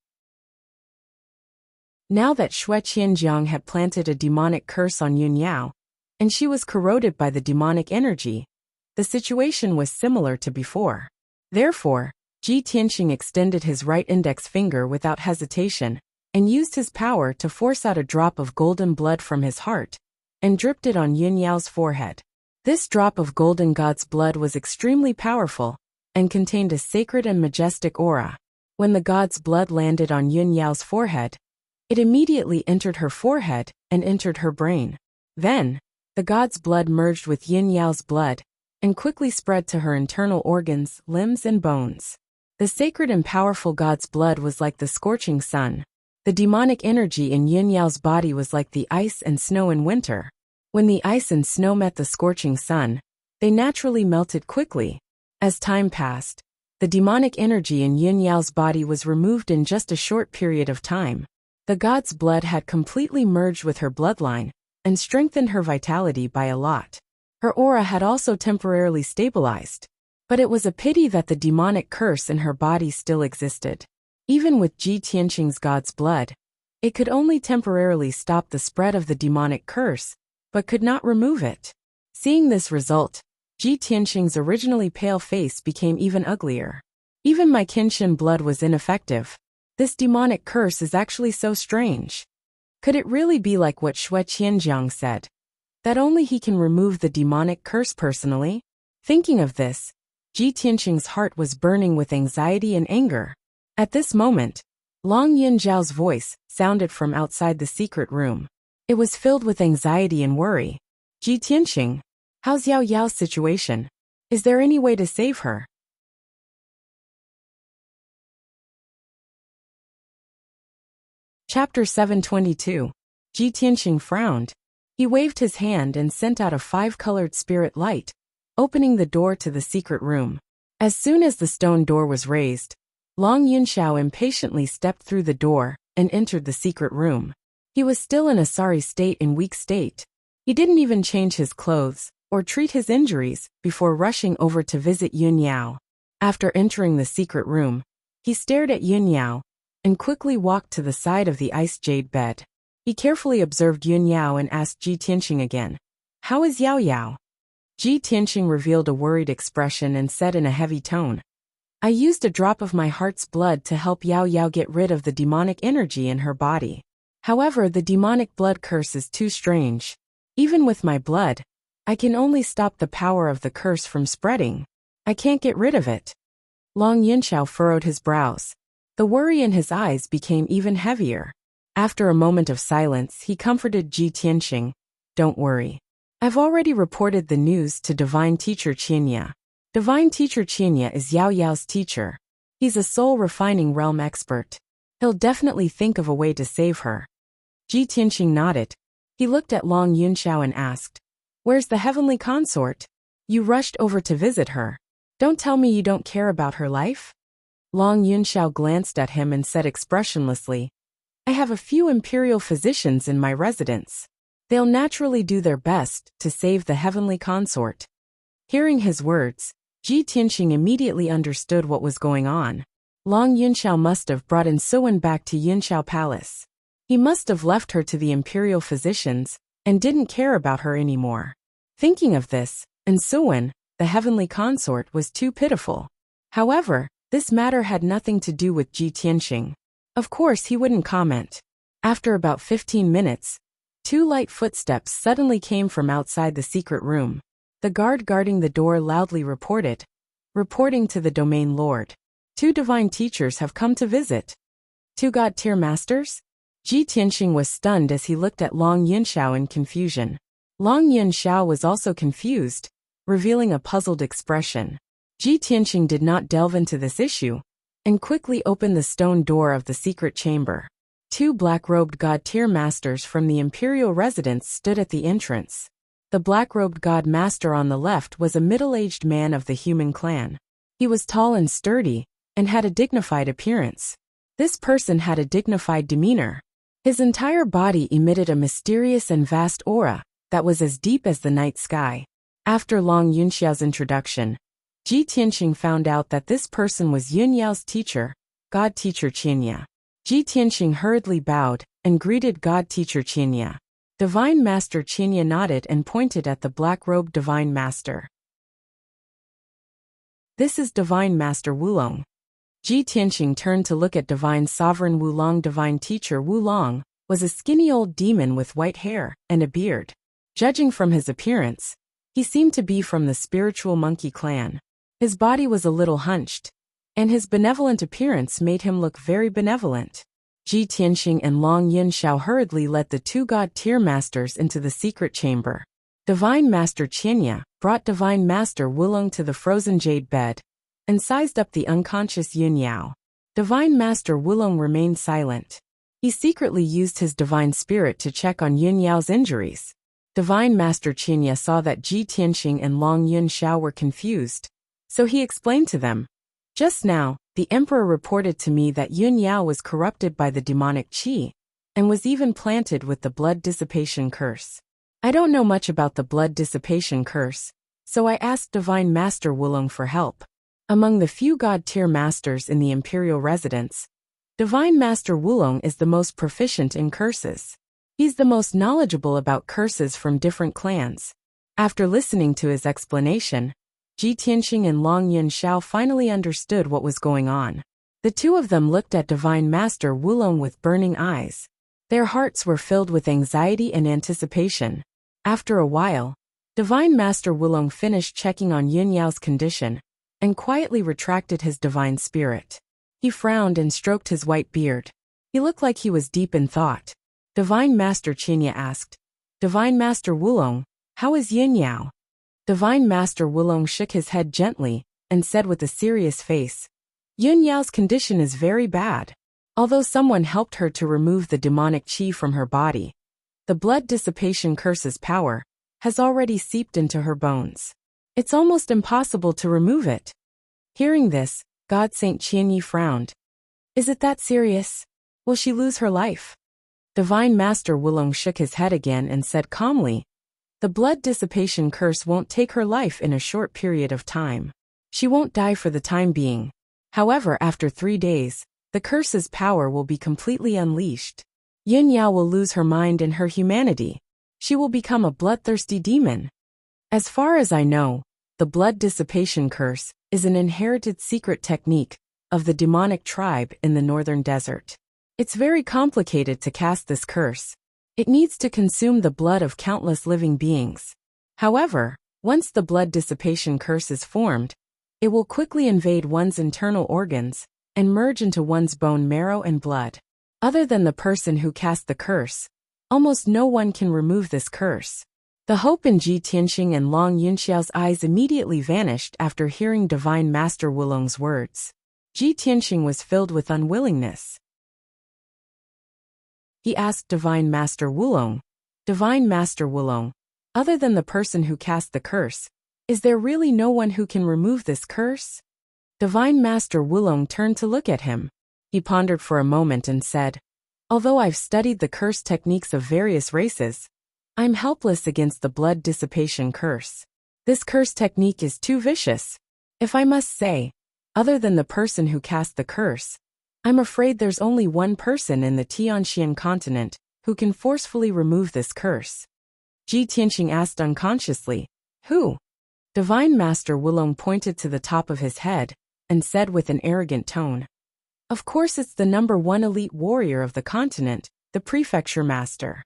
Now that Xue Qianjiang had planted a demonic curse on Yun Yao, and she was corroded by the demonic energy, the situation was similar to before. Therefore, Ji Tianqing extended his right index finger without hesitation and used his power to force out a drop of golden blood from his heart and dripped it on Yun Yao's forehead. This drop of golden god's blood was extremely powerful and contained a sacred and majestic aura. When the god's blood landed on Yun Yao's forehead, it immediately entered her forehead and entered her brain. Then, the god's blood merged with Yun Yao's blood and quickly spread to her internal organs, limbs, and bones. The sacred and powerful god's blood was like the scorching sun. The demonic energy in Yun Yao's body was like the ice and snow in winter. When the ice and snow met the scorching sun, they naturally melted quickly. As time passed, the demonic energy in Yun Yao's body was removed in just a short period of time. The god's blood had completely merged with her bloodline and strengthened her vitality by a lot. Her aura had also temporarily stabilized. But it was a pity that the demonic curse in her body still existed. Even with Ji Tianqing's god's blood, it could only temporarily stop the spread of the demonic curse, but could not remove it. Seeing this result, Ji Tianqing's originally pale face became even uglier. Even my Qinshin blood was ineffective. This demonic curse is actually so strange. Could it really be like what Xue Qianjiang said? That only he can remove the demonic curse personally? Thinking of this, Ji Tianqing's heart was burning with anxiety and anger. At this moment, Long Yunzhao's voice sounded from outside the secret room. It was filled with anxiety and worry. Ji Tianqing, how's Yao Yao's situation? Is there any way to save her? Chapter 722. Ji Tianqing frowned. He waved his hand and sent out a 5-colored spirit light, opening the door to the secret room. As soon as the stone door was raised, Long Yunzhao impatiently stepped through the door and entered the secret room. He was still in a sorry state and weak state. He didn't even change his clothes or treat his injuries before rushing over to visit Yun Yao. After entering the secret room, he stared at Yun Yao and quickly walked to the side of the ice jade bed. He carefully observed Yun Yao and asked Ji Tianqing again, "How is Yao Yao?" Ji Tianqing revealed a worried expression and said in a heavy tone, "I used a drop of my heart's blood to help Yao Yao get rid of the demonic energy in her body. However, the demonic blood curse is too strange. Even with my blood, I can only stop the power of the curse from spreading. I can't get rid of it." Long Yunzhao furrowed his brows. The worry in his eyes became even heavier. After a moment of silence, he comforted Ji Tianqing, "Don't worry. I've already reported the news to Divine Teacher Qinya. Divine Teacher Qinya is Yao Yao's teacher. He's a soul refining realm expert. He'll definitely think of a way to save her." Ji Tianqing nodded. He looked at Long Yunzhao and asked, "Where's the heavenly consort? You rushed over to visit her. Don't tell me you don't care about her life?" Long Yunzhao glanced at him and said expressionlessly, "I have a few imperial physicians in my residence. They'll naturally do their best to save the heavenly consort." Hearing his words, Ji Tianqing immediately understood what was going on. Long Yunzhao must have brought Suwen back to Yunzhao Palace. He must have left her to the imperial physicians and didn't care about her anymore. Thinking of this, Suwen, the heavenly consort, was too pitiful. However, this matter had nothing to do with Ji Tianqing. Of course, he wouldn't comment. After about 15 minutes, 2 light footsteps suddenly came from outside the secret room. The guard guarding the door loudly reporting to the domain lord, "2 divine teachers have come to visit." 2 god-tier masters? Ji Tianqing was stunned as he looked at Long Yunzhao in confusion. Long Yunzhao was also confused, revealing a puzzled expression. Ji Tianqing did not delve into this issue and quickly opened the stone door of the secret chamber. 2 black-robed god-tier masters from the imperial residence stood at the entrance. The black-robed god master on the left was a middle-aged man of the human clan. He was tall and sturdy and had a dignified appearance. This person had a dignified demeanor. His entire body emitted a mysterious and vast aura that was as deep as the night sky. After Long Yunxiao's introduction, Ji Tianqing found out that this person was Yun Yao's teacher, God Teacher Qinya. Ji Tianqing hurriedly bowed and greeted God Teacher Qinya. Divine Master Qinya nodded and pointed at the black-robed Divine Master. "This is Divine Master Wulong." Ji Tianqing turned to look at Divine Sovereign Wulong. Divine Teacher Wulong was a skinny old demon with white hair and a beard. Judging from his appearance, He seemed to be from the spiritual monkey clan. His body was a little hunched, and his benevolent appearance made him look very benevolent. Ji Tianxing and Long Yunxiao hurriedly led the two god-tier masters into the secret chamber. Divine Master Qianya brought Divine Master Wulong to the frozen jade bed and sized up the unconscious Yun Yao. Divine Master Wulong remained silent. He secretly used his divine spirit to check on Yun Yao's injuries. Divine Master Qianya saw that Ji Tianxing and Long Yunxiao were confused, so he explained to them, "Just now, the Emperor reported to me that Yun Yao was corrupted by the demonic qi and was even planted with the blood dissipation curse. I don't know much about the blood dissipation curse, so I asked Divine Master Wulong for help." Among the few god-tier masters in the imperial residence, Divine Master Wulong is the most proficient in curses. He's the most knowledgeable about curses from different clans. After listening to his explanation, Ji Tianxing and Long Yunxiao finally understood what was going on. The two of them looked at Divine Master Wulong with burning eyes. Their hearts were filled with anxiety and anticipation. After a while, Divine Master Wulong finished checking on Yun Yao's condition and quietly retracted his divine spirit. He frowned and stroked his white beard. He looked like he was deep in thought. Divine Master Qianya asked, "Divine Master Wulong, how is Yun Yao?" Divine Master Wulong shook his head gently and said with a serious face, "Yun Yao's condition is very bad. Although someone helped her to remove the demonic qi from her body, the blood dissipation curse's power has already seeped into her bones. It's almost impossible to remove it." Hearing this, God Saint Qianyi frowned. "Is it that serious? Will she lose her life?" Divine Master Wulong shook his head again and said calmly, "The blood dissipation curse won't take her life in a short period of time. She won't die for the time being. However, after 3 days, the curse's power will be completely unleashed. Yun Yao will lose her mind and her humanity. She will become a bloodthirsty demon. As far as I know, the blood dissipation curse is an inherited secret technique of the demonic tribe in the northern desert. It's very complicated to cast this curse. It needs to consume the blood of countless living beings. However, once the blood dissipation curse is formed, it will quickly invade one's internal organs and merge into one's bone marrow and blood. Other than the person who cast the curse, almost no one can remove this curse." The hope in Ji Tianxing and Long Yunxiao's eyes immediately vanished after hearing Divine Master Wulong's words. Ji Tianxing was filled with unwillingness. He asked Divine Master Wulong, "Divine Master Wulong, other than the person who cast the curse, is there really no one who can remove this curse?" Divine Master Wulong turned to look at him. He pondered for a moment and said, "Although I've studied the curse techniques of various races, I'm helpless against the blood dissipation curse. This curse technique is too vicious. If I must say, other than the person who cast the curse, I'm afraid there's only one person in the Tianxian continent who can forcefully remove this curse." Ji Tianxing asked unconsciously, "Who?" Divine Master Wulong pointed to the top of his head and said with an arrogant tone, "Of course it's the #1 elite warrior of the continent, the Prefecture Master."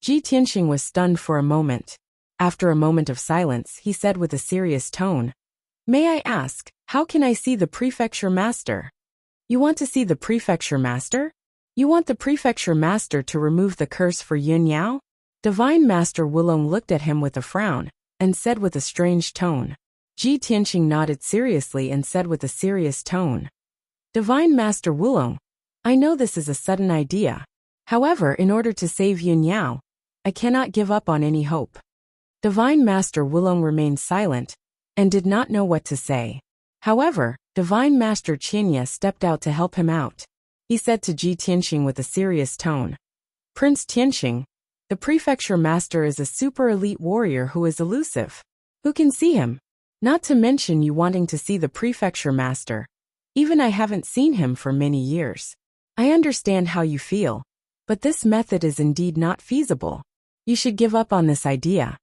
Ji Tianxing was stunned for a moment. After a moment of silence, he said with a serious tone, "May I ask, how can I see the Prefecture Master?" "You want to see the Prefecture Master? You want the Prefecture Master to remove the curse for Yun Yao?" Divine Master Wulong looked at him with a frown and said with a strange tone. Ji Tianxing nodded seriously and said with a serious tone, "Divine Master Wulong, I know this is a sudden idea. However, in order to save Yun Yao, I cannot give up on any hope." Divine Master Wulong remained silent and did not know what to say. However, Divine Master Qianya stepped out to help him out. He said to Ji Tianxing with a serious tone, "Prince Tianxing, the Prefecture Master is a super elite warrior who is elusive. Who can see him? Not to mention you wanting to see the Prefecture Master. Even I haven't seen him for many years. I understand how you feel, but this method is indeed not feasible. You should give up on this idea."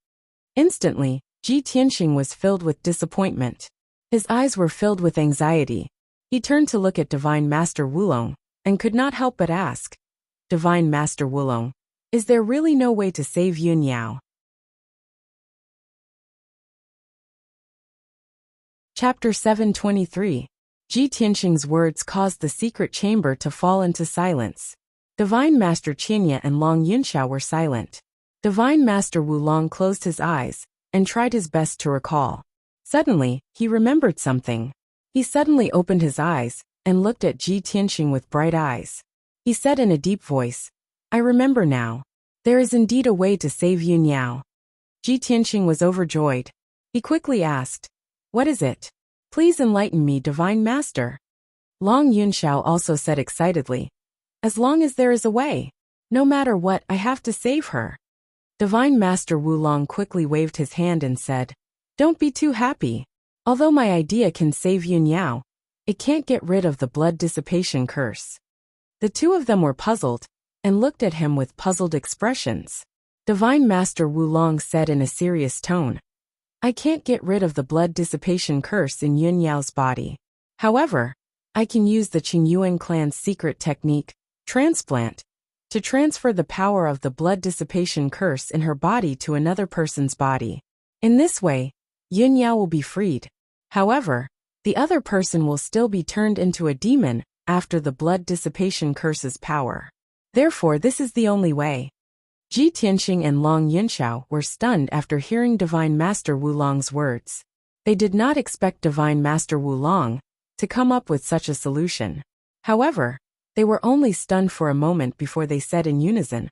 Instantly, Ji Tianxing was filled with disappointment. His eyes were filled with anxiety. He turned to look at Divine Master Wulong and could not help but ask, "Divine Master Wulong, is there really no way to save Yun Yao?" Chapter 723. Ji Tianxing's words caused the secret chamber to fall into silence. Divine Master Qianye and Long Yunxiao were silent. Divine Master Wulong closed his eyes and tried his best to recall. Suddenly, he remembered something. He suddenly opened his eyes and looked at Ji Tianxing with bright eyes. He said in a deep voice, "I remember now. There is indeed a way to save Yun Yao." Ji Tianxing was overjoyed. He quickly asked, "What is it? Please enlighten me, Divine Master." Long Yunxiao also said excitedly, "As long as there is a way. No matter what, I have to save her." Divine Master Wulong quickly waved his hand and said, "Don't be too happy. Although my idea can save Yun Yao, it can't get rid of the blood dissipation curse." The two of them were puzzled and looked at him with puzzled expressions. Divine Master Wulong said in a serious tone, "I can't get rid of the blood dissipation curse in Yun Yao's body. However, I can use the Qingyuan clan's secret technique, transplant, to transfer the power of the blood dissipation curse in her body to another person's body. In this way, Yun Yao will be freed. However, the other person will still be turned into a demon after the blood dissipation curse's power. Therefore, this is the only way." Ji Tianxing and Long Yunxiao were stunned after hearing Divine Master Wulong's words. They did not expect Divine Master Wulong to come up with such a solution. However, they were only stunned for a moment before they said in unison,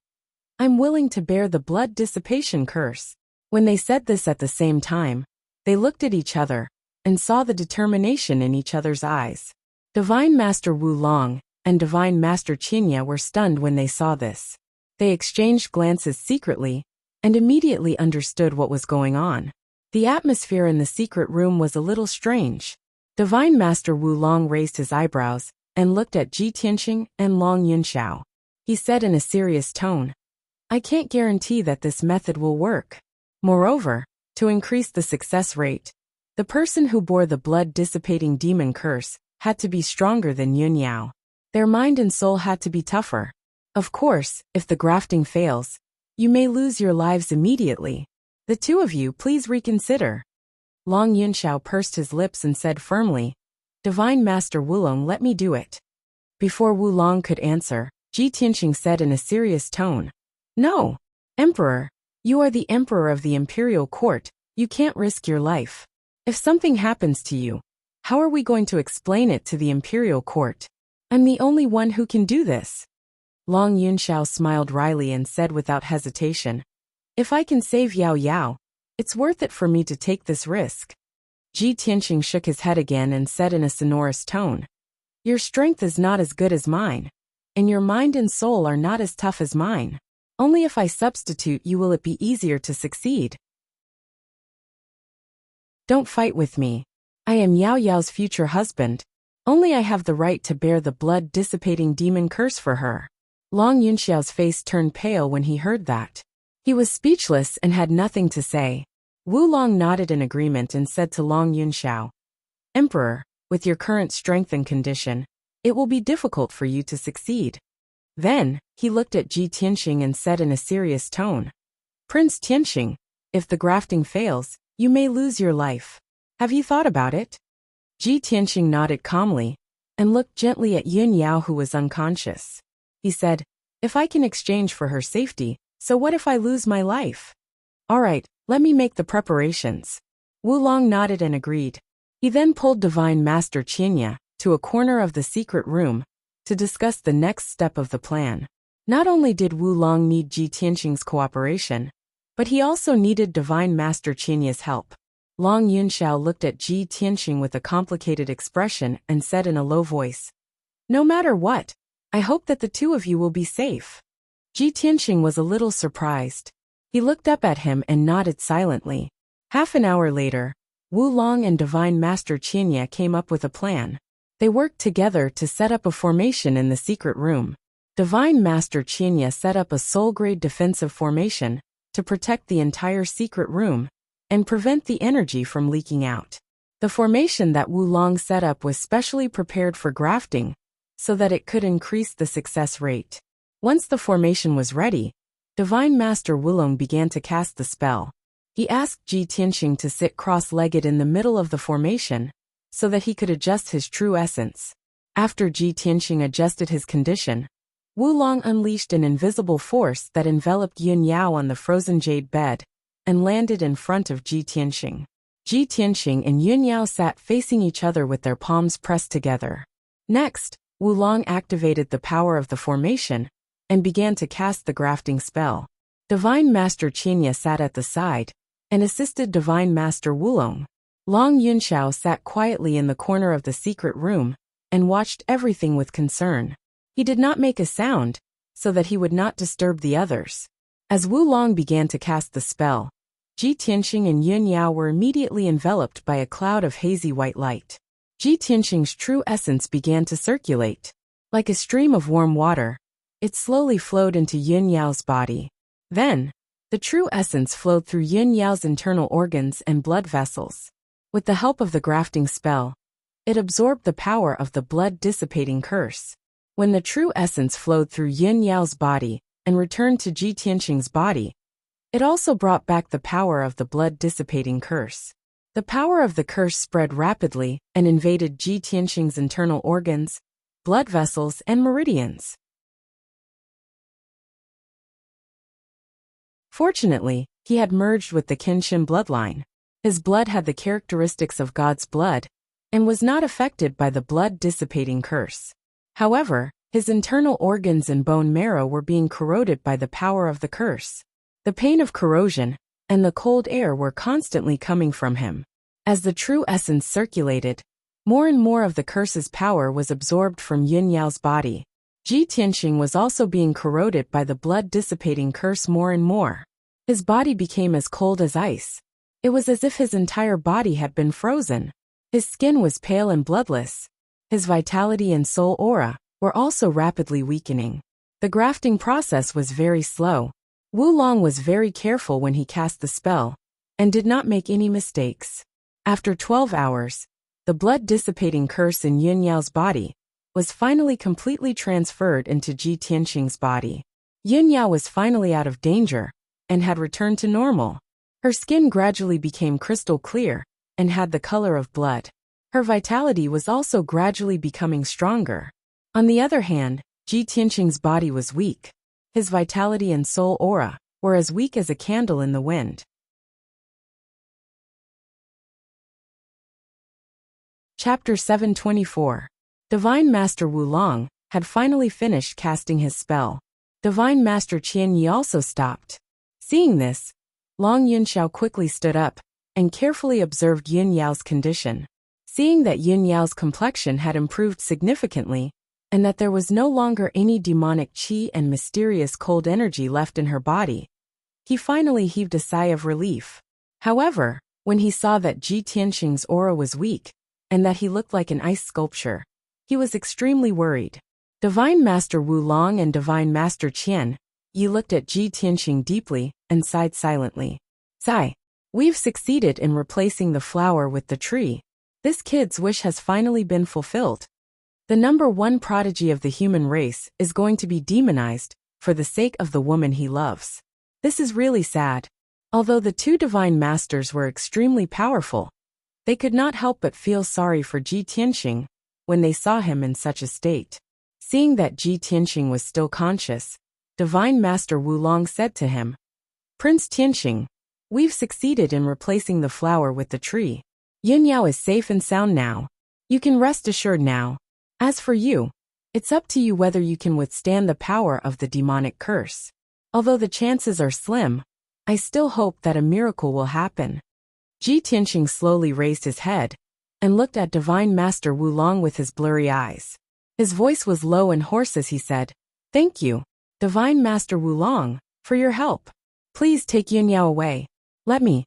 "I'm willing to bear the blood dissipation curse." When they said this at the same time, they looked at each other and saw the determination in each other's eyes. Divine Master Wulong and Divine Master Qianye were stunned when they saw this. They exchanged glances secretly and immediately understood what was going on. The atmosphere in the secret room was a little strange. Divine Master Wulong raised his eyebrows and looked at Ji Tianxing and Long Yunxiao. He said in a serious tone, "I can't guarantee that this method will work. Moreover, to increase the success rate, the person who bore the blood-dissipating demon curse had to be stronger than Yun Yao. Their mind and soul had to be tougher. Of course, if the grafting fails, you may lose your lives immediately. The two of you please reconsider." Long Yunxiao pursed his lips and said firmly, "Divine Master Wulong, let me do it." Before Wulong could answer, Ji Tianxing said in a serious tone, "No, Emperor, you are the Emperor of the Imperial Court, you can't risk your life. If something happens to you, how are we going to explain it to the Imperial Court? I'm the only one who can do this." Long Yunxiao smiled wryly and said without hesitation, "If I can save Yao Yao, it's worth it for me to take this risk." Ji Tianxing shook his head again and said in a sonorous tone, "Your strength is not as good as mine, and your mind and soul are not as tough as mine. Only if I substitute you will it be easier to succeed. Don't fight with me. I am Yao Yao's future husband. Only I have the right to bear the blood-dissipating demon curse for her." Long Yunxiao's face turned pale when he heard that. He was speechless and had nothing to say. Wulong nodded in agreement and said to Long Yunxiao, "Emperor, with your current strength and condition, it will be difficult for you to succeed." Then, he looked at Ji Tianxing and said in a serious tone, "Prince Tianxing, if the grafting fails, you may lose your life. Have you thought about it?" Ji Tianxing nodded calmly and looked gently at Yun Yao, who was unconscious. He said, "If I can exchange for her safety, so what if I lose my life? All right, let me make the preparations." Wulong nodded and agreed. He then pulled Divine Master Qianye to a corner of the secret room to discuss the next step of the plan. Not only did Wulong need Ji Tianxing's cooperation, but he also needed Divine Master Qianye's help. Long Yunxiao looked at Ji Tianxing with a complicated expression and said in a low voice, "No matter what, I hope that the two of you will be safe." Ji Tianxing was a little surprised. He looked up at him and nodded silently. Half an hour later, Wulong and Divine Master Qianye came up with a plan. They worked together to set up a formation in the secret room. Divine Master Qianye set up a soul-grade defensive formation to protect the entire secret room and prevent the energy from leaking out. The formation that Wulong set up was specially prepared for grafting so that it could increase the success rate. Once the formation was ready, Divine Master Wulong began to cast the spell. He asked Ji Tianxing to sit cross-legged in the middle of the formation, so that he could adjust his true essence. After Ji Tianxing adjusted his condition, Wulong unleashed an invisible force that enveloped Yun Yao on the frozen jade bed, and landed in front of Ji Tianxing. Ji Tianxing and Yun Yao sat facing each other with their palms pressed together. Next, Wulong activated the power of the formation, and began to cast the grafting spell. Divine Master Qianya sat at the side, and assisted Divine Master Wulong. Long Yunxiao sat quietly in the corner of the secret room, and watched everything with concern. He did not make a sound, so that he would not disturb the others. As Wulong began to cast the spell, Ji Tianxing and Yun Yao were immediately enveloped by a cloud of hazy white light. Ji Tianxing's true essence began to circulate. Like a stream of warm water, it slowly flowed into Yun Yao's body. Then, the true essence flowed through Yun Yao's internal organs and blood vessels. With the help of the grafting spell, it absorbed the power of the blood-dissipating curse. When the true essence flowed through Yun Yao's body and returned to Ji Tianxing's body, it also brought back the power of the blood-dissipating curse. The power of the curse spread rapidly and invaded Ji Tianxing's internal organs, blood vessels, and meridians. Fortunately, he had merged with the Kenshin bloodline. His blood had the characteristics of God's blood, and was not affected by the blood-dissipating curse. However, his internal organs and bone marrow were being corroded by the power of the curse. The pain of corrosion and the cold air were constantly coming from him. As the true essence circulated, more and more of the curse's power was absorbed from Yun Yao's body. Ji Tianxing was also being corroded by the blood-dissipating curse more and more. His body became as cold as ice. It was as if his entire body had been frozen. His skin was pale and bloodless. His vitality and soul aura were also rapidly weakening. The grafting process was very slow. Wulong was very careful when he cast the spell, and did not make any mistakes. After 12 hours, the blood-dissipating curse in Yun Yao's body was finally completely transferred into Ji Tianxing's body. Yun Yao was finally out of danger, and had returned to normal. Her skin gradually became crystal clear, and had the color of blood. Her vitality was also gradually becoming stronger. On the other hand, Ji Tianxing's body was weak. His vitality and soul aura were as weak as a candle in the wind. Chapter 724. Divine Master Wulong had finally finished casting his spell. Divine Master Qianyi also stopped. Seeing this, Long Yunxiao quickly stood up, and carefully observed Yun Yao's condition. Seeing that Yun Yao's complexion had improved significantly, and that there was no longer any demonic qi and mysterious cold energy left in her body, he finally heaved a sigh of relief. However, when he saw that Ji Tianxing's aura was weak, and that he looked like an ice sculpture, he was extremely worried. Divine Master Wulong and Divine Master Qian Yi looked at Ji Tianxing deeply, and sighed silently. Sigh. We've succeeded in replacing the flower with the tree. This kid's wish has finally been fulfilled. The number one prodigy of the human race is going to be demonized for the sake of the woman he loves. This is really sad. Although the two divine masters were extremely powerful, they could not help but feel sorry for Ji Tianxing when they saw him in such a state. Seeing that Ji Tianxing was still conscious, Divine Master Wulong said to him, Prince Tianxing, we've succeeded in replacing the flower with the tree. Yun Yao is safe and sound now. You can rest assured now. As for you, it's up to you whether you can withstand the power of the demonic curse. Although the chances are slim, I still hope that a miracle will happen. Ji Tianxing slowly raised his head, and looked at Divine Master Wulong with his blurry eyes. His voice was low and hoarse as he said, Thank you, Divine Master Wulong, for your help. Please take Yun Yao away. Let me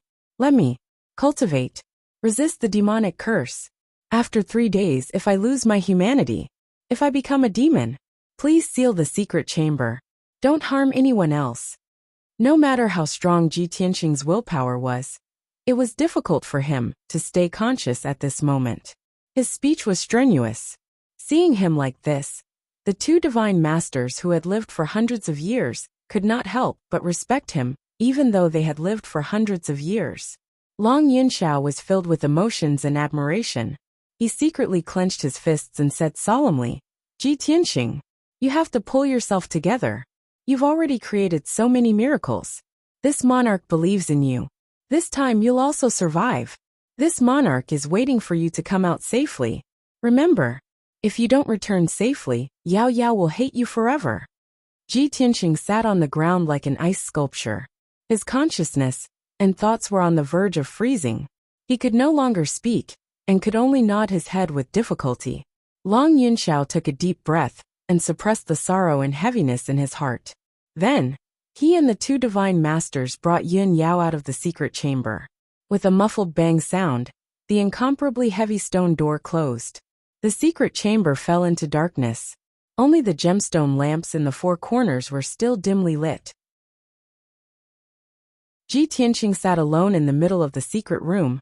cultivate, resist the demonic curse. After 3 days, if I lose my humanity, if I become a demon, please seal the secret chamber. Don't harm anyone else. No matter how strong Ji Tianxing's willpower was, it was difficult for him to stay conscious at this moment. His speech was strenuous. Seeing him like this, the two divine masters who had lived for hundreds of years could not help but respect him even though they had lived for hundreds of years. Long Yunxiao was filled with emotions and admiration. He secretly clenched his fists and said solemnly, Ji Tianxing, you have to pull yourself together. You've already created so many miracles. This monarch believes in you. This time you'll also survive. This monarch is waiting for you to come out safely. Remember, if you don't return safely, Yao Yao will hate you forever. Ji Tianxing sat on the ground like an ice sculpture. His consciousness and thoughts were on the verge of freezing. He could no longer speak, and could only nod his head with difficulty. Long Yunxiao took a deep breath, and suppressed the sorrow and heaviness in his heart. Then, he and the two divine masters brought Yun Yao out of the secret chamber. With a muffled bang sound, the incomparably heavy stone door closed. The secret chamber fell into darkness. Only the gemstone lamps in the four corners were still dimly lit. Ji Tianxing sat alone in the middle of the secret room,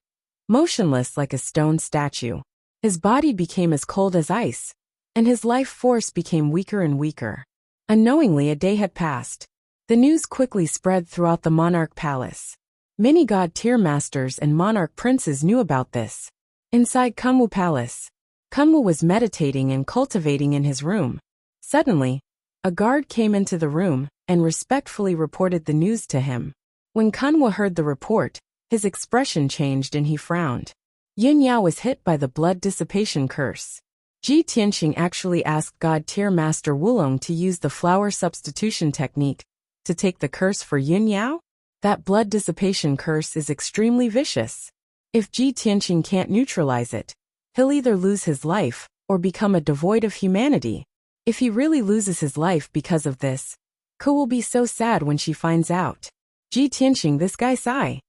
motionless like a stone statue. His body became as cold as ice, and his life force became weaker and weaker. Unknowingly, a day had passed. The news quickly spread throughout the monarch palace. Many god-tier masters and monarch princes knew about this. Inside Kunwu Palace, Kunwu was meditating and cultivating in his room. Suddenly, a guard came into the room and respectfully reported the news to him. When Kunwu heard the report, his expression changed and he frowned. Yun Yao was hit by the blood dissipation curse. Ji Tianxing actually asked God-tier Master Wulong to use the flower substitution technique to take the curse for Yun Yao? That blood dissipation curse is extremely vicious. If Ji Tianxing can't neutralize it, he'll either lose his life or become a devoid of humanity. If he really loses his life because of this, Ku will be so sad when she finds out. Ji Tianxing, this guy Sai.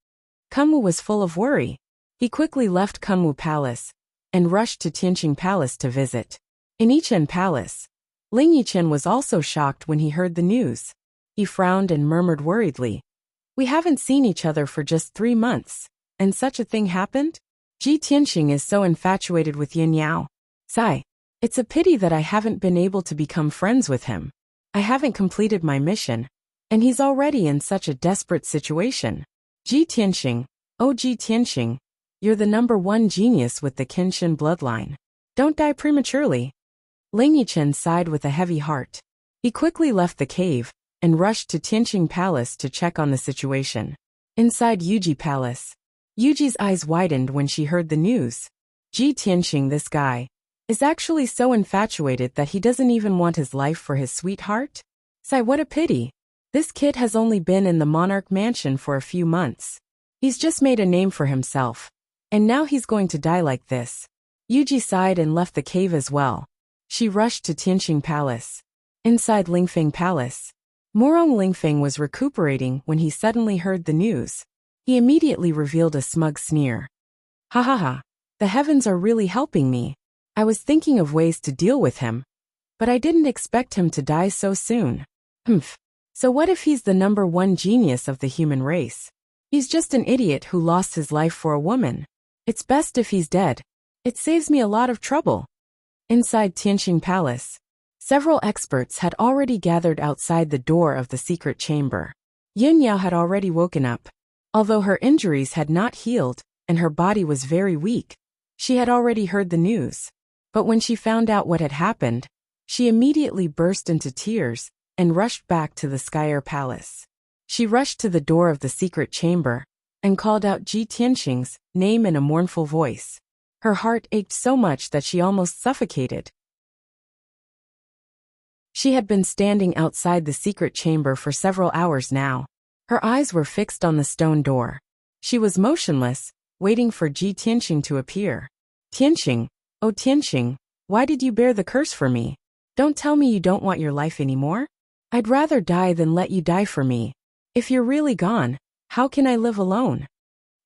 Kunwu was full of worry. He quickly left Kunwu Palace and rushed to Tianqing Palace to visit. In Yichen Palace, Ling Yichen was also shocked when he heard the news. He frowned and murmured worriedly, "We haven't seen each other for just 3 months, and such a thing happened?" Ji Tianxing is so infatuated with Yin Yao. Sai, it's a pity that I haven't been able to become friends with him. I haven't completed my mission, and he's already in such a desperate situation. Ji Tianxing, oh Ji Tianxing, you're the #1 genius with the Qinshin bloodline. Don't die prematurely. Ling Yichen sighed with a heavy heart. He quickly left the cave and rushed to Tianqing Palace to check on the situation. Inside Yuji Palace, Yuji's eyes widened when she heard the news. Ji Tianxing, this guy, is actually so infatuated that he doesn't even want his life for his sweetheart? Sai, what a pity. This kid has only been in the monarch mansion for a few months. He's just made a name for himself. And now he's going to die like this. Yuji sighed and left the cave as well. She rushed to Tianqing Palace. Inside Lingfeng Palace, Morong Lingfeng was recuperating when he suddenly heard the news. He immediately revealed a smug sneer. Ha ha ha, the heavens are really helping me. I was thinking of ways to deal with him, but I didn't expect him to die so soon. Humph. So what if he's the #1 genius of the human race? He's just an idiot who lost his life for a woman. It's best if he's dead. It saves me a lot of trouble. Inside Tianqing Palace, several experts had already gathered outside the door of the secret chamber. Yun Yao had already woken up. Although her injuries had not healed and her body was very weak, she had already heard the news. But when she found out what had happened, she immediately burst into tears and rushed back to the Skyer Palace. She rushed to the door of the secret chamber and called out Ji Tianxing's name in a mournful voice. Her heart ached so much that she almost suffocated. She had been standing outside the secret chamber for several hours now. Her eyes were fixed on the stone door. She was motionless, waiting for Ji Tianxing to appear. Tianxing, oh Tianxing, why did you bear the curse for me? Don't tell me you don't want your life anymore? I'd rather die than let you die for me. If you're really gone, how can I live alone?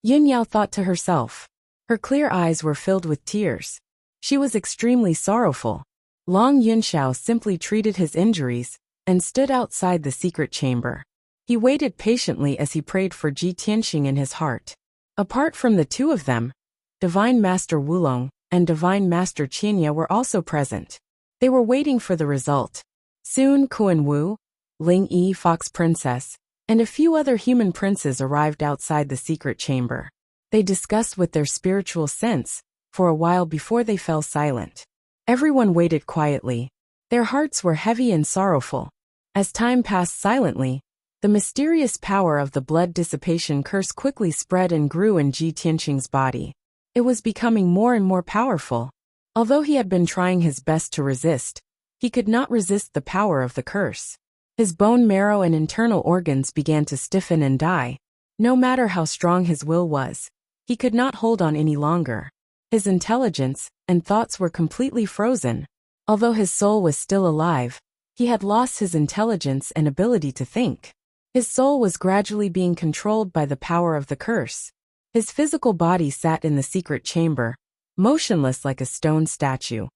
Yun Yao thought to herself. Her clear eyes were filled with tears. She was extremely sorrowful. Long Yunxiao simply treated his injuries and stood outside the secret chamber. He waited patiently as he prayed for Ji Tianxing in his heart. Apart from the two of them, Divine Master Wulong and Divine Master Qinya were also present. They were waiting for the result. Soon Kuan Wu, Ling Yi Fox Princess, and a few other human princes arrived outside the secret chamber. They discussed with their spiritual sense for a while before they fell silent. Everyone waited quietly. Their hearts were heavy and sorrowful. As time passed silently, the mysterious power of the blood dissipation curse quickly spread and grew in Ji Tianqing's body. It was becoming more and more powerful. Although he had been trying his best to resist, he could not resist the power of the curse. His bone marrow and internal organs began to stiffen and die. No matter how strong his will was, he could not hold on any longer. His intelligence and thoughts were completely frozen. Although his soul was still alive, he had lost his intelligence and ability to think. His soul was gradually being controlled by the power of the curse. His physical body sat in the secret chamber, motionless like a stone statue.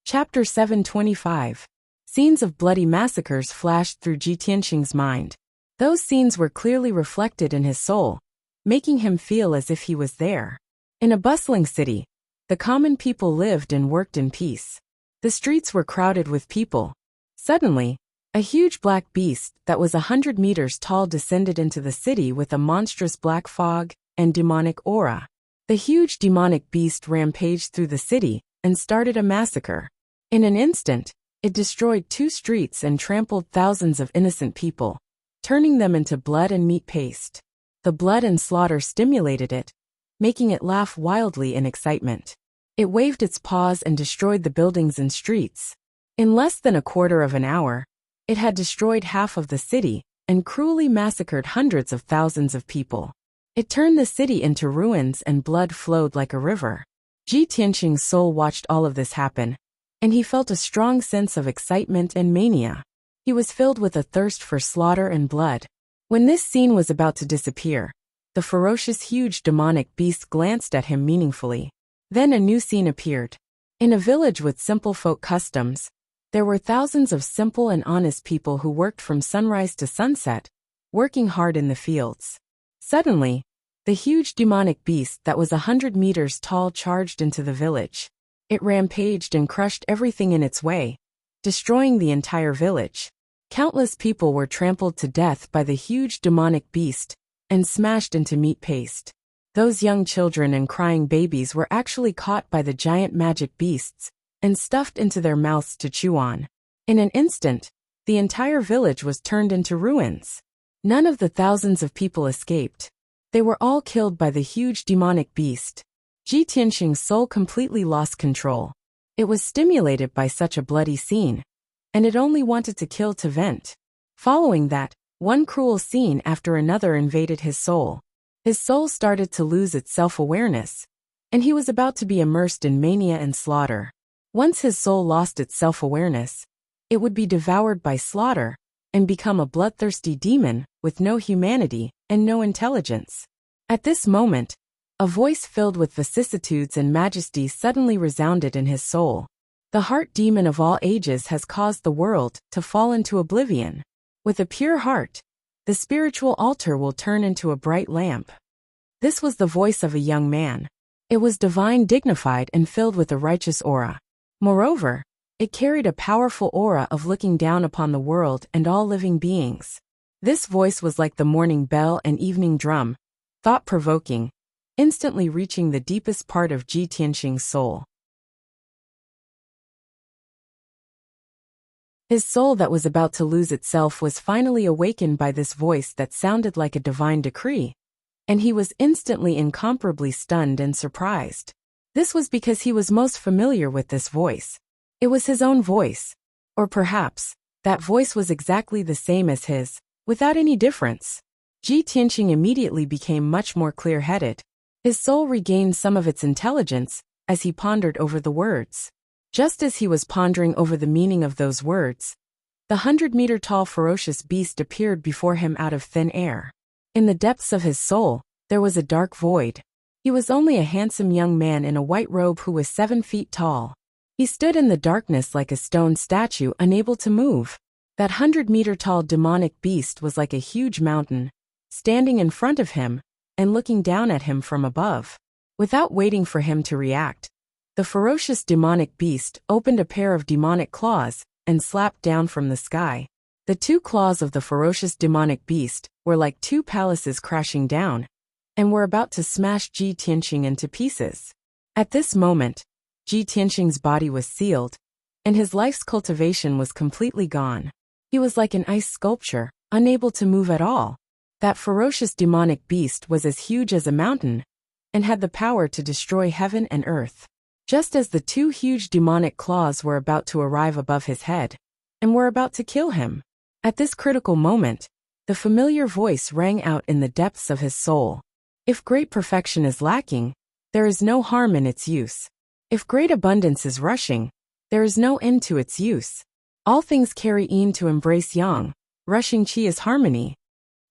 Chapter 725. Scenes of bloody massacres flashed through Ji Tianqing's mind. Those scenes were clearly reflected in his soul, making him feel as if he was there. In a bustling city, the common people lived and worked in peace. The streets were crowded with people. Suddenly, a huge black beast that was 100 meters tall descended into the city with a monstrous black fog and demonic aura. The huge demonic beast rampaged through the city and started a massacre. In an instant, it destroyed 2 streets and trampled thousands of innocent people, turning them into blood and meat paste. The blood and slaughter stimulated it, making it laugh wildly in excitement. It waved its paws and destroyed the buildings and streets. In less than a quarter of an hour, it had destroyed half of the city and cruelly massacred hundreds of thousands of people. It turned the city into ruins and blood flowed like a river. Ji Tianqing's soul watched all of this happen, and he felt a strong sense of excitement and mania. He was filled with a thirst for slaughter and blood. When this scene was about to disappear, the ferocious huge demonic beast glanced at him meaningfully. Then a new scene appeared. In a village with simple folk customs, there were thousands of simple and honest people who worked from sunrise to sunset, working hard in the fields. Suddenly, the huge demonic beast that was 100 meters tall charged into the village. It rampaged and crushed everything in its way, destroying the entire village. Countless people were trampled to death by the huge demonic beast and smashed into meat paste. Those young children and crying babies were actually caught by the giant magic beasts and stuffed into their mouths to chew on. In an instant, the entire village was turned into ruins. None of the thousands of people escaped. They were all killed by the huge demonic beast. Ji Tianqing's soul completely lost control. It was stimulated by such a bloody scene, and it only wanted to kill to vent. Following that, one cruel scene after another invaded his soul. His soul started to lose its self-awareness, and he was about to be immersed in mania and slaughter. Once his soul lost its self-awareness, it would be devoured by slaughter and become a bloodthirsty demon with no humanity and no intelligence. At this moment, a voice filled with vicissitudes and majesty suddenly resounded in his soul. The heart demon of all ages has caused the world to fall into oblivion. With a pure heart, the spiritual altar will turn into a bright lamp. This was the voice of a young man. It was divine, dignified, and filled with a righteous aura. Moreover, it carried a powerful aura of looking down upon the world and all living beings. This voice was like the morning bell and evening drum, thought-provoking, instantly reaching the deepest part of Ji Tianqing's soul. His soul that was about to lose itself was finally awakened by this voice that sounded like a divine decree, and he was instantly incomparably stunned and surprised. This was because he was most familiar with this voice. It was his own voice. Or perhaps, that voice was exactly the same as his, without any difference. Ji Tianqing immediately became much more clear-headed. His soul regained some of its intelligence as he pondered over the words. Just as he was pondering over the meaning of those words, the 100-meter-tall ferocious beast appeared before him out of thin air. In the depths of his soul, there was a dark void. He was only a handsome young man in a white robe who was 7 feet tall. He stood in the darkness like a stone statue, unable to move. That 100-meter-tall demonic beast was like a huge mountain, standing in front of him and looking down at him from above. Without waiting for him to react, the ferocious demonic beast opened a pair of demonic claws and slapped down from the sky. The two claws of the ferocious demonic beast were like two palaces crashing down, and were about to smash Ji Tianqing into pieces. At this moment, Ji Tianqing's body was sealed, and his life's cultivation was completely gone. He was like an ice sculpture, unable to move at all. That ferocious demonic beast was as huge as a mountain, and had the power to destroy heaven and earth. Just as the two huge demonic claws were about to arrive above his head, and were about to kill him. At this critical moment, the familiar voice rang out in the depths of his soul. If great perfection is lacking, there is no harm in its use. If great abundance is rushing, there is no end to its use. All things carry yin to embrace yang, rushing qi is harmony.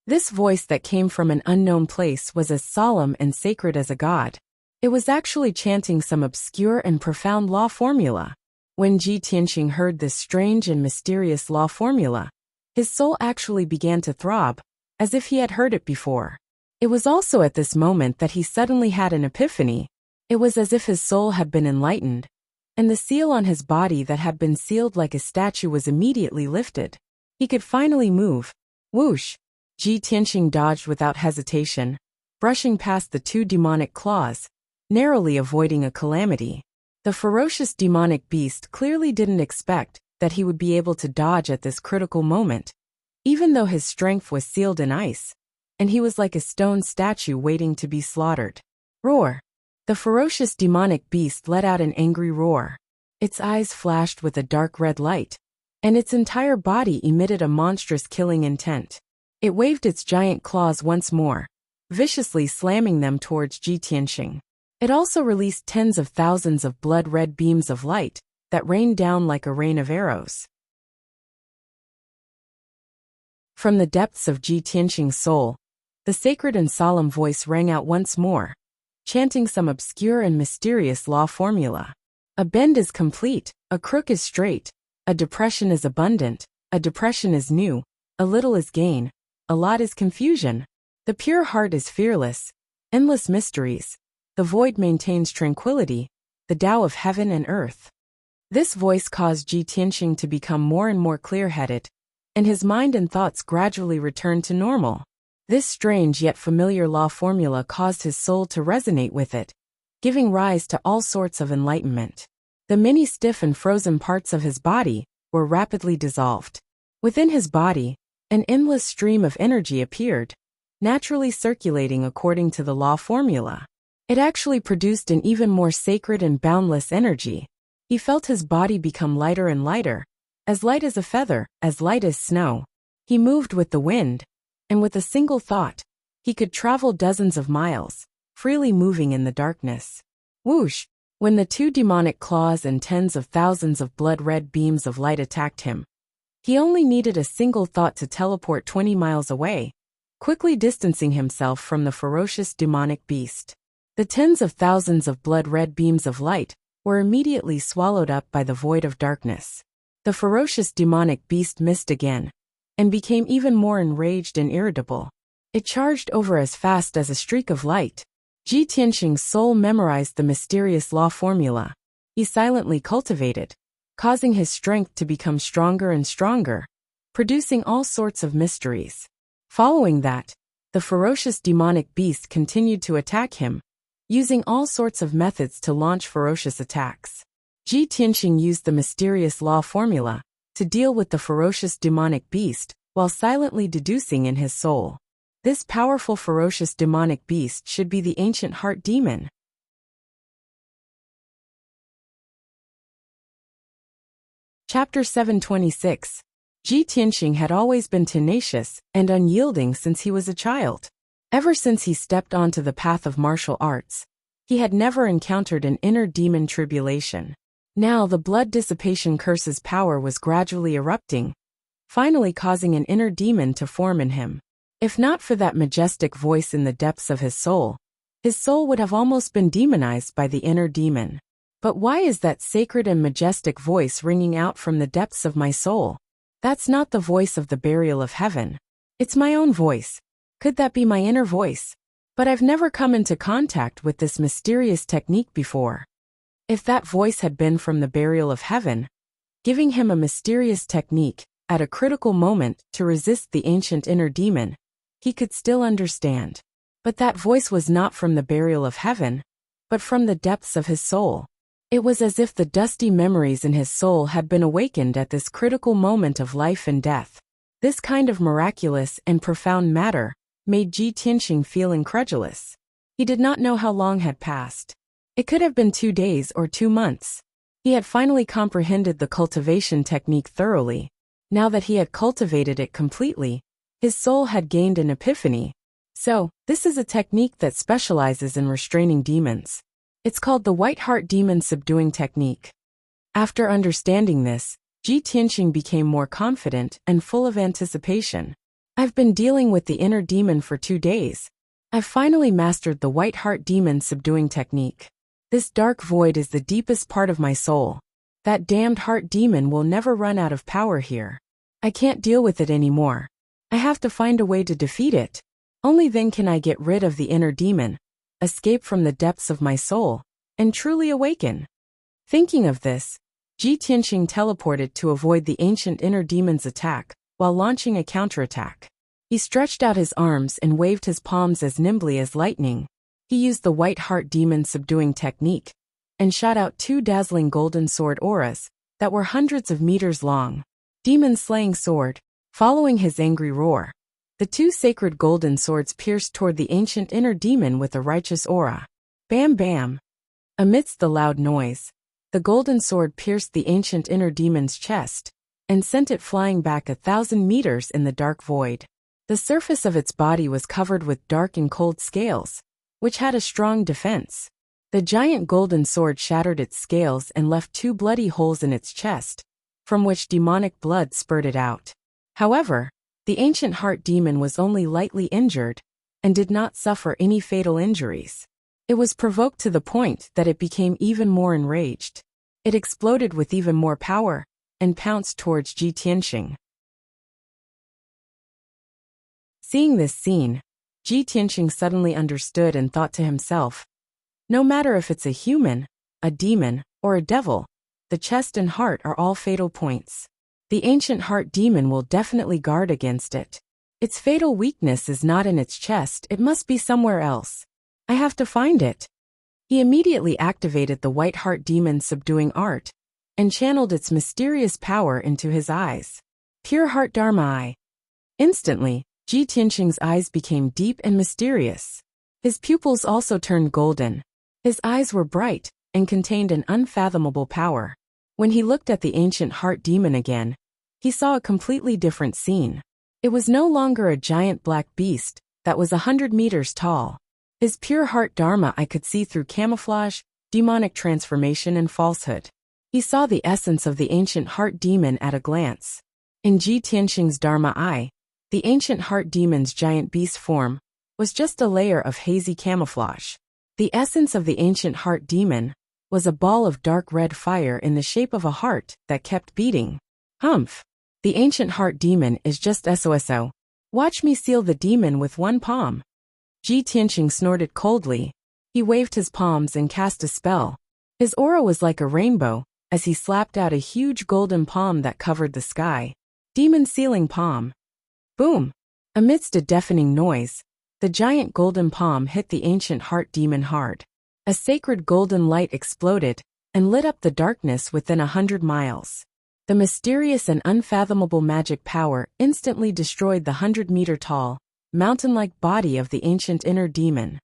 This voice that came from an unknown place was as solemn and sacred as a god. It was actually chanting some obscure and profound law formula. When Ji Tianqing heard this strange and mysterious law formula, his soul actually began to throb, as if he had heard it before. It was also at this moment that he suddenly had an epiphany. It was as if his soul had been enlightened, and the seal on his body that had been sealed like a statue was immediately lifted. He could finally move. Whoosh! Ji Tianqing dodged without hesitation, brushing past the two demonic claws, narrowly avoiding a calamity. The ferocious demonic beast clearly didn't expect that he would be able to dodge at this critical moment, even though his strength was sealed in ice, and he was like a stone statue waiting to be slaughtered. Roar! The ferocious demonic beast let out an angry roar. Its eyes flashed with a dark red light, and its entire body emitted a monstrous killing intent. It waved its giant claws once more, viciously slamming them towards Ji Tianqing. It also released tens of thousands of blood-red beams of light that rained down like a rain of arrows. From the depths of Ji Tianqing's soul, the sacred and solemn voice rang out once more, chanting some obscure and mysterious law formula. A bend is complete, a crook is straight, a depression is abundant, a depression is new, a little is gain, a lot is confusion. The pure heart is fearless, endless mysteries. The void maintains tranquility, the Tao of heaven and earth. This voice caused Ji Tianqing to become more and more clear-headed, and his mind and thoughts gradually returned to normal. This strange yet familiar law formula caused his soul to resonate with it, giving rise to all sorts of enlightenment. The many stiff and frozen parts of his body were rapidly dissolved. Within his body, an endless stream of energy appeared, naturally circulating according to the law formula. It actually produced an even more sacred and boundless energy. He felt his body become lighter and lighter, as light as a feather, as light as snow. He moved with the wind, and with a single thought, he could travel dozens of miles, freely moving in the darkness. Whoosh! When the two demonic claws and tens of thousands of blood-red beams of light attacked him, he only needed a single thought to teleport 20 miles away, quickly distancing himself from the ferocious demonic beast. The tens of thousands of blood-red beams of light were immediately swallowed up by the void of darkness. The ferocious demonic beast missed again, and became even more enraged and irritable. It charged over as fast as a streak of light. Ji Tianqing's soul memorized the mysterious law formula. He silently cultivated, causing his strength to become stronger and stronger, producing all sorts of mysteries. Following that, the ferocious demonic beast continued to attack him, using all sorts of methods to launch ferocious attacks. Ji Tianqing used the mysterious law formula to deal with the ferocious demonic beast while silently deducing in his soul. This powerful ferocious demonic beast should be the ancient heart demon. Chapter 726. Ji Tianqing had always been tenacious and unyielding since he was a child. Ever since he stepped onto the path of martial arts, he had never encountered an inner demon tribulation. Now the blood dissipation curse's power was gradually erupting, finally causing an inner demon to form in him. If not for that majestic voice in the depths of his soul would have almost been demonized by the inner demon. But why is that sacred and majestic voice ringing out from the depths of my soul? That's not the voice of the burial of heaven. It's my own voice. Could that be my inner voice? But I've never come into contact with this mysterious technique before. If that voice had been from the burial of heaven, giving him a mysterious technique, at a critical moment, to resist the ancient inner demon. He could still understand. But that voice was not from the burial of heaven, but from the depths of his soul. It was as if the dusty memories in his soul had been awakened at this critical moment of life and death. This kind of miraculous and profound matter made Ji Tianqing feel incredulous. He did not know how long had passed. It could have been 2 days or 2 months. He had finally comprehended the cultivation technique thoroughly. Now that he had cultivated it completely, his soul had gained an epiphany. So, this is a technique that specializes in restraining demons. It's called the White Heart Demon Subduing Technique. After understanding this, Ji Tianqing became more confident and full of anticipation. I've been dealing with the inner demon for 2 days. I've finally mastered the White Heart Demon Subduing Technique. This dark void is the deepest part of my soul. That damned heart demon will never run out of power here. I can't deal with it anymore. I have to find a way to defeat it. Only then can I get rid of the inner demon, escape from the depths of my soul, and truly awaken. Thinking of this, Ji Tianqing teleported to avoid the ancient inner demon's attack, while launching a counterattack. He stretched out his arms and waved his palms as nimbly as lightning. He used the White Heart Demon Subduing Technique, and shot out 2 dazzling golden sword auras that were hundreds of meters long. Demon-slaying sword. Following his angry roar, the 2 sacred golden swords pierced toward the ancient inner demon with a righteous aura. Bam bam! Amidst the loud noise, the golden sword pierced the ancient inner demon's chest, and sent it flying back 1,000 meters in the dark void. The surface of its body was covered with dark and cold scales, which had a strong defense. The giant golden sword shattered its scales and left 2 bloody holes in its chest, from which demonic blood spurted out. However, the ancient heart demon was only lightly injured, and did not suffer any fatal injuries. It was provoked to the point that it became even more enraged. It exploded with even more power, and pounced towards Ji Tianqing. Seeing this scene, Ji Tianqing suddenly understood and thought to himself, no matter if it's a human, a demon, or a devil, the chest and heart are all fatal points. The ancient heart demon will definitely guard against it. Its fatal weakness is not in its chest, it must be somewhere else. I have to find it. He immediately activated the White Heart Demon Subduing Art, and channeled its mysterious power into his eyes. Pure Heart Dharma Eye. Instantly, Ji Tianqing's eyes became deep and mysterious. His pupils also turned golden. His eyes were bright, and contained an unfathomable power. When he looked at the ancient heart demon again, he saw a completely different scene. It was no longer a giant black beast that was 100 meters tall. His pure heart dharma I could see through camouflage, demonic transformation and falsehood. He saw the essence of the ancient heart demon at a glance. In Ji Tianqing's dharma eye, the ancient heart demon's giant beast form was just a layer of hazy camouflage. The essence of the ancient heart demon was a ball of dark red fire in the shape of a heart that kept beating. Humph! The ancient heart demon is just SOSO. Watch me seal the demon with one palm. Ji Tianqing snorted coldly. He waved his palms and cast a spell. His aura was like a rainbow, as he slapped out a huge golden palm that covered the sky. Demon sealing palm. Boom! Amidst a deafening noise, the giant golden palm hit the ancient heart demon hard. A sacred golden light exploded, and lit up the darkness within 100 miles. The mysterious and unfathomable magic power instantly destroyed the 100-meter-tall, mountain-like body of the ancient inner demon.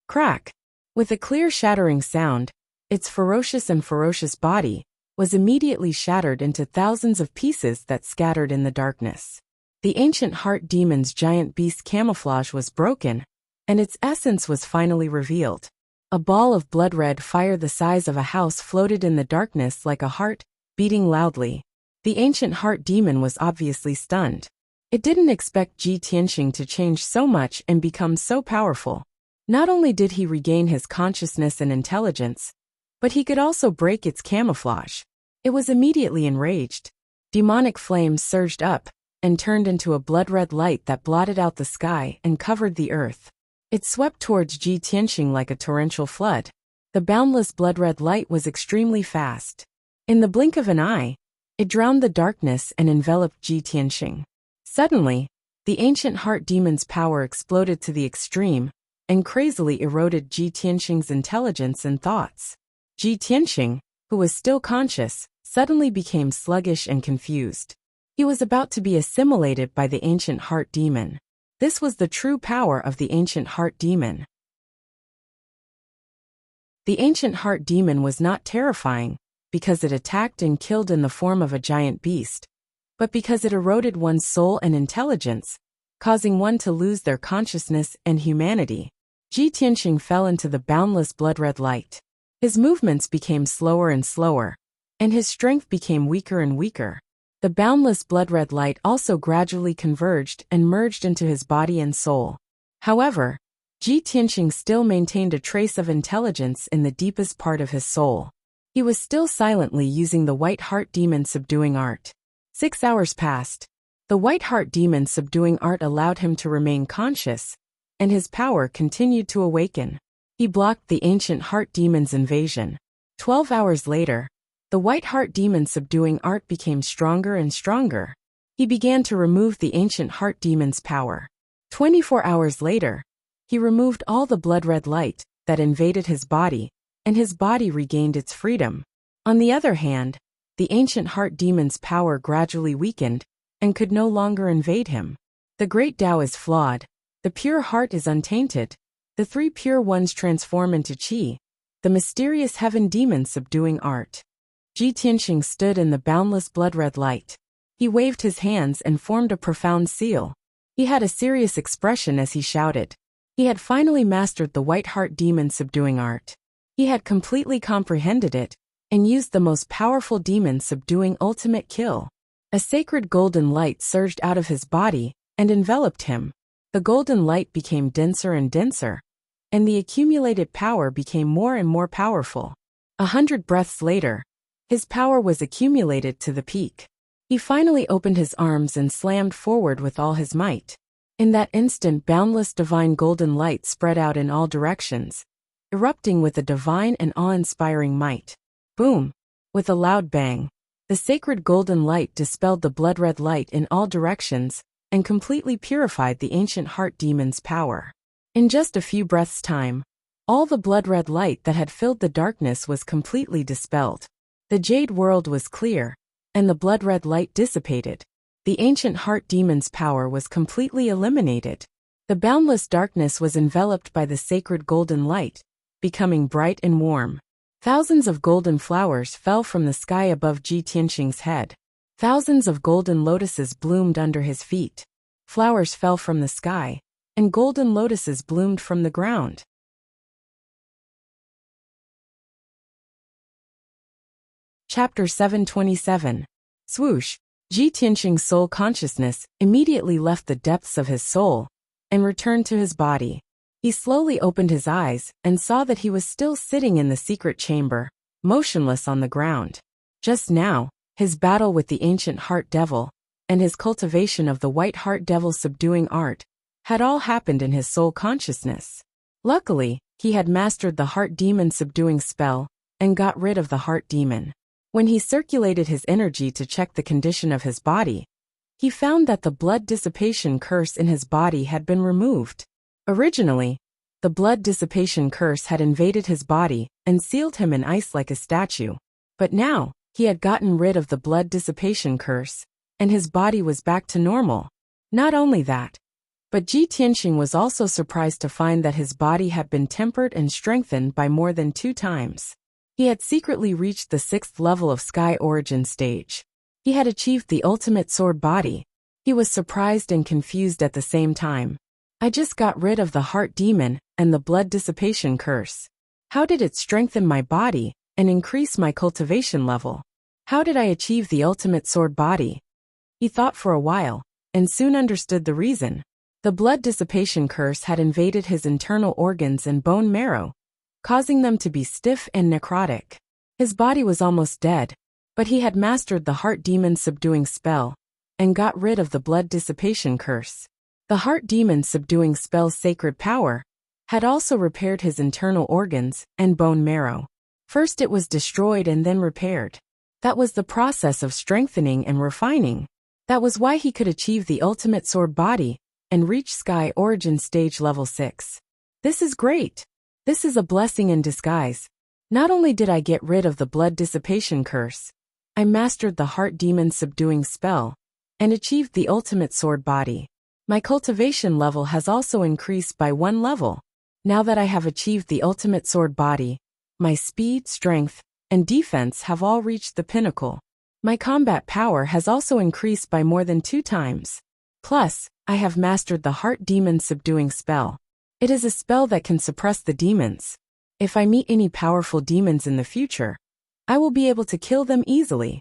Crack! With a clear shattering sound, its ferocious body was immediately shattered into thousands of pieces that scattered in the darkness. The ancient heart demon's giant beast camouflage was broken, and its essence was finally revealed. A ball of blood-red fire the size of a house floated in the darkness like a heart, beating loudly. The ancient heart demon was obviously stunned. It didn't expect Ji Tianqing to change so much and become so powerful. Not only did he regain his consciousness and intelligence, but he could also break its camouflage. It was immediately enraged. Demonic flames surged up, and turned into a blood-red light that blotted out the sky and covered the earth. It swept towards Ji Tianqing like a torrential flood. The boundless blood-red light was extremely fast. In the blink of an eye, It drowned the darkness and enveloped Ji Tianxing. Suddenly, the ancient heart demon's power exploded to the extreme and crazily eroded Ji Tianxing's intelligence and thoughts. Ji Tianxing, who was still conscious, suddenly became sluggish and confused. He was about to be assimilated by the ancient heart demon. This was the true power of the ancient heart demon. The ancient heart demon was not terrifying because it attacked and killed in the form of a giant beast, but because it eroded one's soul and intelligence, causing one to lose their consciousness and humanity. Ji Tianxing fell into the boundless blood-red light. His movements became slower and slower, and his strength became weaker and weaker. The boundless blood-red light also gradually converged and merged into his body and soul. However, Ji Tianxing still maintained a trace of intelligence in the deepest part of his soul. He was still silently using the white heart demon subduing art. 6 hours passed. The white heart demon subduing art allowed him to remain conscious, and his power continued to awaken. He blocked the ancient heart demon's invasion. 12 hours later, the white heart demon subduing art became stronger and stronger. He began to remove the ancient heart demon's power. 24 hours later, he removed all the blood-red light that invaded his body, and his body regained its freedom. On the other hand, the ancient heart demon's power gradually weakened and could no longer invade him. The great Tao is flawed. The pure heart is untainted. The three pure ones transform into Qi, the mysterious heaven demon subduing art. Ji Tianxing stood in the boundless blood-red light. He waved his hands and formed a profound seal. He had a serious expression as he shouted. He had finally mastered the white heart demon subduing art. He had completely comprehended it and used the most powerful demon subduing ultimate kill. A sacred golden light surged out of his body and enveloped him. The golden light became denser and denser, and the accumulated power became more and more powerful. 100 breaths later, his power was accumulated to the peak. He finally opened his arms and slammed forward with all his might. In that instant, boundless divine golden light spread out in all directions, erupting with a divine and awe-inspiring might. Boom! With a loud bang, the sacred golden light dispelled the blood-red light in all directions and completely purified the ancient heart demon's power. In just a few breaths' time, all the blood-red light that had filled the darkness was completely dispelled. The jade world was clear, and the blood-red light dissipated. The ancient heart demon's power was completely eliminated. The boundless darkness was enveloped by the sacred golden light, becoming bright and warm. Thousands of golden flowers fell from the sky above Ji Tianxing's head. Thousands of golden lotuses bloomed under his feet. Flowers fell from the sky, and golden lotuses bloomed from the ground. Chapter 727. Swoosh! Ji Tianxing's soul consciousness immediately left the depths of his soul and returned to his body. He slowly opened his eyes and saw that he was still sitting in the secret chamber, motionless on the ground. Just now, his battle with the ancient heart devil and his cultivation of the white heart devil subduing art had all happened in his soul consciousness. Luckily, he had mastered the heart demon subduing spell and got rid of the heart demon. When he circulated his energy to check the condition of his body, he found that the blood dissipation curse in his body had been removed. Originally, the blood dissipation curse had invaded his body and sealed him in ice like a statue. But now, he had gotten rid of the blood dissipation curse, and his body was back to normal. Not only that, but Ji Tianxing was also surprised to find that his body had been tempered and strengthened by more than 2 times. He had secretly reached the 6th level of Sky Origin stage. He had achieved the ultimate sword body. He was surprised and confused at the same time. I just got rid of the heart demon and the blood dissipation curse. How did it strengthen my body and increase my cultivation level? How did I achieve the ultimate sword body? He thought for a while, and soon understood the reason. The blood dissipation curse had invaded his internal organs and bone marrow, causing them to be stiff and necrotic. His body was almost dead, but he had mastered the heart demon subduing spell and got rid of the blood dissipation curse. The heart demon subduing spell's sacred power had also repaired his internal organs and bone marrow. First it was destroyed and then repaired. That was the process of strengthening and refining. That was why he could achieve the ultimate sword body and reach Sky Origin Stage Level 6. This is great. This is a blessing in disguise. Not only did I get rid of the blood dissipation curse, I mastered the heart demon subduing spell and achieved the ultimate sword body. My cultivation level has also increased by 1 level. Now that I have achieved the ultimate sword body, my speed, strength, and defense have all reached the pinnacle. My combat power has also increased by more than 2 times. Plus, I have mastered the heart demon subduing spell. It is a spell that can suppress the demons. If I meet any powerful demons in the future, I will be able to kill them easily.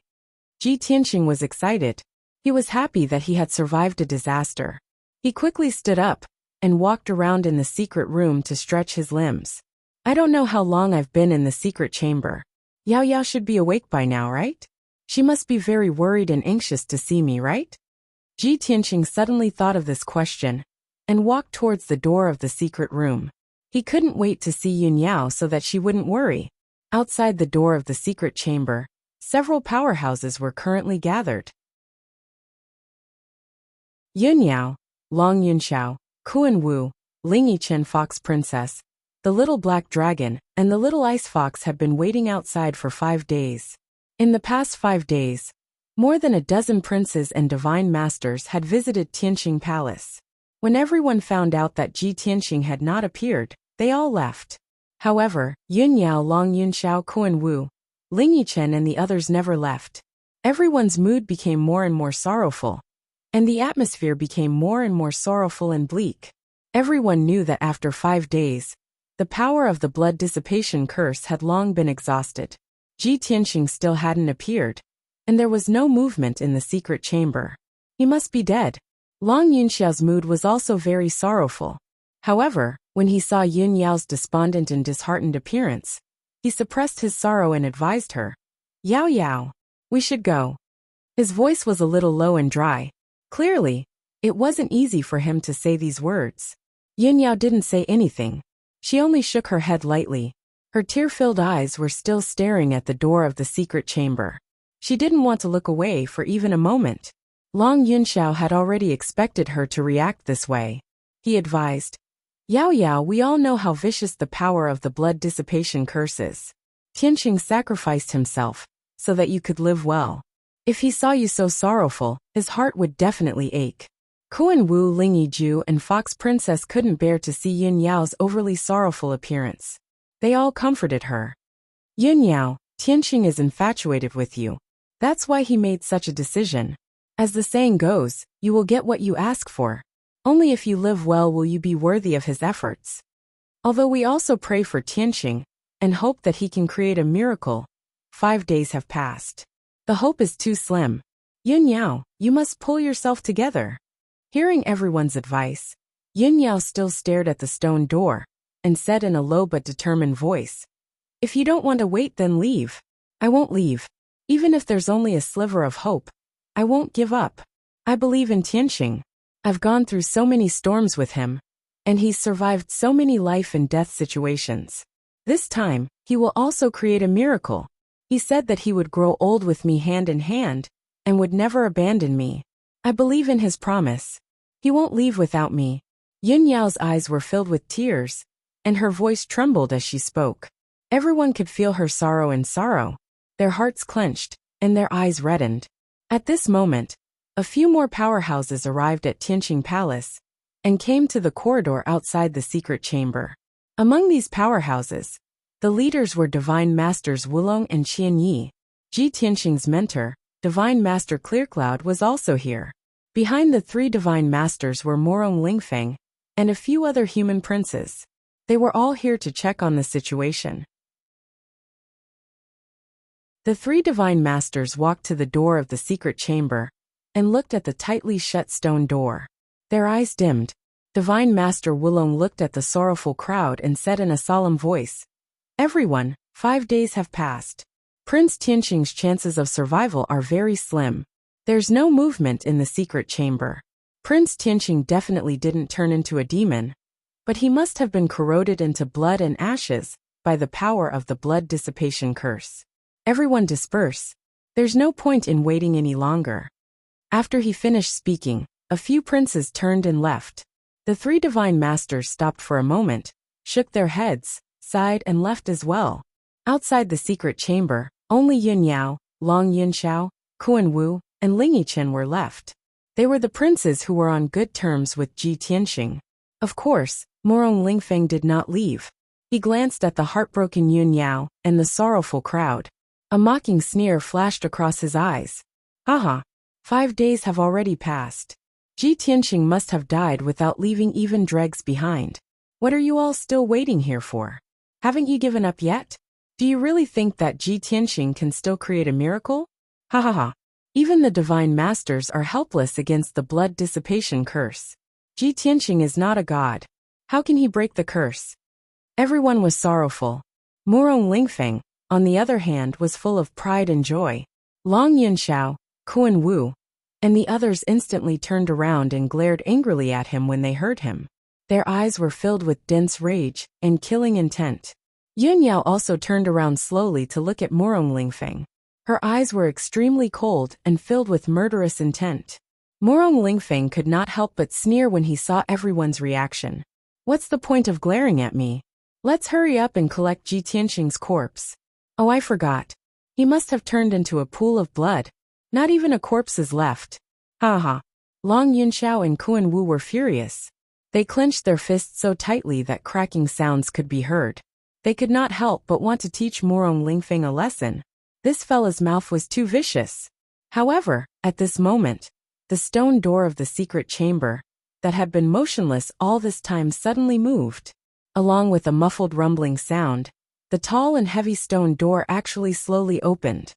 Ji Tianqing was excited. He was happy that he had survived a disaster. He quickly stood up and walked around in the secret room to stretch his limbs. I don't know how long I've been in the secret chamber. Yao Yao should be awake by now, right? She must be very worried and anxious to see me, right? Ji Tianqing suddenly thought of this question and walked towards the door of the secret room. He couldn't wait to see Yun Yao so that she wouldn't worry. Outside the door of the secret chamber, several powerhouses were currently gathered. Yun Yao, Long Yunxiao, Kuan Wu, Ling Yichen Fox Princess, the little black dragon, and the little ice fox had been waiting outside for 5 days. In the past 5 days, more than a dozen princes and divine masters had visited Tianqing Palace. When everyone found out that Ji Tianqing had not appeared, they all left. However, Yun Yao, Long Yunxiao, Kuan Wu, Ling Yichen and the others never left. Everyone's mood became more and more sorrowful, and the atmosphere became more and more sorrowful and bleak. Everyone knew that after 5 days, the power of the blood dissipation curse had long been exhausted. Ji Tianqing still hadn't appeared, and there was no movement in the secret chamber. He must be dead. Long Yunxiao's mood was also very sorrowful. However, when he saw Yun Yao's despondent and disheartened appearance, he suppressed his sorrow and advised her, "Yao Yao, we should go." His voice was a little low and dry. Clearly, it wasn't easy for him to say these words. Yun Yao didn't say anything. She only shook her head lightly. Her tear-filled eyes were still staring at the door of the secret chamber. She didn't want to look away for even a moment. Long Yunxiao had already expected her to react this way. He advised, "Yao Yao, we all know how vicious the power of the blood dissipation curse is. Tianqing sacrificed himself so that you could live well. If he saw you so sorrowful, his heart would definitely ache." Kuan Wu, Ling Yiju, and Fox Princess couldn't bear to see Yun Yao's overly sorrowful appearance. They all comforted her. "Yun Yao, Tianqing is infatuated with you. That's why he made such a decision. As the saying goes, you will get what you ask for. Only if you live well will you be worthy of his efforts. Although we also pray for Tianqing and hope that he can create a miracle, 5 days have passed. The hope is too slim. Yun Yao, you must pull yourself together." Hearing everyone's advice, Yun Yao still stared at the stone door and said in a low but determined voice, "If you don't want to wait, then leave." "I won't leave. Even if there's only a sliver of hope, I won't give up. I believe in Tianqing. I've gone through so many storms with him, and he's survived so many life and death situations. This time, he will also create a miracle. He said that he would grow old with me hand in hand and would never abandon me. I believe in his promise. He won't leave without me." Yun Yao's eyes were filled with tears, and her voice trembled as she spoke. Everyone could feel her sorrow and sorrow. Their hearts clenched, and their eyes reddened. At this moment, a few more powerhouses arrived at Tianqing Palace and came to the corridor outside the secret chamber. Among these powerhouses, the leaders were Divine Masters Wulong and Qian Yi. Ji Tianqing's mentor, Divine Master Clearcloud, was also here. Behind the 3 Divine Masters were Morong Lingfeng and a few other human princes. They were all here to check on the situation. The 3 Divine Masters walked to the door of the secret chamber and looked at the tightly shut stone door. Their eyes dimmed. Divine Master Wulong looked at the sorrowful crowd and said in a solemn voice, "Everyone, 5 days have passed. Prince Tianqing's chances of survival are very slim. There's no movement in the secret chamber. Prince Tianqing definitely didn't turn into a demon, but he must have been corroded into blood and ashes by the power of the blood dissipation curse. Everyone disperse. There's no point in waiting any longer. After he finished speaking, a few princes turned and left. The three divine masters stopped for a moment, shook their heads, sighed and left as well. Outside the secret chamber, only Yun Yao, Long Yunxiao, Kuan Wu, and Ling Yichen were left. They were the princes who were on good terms with Ji Tianxing. Of course, Morong Lingfeng did not leave. He glanced at the heartbroken Yun Yao and the sorrowful crowd. A mocking sneer flashed across his eyes. Haha. 5 days have already passed. Ji Tianxing must have died without leaving even dregs behind. What are you all still waiting here for? Haven't you given up yet? Do you really think that Ji Tianxing can still create a miracle? Ha ha ha. Even the divine masters are helpless against the blood dissipation curse. Ji Tianxing is not a god. How can he break the curse? Everyone was sorrowful. Morong Lingfeng, on the other hand, was full of pride and joy. Long Yunxiao, Kuan Wu, and the others instantly turned around and glared angrily at him when they heard him. Their eyes were filled with dense rage and killing intent. Yun Yao also turned around slowly to look at Morong Lingfeng. Her eyes were extremely cold and filled with murderous intent. Morong Lingfeng could not help but sneer when he saw everyone's reaction. What's the point of glaring at me? Let's hurry up and collect Ji Tianxing's corpse. Oh, I forgot. He must have turned into a pool of blood. Not even a corpse is left. Ha ha. Long Yunxiao and Kuan Wu were furious. They clenched their fists so tightly that cracking sounds could be heard. They could not help but want to teach Morong Lingfeng a lesson. This fella's mouth was too vicious. However, at this moment, the stone door of the secret chamber, that had been motionless all this time, suddenly moved. Along with a muffled rumbling sound, the tall and heavy stone door actually slowly opened.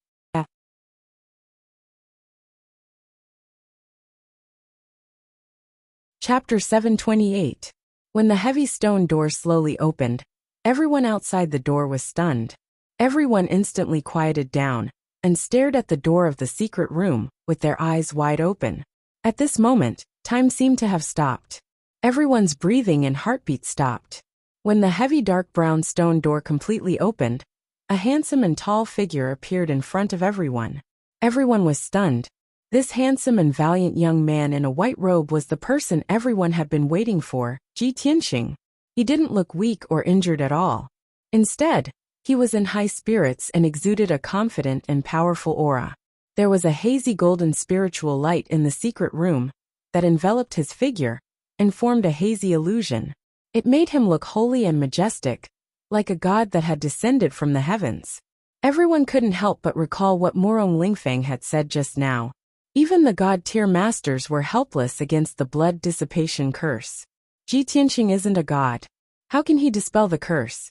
Chapter 728. When the heavy stone door slowly opened, everyone outside the door was stunned. Everyone instantly quieted down and stared at the door of the secret room with their eyes wide open. At this moment, time seemed to have stopped. Everyone's breathing and heartbeat stopped. When the heavy dark brown stone door completely opened, a handsome and tall figure appeared in front of everyone. Everyone was stunned. This handsome and valiant young man in a white robe was the person everyone had been waiting for, Ji Tianxing. He didn't look weak or injured at all. Instead, he was in high spirits and exuded a confident and powerful aura. There was a hazy golden spiritual light in the secret room that enveloped his figure and formed a hazy illusion. It made him look holy and majestic, like a god that had descended from the heavens. Everyone couldn't help but recall what Morong Lingfeng had said just now. Even the god-tier masters were helpless against the blood dissipation curse. Ji Tianxing isn't a god. How can he dispel the curse?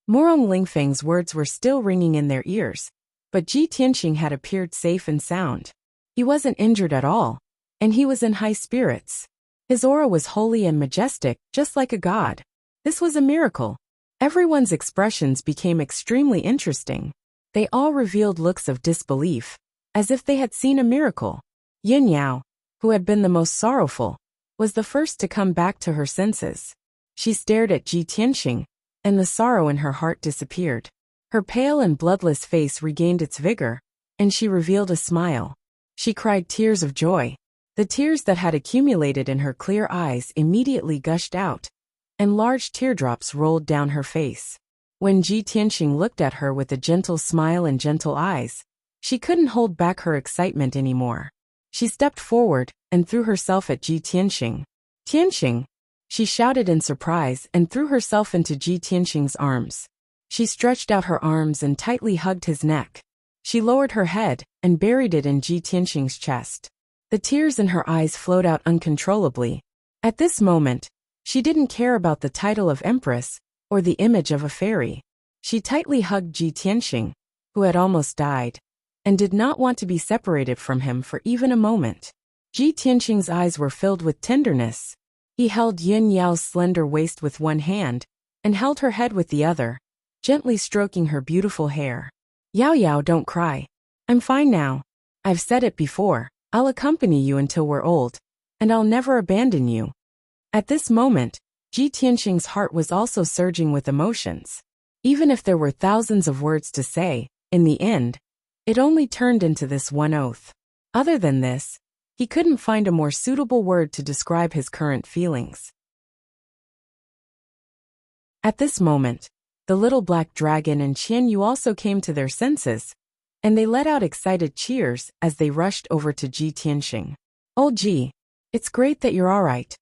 Morong Lingfeng's words were still ringing in their ears, but Ji Tianxing had appeared safe and sound. He wasn't injured at all, and he was in high spirits. His aura was holy and majestic, just like a god. This was a miracle. Everyone's expressions became extremely interesting. They all revealed looks of disbelief, as if they had seen a miracle. Yun Yao, who had been the most sorrowful, was the first to come back to her senses. She stared at Ji Tianxing, and the sorrow in her heart disappeared. Her pale and bloodless face regained its vigor, and she revealed a smile. She cried tears of joy. The tears that had accumulated in her clear eyes immediately gushed out, and large teardrops rolled down her face. When Ji Tianxing looked at her with a gentle smile and gentle eyes, she couldn't hold back her excitement anymore. She stepped forward and threw herself at Ji Tianxing. Tianxing! She shouted in surprise and threw herself into Ji Tianxing's arms. She stretched out her arms and tightly hugged his neck. She lowered her head and buried it in Ji Tianxing's chest. The tears in her eyes flowed out uncontrollably. At this moment, she didn't care about the title of empress or the image of a fairy. She tightly hugged Ji Tianxing, who had almost died, and did not want to be separated from him for even a moment. Ji Tianxing's eyes were filled with tenderness. He held Yun Yao's slender waist with one hand and held her head with the other, gently stroking her beautiful hair. Yao Yao, don't cry. I'm fine now. I've said it before, I'll accompany you until we're old, and I'll never abandon you. At this moment, Ji Tianxing's heart was also surging with emotions. Even if there were thousands of words to say, in the end, It only turned into this one oath. Other than this, he couldn't find a more suitable word to describe his current feelings. At this moment, the little black dragon and Qian Yu also came to their senses, and they let out excited cheers as they rushed over to Ji Tianxing. Old Ji, it's great that you're alright.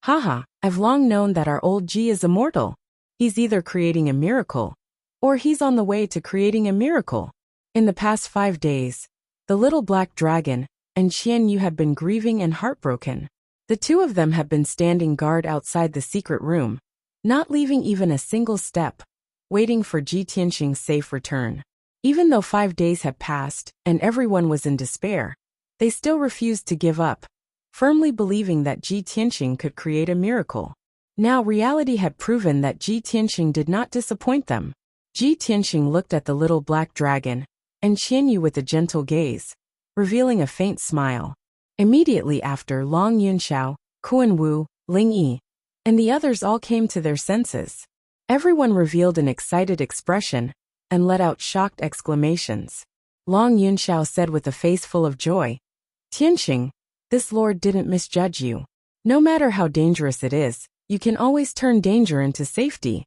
Haha, I've long known that our old Ji is immortal. He's either creating a miracle, or he's on the way to creating a miracle. In the past 5 days, the little black dragon and Qian Yu have been grieving and heartbroken. The two of them have been standing guard outside the secret room, not leaving even a single step, waiting for Ji Tianxing's safe return. Even though 5 days had passed and everyone was in despair, they still refused to give up, firmly believing that Ji Tianxing could create a miracle. Now reality had proven that Ji Tianxing did not disappoint them. Ji Tianxing looked at the little black dragon and Qian Yu with a gentle gaze, revealing a faint smile. Immediately after, Long Yunxiao, Kuan Wu, Ling Yi, and the others all came to their senses. Everyone revealed an excited expression and let out shocked exclamations. Long Yunxiao said with a face full of joy, Tianxing, this lord didn't misjudge you. No matter how dangerous it is, you can always turn danger into safety.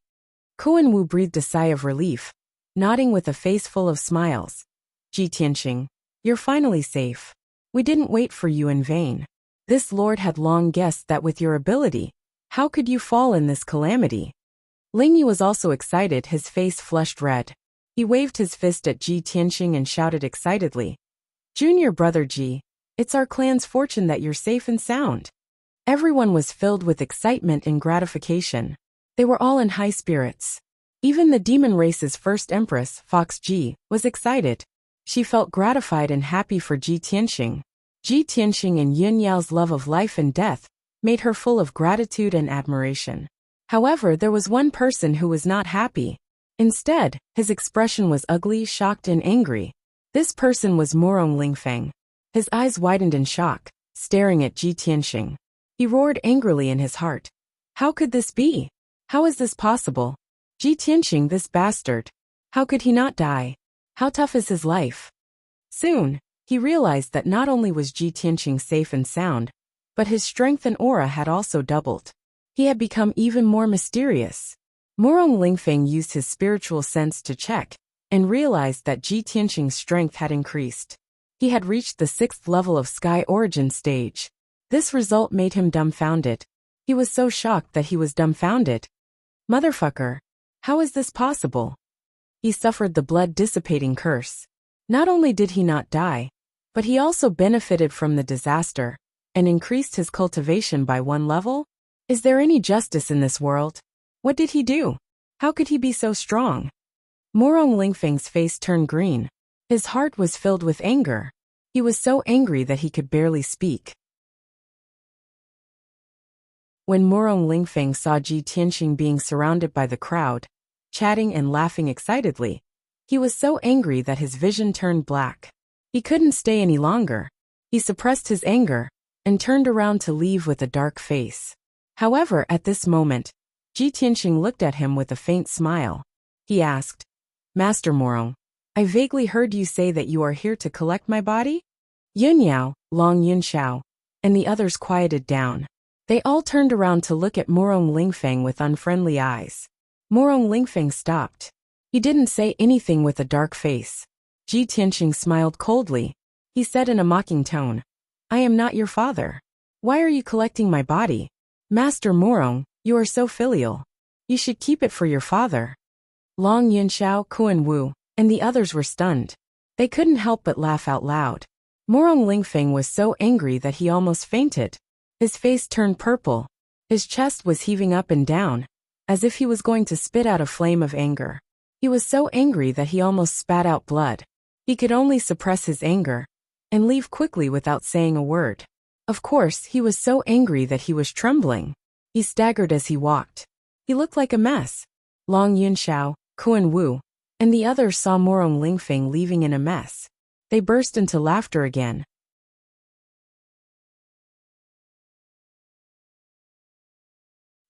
Kuan Wu breathed a sigh of relief, nodding with a face full of smiles. Ji Tianxing, you're finally safe. We didn't wait for you in vain. This lord had long guessed that with your ability, how could you fall in this calamity? Ling Yi was also excited, his face flushed red. He waved his fist at Ji Tianxing and shouted excitedly, Junior brother Ji, it's our clan's fortune that you're safe and sound. Everyone was filled with excitement and gratification. They were all in high spirits. Even the demon race's first empress, Fox Ji, was excited. She felt gratified and happy for Ji Tianxing. Ji Tianxing and Yun Yao's love of life and death made her full of gratitude and admiration. However, there was one person who was not happy. Instead, his expression was ugly, shocked, and angry. This person was Morong Lingfeng. His eyes widened in shock, staring at Ji Tianxing. He roared angrily in his heart. How could this be? How is this possible? Ji Tianxing, this bastard. How could he not die? How tough is his life? Soon, he realized that not only was Ji Tianxing safe and sound, but his strength and aura had also doubled. He had become even more mysterious. Morong Lingfeng used his spiritual sense to check, and realized that Ji Tianxing's strength had increased. He had reached the 6th level of Sky Origin stage. This result made him dumbfounded. He was so shocked that he was dumbfounded. Motherfucker! How is this possible? He suffered the blood-dissipating curse. Not only did he not die, but he also benefited from the disaster, and increased his cultivation by 1 level? Is there any justice in this world? What did he do? How could he be so strong? Morong Lingfeng's face turned green. His heart was filled with anger. He was so angry that he could barely speak. When Morong Lingfeng saw Ji Tianxing being surrounded by the crowd, chatting and laughing excitedly, he was so angry that his vision turned black. He couldn't stay any longer. He suppressed his anger and turned around to leave with a dark face. However, at this moment, Ji Tianxing looked at him with a faint smile. He asked, Master Morong, I vaguely heard you say that you are here to collect my body? Yun Yao, Long Yunxiao, and the others quieted down. They all turned around to look at Morong Lingfeng with unfriendly eyes. Morong Lingfeng stopped. He didn't say anything with a dark face. Ji Tianxing smiled coldly. He said in a mocking tone, I am not your father. Why are you collecting my body? Master Morong, you are so filial. You should keep it for your father. Long Yunxiao, Kuan Wu, and the others were stunned. They couldn't help but laugh out loud. Morong Lingfeng was so angry that he almost fainted. His face turned purple. His chest was heaving up and down, as if he was going to spit out a flame of anger. He was so angry that he almost spat out blood. He could only suppress his anger and leave quickly without saying a word. Of course, he was so angry that he was trembling. He staggered as he walked. He looked like a mess. Long Yunxiao, Kuan Wu, and the others saw Morong Lingfeng leaving in a mess. They burst into laughter again.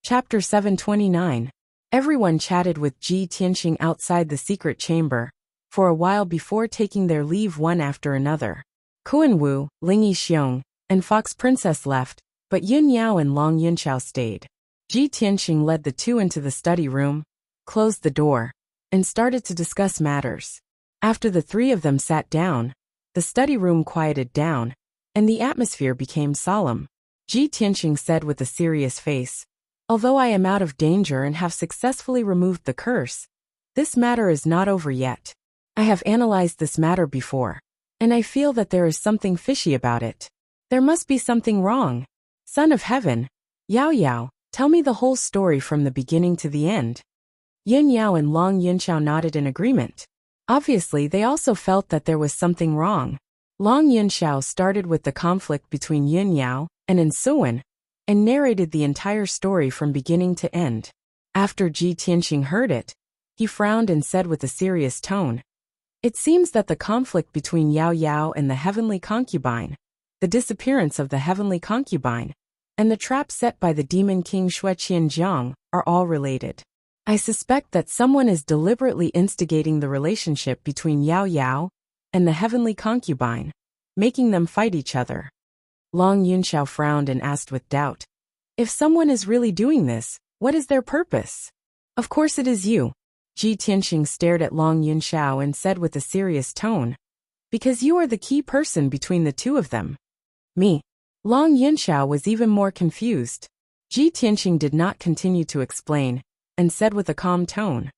Chapter 729. Everyone chatted with Ji Tianxing outside the secret chamber, for a while before taking their leave one after another. Kuan Wu, Ling Yixiong, and Fox Princess left, but Yun Yao and Long Yunxiao stayed. Ji Tianxing led the two into the study room, closed the door, and started to discuss matters. After the three of them sat down, the study room quieted down, and the atmosphere became solemn. Ji Tianxing said with a serious face, "Although I am out of danger and have successfully removed the curse, this matter is not over yet. I have analyzed this matter before, and I feel that there is something fishy about it. There must be something wrong. Son of Heaven, Yao Yao, tell me the whole story from the beginning to the end." Yun Yao and Long Yunxiao nodded in agreement. Obviously, they also felt that there was something wrong. Long Yunxiao started with the conflict between Yun Yao and Ensuan, and narrated the entire story from beginning to end. After Ji Tianxing heard it, he frowned and said with a serious tone, "It seems that the conflict between Yao Yao and the heavenly concubine, the disappearance of the heavenly concubine, and the trap set by the demon king Shueqianjiang are all related. I suspect that someone is deliberately instigating the relationship between Yao Yao and the heavenly concubine, making them fight each other." Long Yunxiao frowned and asked with doubt, "If someone is really doing this, what is their purpose?" "Of course it is you." Ji Tianxing stared at Long Yunxiao and said with a serious tone, "Because you are the key person between the two of them." "Me?" Long Yunxiao was even more confused. Ji Tianxing did not continue to explain, and said with a calm tone,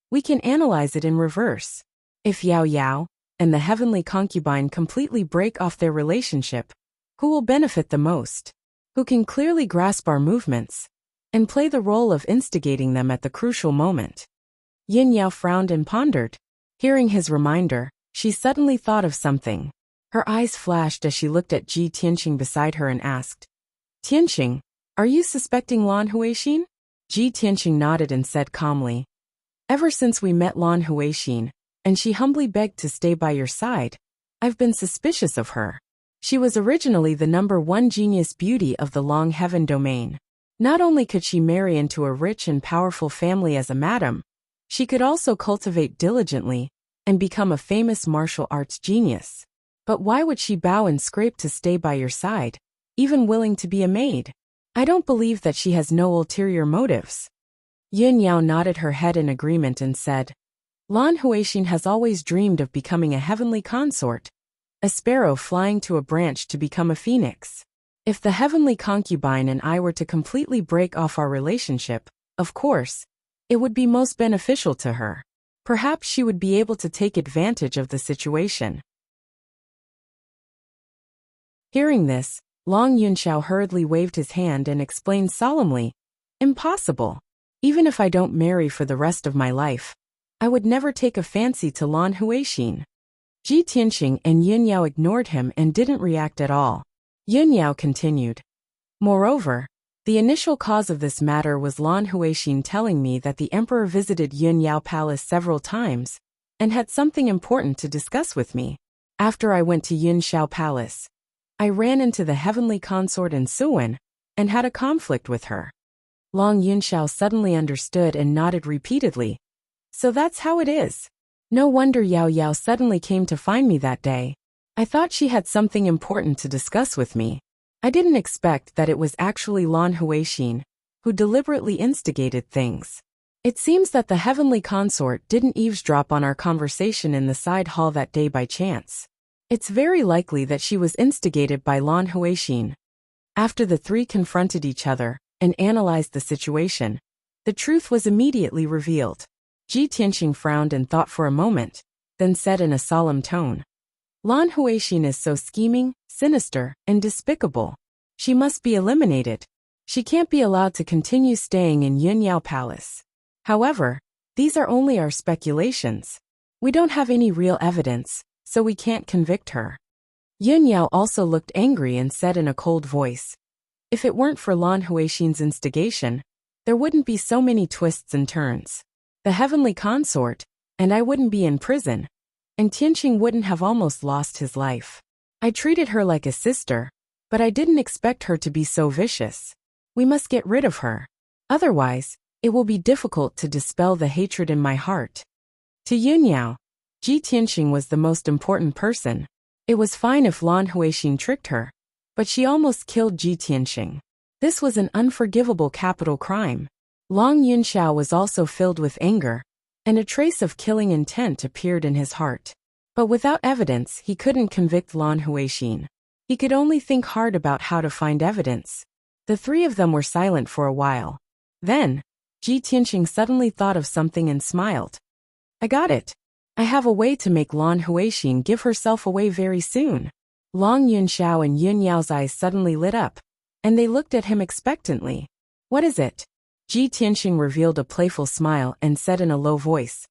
"We can analyze it in reverse. If Yao Yao and the heavenly concubine completely break off their relationship, who will benefit the most? Who can clearly grasp our movements and play the role of instigating them at the crucial moment?" Yin Yao frowned and pondered. Hearing his reminder, she suddenly thought of something. Her eyes flashed as she looked at Ji Tianxing beside her and asked, "Tianxing, are you suspecting Lan Huixin?" Ji Tianxing nodded and said calmly, "Ever since we met Lan Huixin, and she humbly begged to stay by your side, I've been suspicious of her. She was originally the #1 genius beauty of the Long Heaven domain. Not only could she marry into a rich and powerful family as a madam, she could also cultivate diligently and become a famous martial arts genius. But why would she bow and scrape to stay by your side, even willing to be a maid? I don't believe that she has no ulterior motives." Yun Yao nodded her head in agreement and said, "Lan Huixin has always dreamed of becoming a heavenly consort, a sparrow flying to a branch to become a phoenix. If the heavenly concubine and I were to completely break off our relationship, of course, it would be most beneficial to her. Perhaps she would be able to take advantage of the situation." Hearing this, Long Yunxiao hurriedly waved his hand and explained solemnly, "Impossible. Even if I don't marry for the rest of my life, I would never take a fancy to Lan Huixin." Ji Tianxing and Yun Yao ignored him and didn't react at all. Yun Yao continued, "Moreover, the initial cause of this matter was Lan Huixin telling me that the emperor visited Yun Yao Palace several times and had something important to discuss with me. After I went to Yun Xiao Palace, I ran into the heavenly consort in Suan and had a conflict with her." Long Yunxiao suddenly understood and nodded repeatedly. "So that's how it is. No wonder Yao Yao suddenly came to find me that day. I thought she had something important to discuss with me. I didn't expect that it was actually Lan Huixin who deliberately instigated things. It seems that the heavenly consort didn't eavesdrop on our conversation in the side hall that day by chance. It's very likely that she was instigated by Lan Huixin." After the three confronted each other and analyzed the situation, the truth was immediately revealed. Ji Tianxing frowned and thought for a moment, then said in a solemn tone, "Lan Huixin is so scheming, sinister, and despicable. She must be eliminated. She can't be allowed to continue staying in Yun Yao Palace. However, these are only our speculations. We don't have any real evidence, so we can't convict her." Yun Yao also looked angry and said in a cold voice, "If it weren't for Lan Huixin's instigation, there wouldn't be so many twists and turns. The heavenly consort, and I wouldn't be in prison, and Tianxing wouldn't have almost lost his life. I treated her like a sister, but I didn't expect her to be so vicious. We must get rid of her. Otherwise, it will be difficult to dispel the hatred in my heart." To Yun Yao, Ji Tianxing was the most important person. It was fine if Lan Huixin tricked her, but she almost killed Ji Tianxing. This was an unforgivable capital crime. Long Yunxiao was also filled with anger, and a trace of killing intent appeared in his heart. But without evidence, he couldn't convict Lan Huixin. He could only think hard about how to find evidence. The three of them were silent for a while. Then, Ji Tianxing suddenly thought of something and smiled. I got it. I have a way to make Lan Huixin give herself away very soon. Long Yunxiao and Yun Yao's eyes suddenly lit up, and they looked at him expectantly. What is it? Ji Tianxing revealed a playful smile and said in a low voice.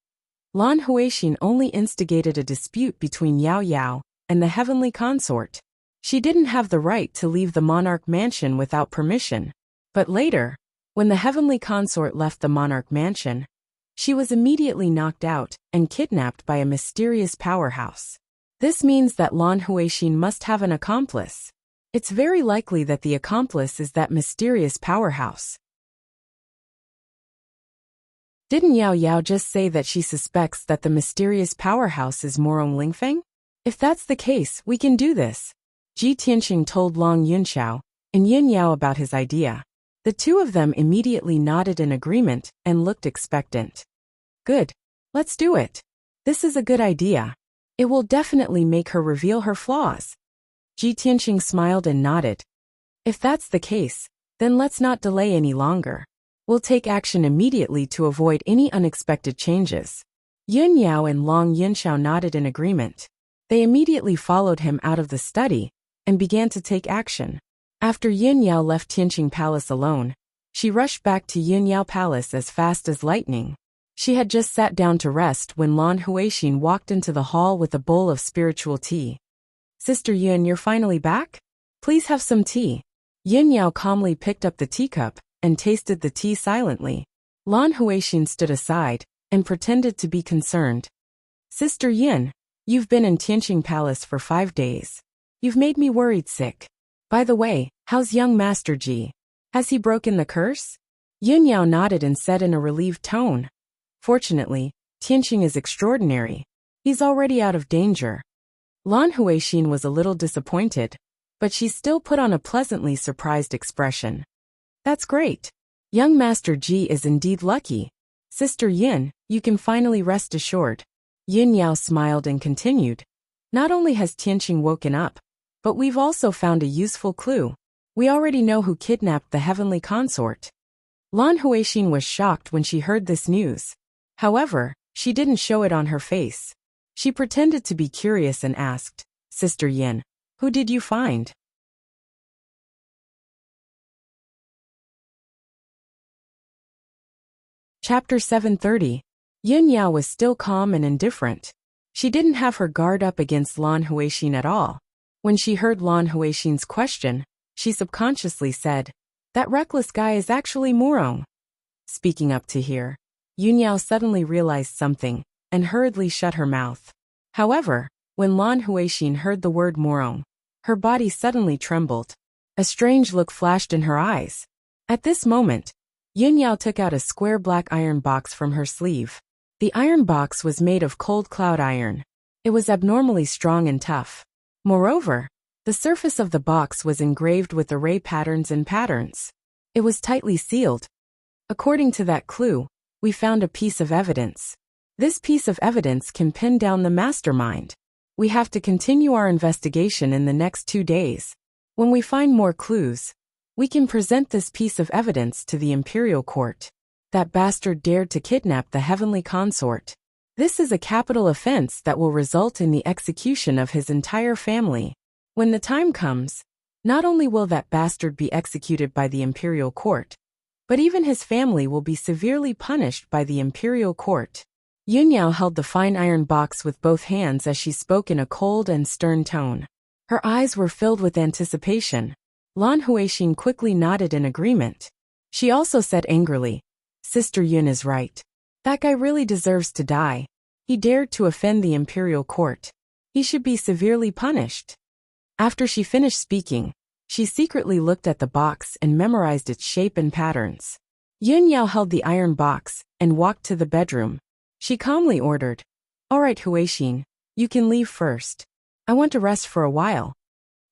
Lan Huixin only instigated a dispute between Yao Yao and the heavenly consort. She didn't have the right to leave the monarch mansion without permission. But later, when the heavenly consort left the monarch mansion, she was immediately knocked out and kidnapped by a mysterious powerhouse. This means that Lan Huixin must have an accomplice. It's very likely that the accomplice is that mysterious powerhouse. Didn't Yao Yao just say that she suspects that the mysterious powerhouse is Morong Lingfeng? If that's the case, we can do this. Ji Tianxing told Long Yunxiao and Yun Yao about his idea. The two of them immediately nodded in agreement and looked expectant. Good. Let's do it. This is a good idea. It will definitely make her reveal her flaws. Ji Tianxing smiled and nodded. If that's the case, then let's not delay any longer. We'll take action immediately to avoid any unexpected changes. Yun Yao and Long Yunxiao nodded in agreement. They immediately followed him out of the study and began to take action. After Yun Yao left Tianqing Palace alone, she rushed back to Yun Yao Palace as fast as lightning. She had just sat down to rest when Lan Huixin walked into the hall with a bowl of spiritual tea. Sister Yun, you're finally back? Please have some tea. Yun Yao calmly picked up the teacup and tasted the tea silently. Lan Huixin stood aside and pretended to be concerned. Sister Yun, you've been in Tianqing Palace for 5 days. You've made me worried sick. By the way, how's young Master Ji? Has he broken the curse? Yun Yao nodded and said in a relieved tone. Fortunately, Tianqing is extraordinary. He's already out of danger. Lan Huixin was a little disappointed, but she still put on a pleasantly surprised expression. That's great. Young Master Ji is indeed lucky. Sister Yin, you can finally rest assured. Yun Yao smiled and continued. Not only has Tianqing woken up, but we've also found a useful clue. We already know who kidnapped the heavenly consort. Lan Huixin was shocked when she heard this news. However, she didn't show it on her face. She pretended to be curious and asked, Sister Yin, who did you find? Chapter 730. Yun Yao was still calm and indifferent. She didn't have her guard up against Lan Huixin at all. When she heard Lan Huixin's question, she subconsciously said, that reckless guy is actually Morong. Speaking up to hear, Yun Yao suddenly realized something and hurriedly shut her mouth. However, when Lan Huixin heard the word Morong, her body suddenly trembled. A strange look flashed in her eyes. At this moment, Yun Yao took out a square black iron box from her sleeve. The iron box was made of cold cloud iron. It was abnormally strong and tough. Moreover, the surface of the box was engraved with array patterns and patterns. It was tightly sealed. According to that clue, we found a piece of evidence. This piece of evidence can pin down the mastermind. We have to continue our investigation in the next 2 days. When we find more clues, we can present this piece of evidence to the imperial court. That bastard dared to kidnap the heavenly consort. This is a capital offense that will result in the execution of his entire family. When the time comes, not only will that bastard be executed by the imperial court, but even his family will be severely punished by the imperial court. Yun Yao held the fine iron box with both hands as she spoke in a cold and stern tone. Her eyes were filled with anticipation. Lan Huixin quickly nodded in agreement. She also said angrily, Sister Yun is right. That guy really deserves to die. He dared to offend the imperial court. He should be severely punished. After she finished speaking, she secretly looked at the box and memorized its shape and patterns. Yun Yao held the iron box and walked to the bedroom. She calmly ordered, All right, Huixin, you can leave first. I want to rest for a while.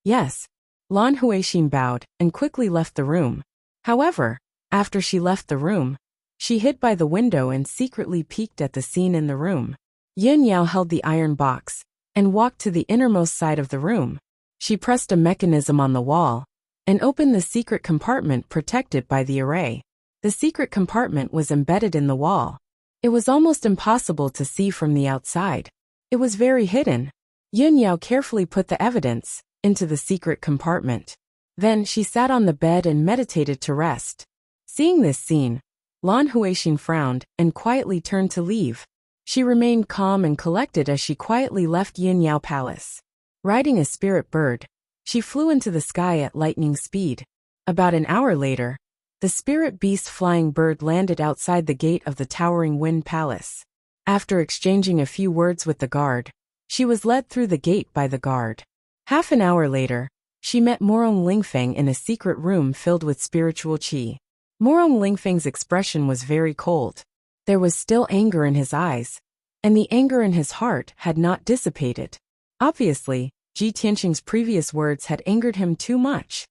Yes. Lan Huixin bowed and quickly left the room. However, after she left the room, she hid by the window and secretly peeked at the scene in the room. Yun Yao held the iron box and walked to the innermost side of the room. She pressed a mechanism on the wall and opened the secret compartment protected by the array. The secret compartment was embedded in the wall. It was almost impossible to see from the outside. It was very hidden. Yun Yao carefully put the evidence into the secret compartment. Then she sat on the bed and meditated to rest. Seeing this scene, Lan Huixin frowned and quietly turned to leave. She remained calm and collected as she quietly left Yun Yao Palace. Riding a spirit bird, she flew into the sky at lightning speed. About an hour later, the spirit beast flying bird landed outside the gate of the towering Wind Palace. After exchanging a few words with the guard, she was led through the gate by the guard. Half an hour later, she met Morong Lingfeng in a secret room filled with spiritual qi. Morong Lingfeng's expression was very cold. There was still anger in his eyes, and the anger in his heart had not dissipated. Obviously, Ji Tianqing's previous words had angered him too much.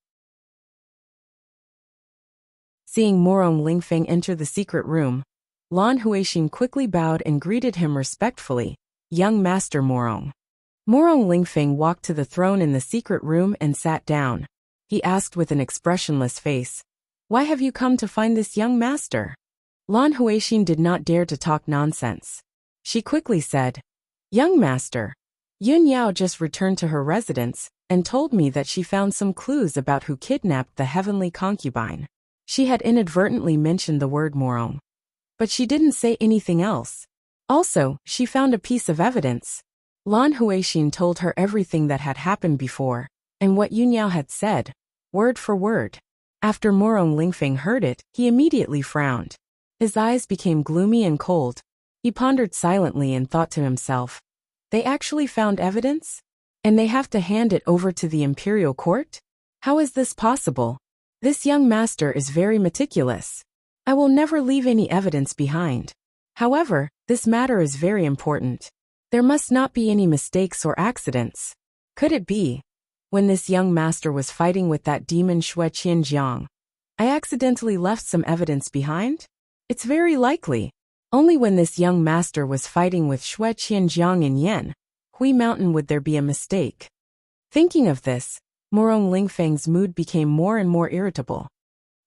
Seeing Morong Lingfeng enter the secret room, Lan Huixin quickly bowed and greeted him respectfully. Young Master Morong. Morong Lingfeng walked to the throne in the secret room and sat down. He asked with an expressionless face, "Why have you come to find this young master?" Lan Huixin did not dare to talk nonsense. She quickly said, "Young master, Yun Yao just returned to her residence and told me that she found some clues about who kidnapped the heavenly concubine." She had inadvertently mentioned the word Morong, but she didn't say anything else. Also, she found a piece of evidence. Lan Huixin told her everything that had happened before, and what Yun Yao had said, word for word. After Morong Lingfeng heard it, he immediately frowned. His eyes became gloomy and cold. He pondered silently and thought to himself, "They actually found evidence? And they have to hand it over to the imperial court? How is this possible? This young master is very meticulous. I will never leave any evidence behind. However, this matter is very important. There must not be any mistakes or accidents. Could it be, when this young master was fighting with that demon Xue Qianjiang, I accidentally left some evidence behind? It's very likely. Only when this young master was fighting with Xue Qianjiang in Yan, Hui Mountain would there be a mistake." Thinking of this, Morong Lingfeng's mood became more and more irritable.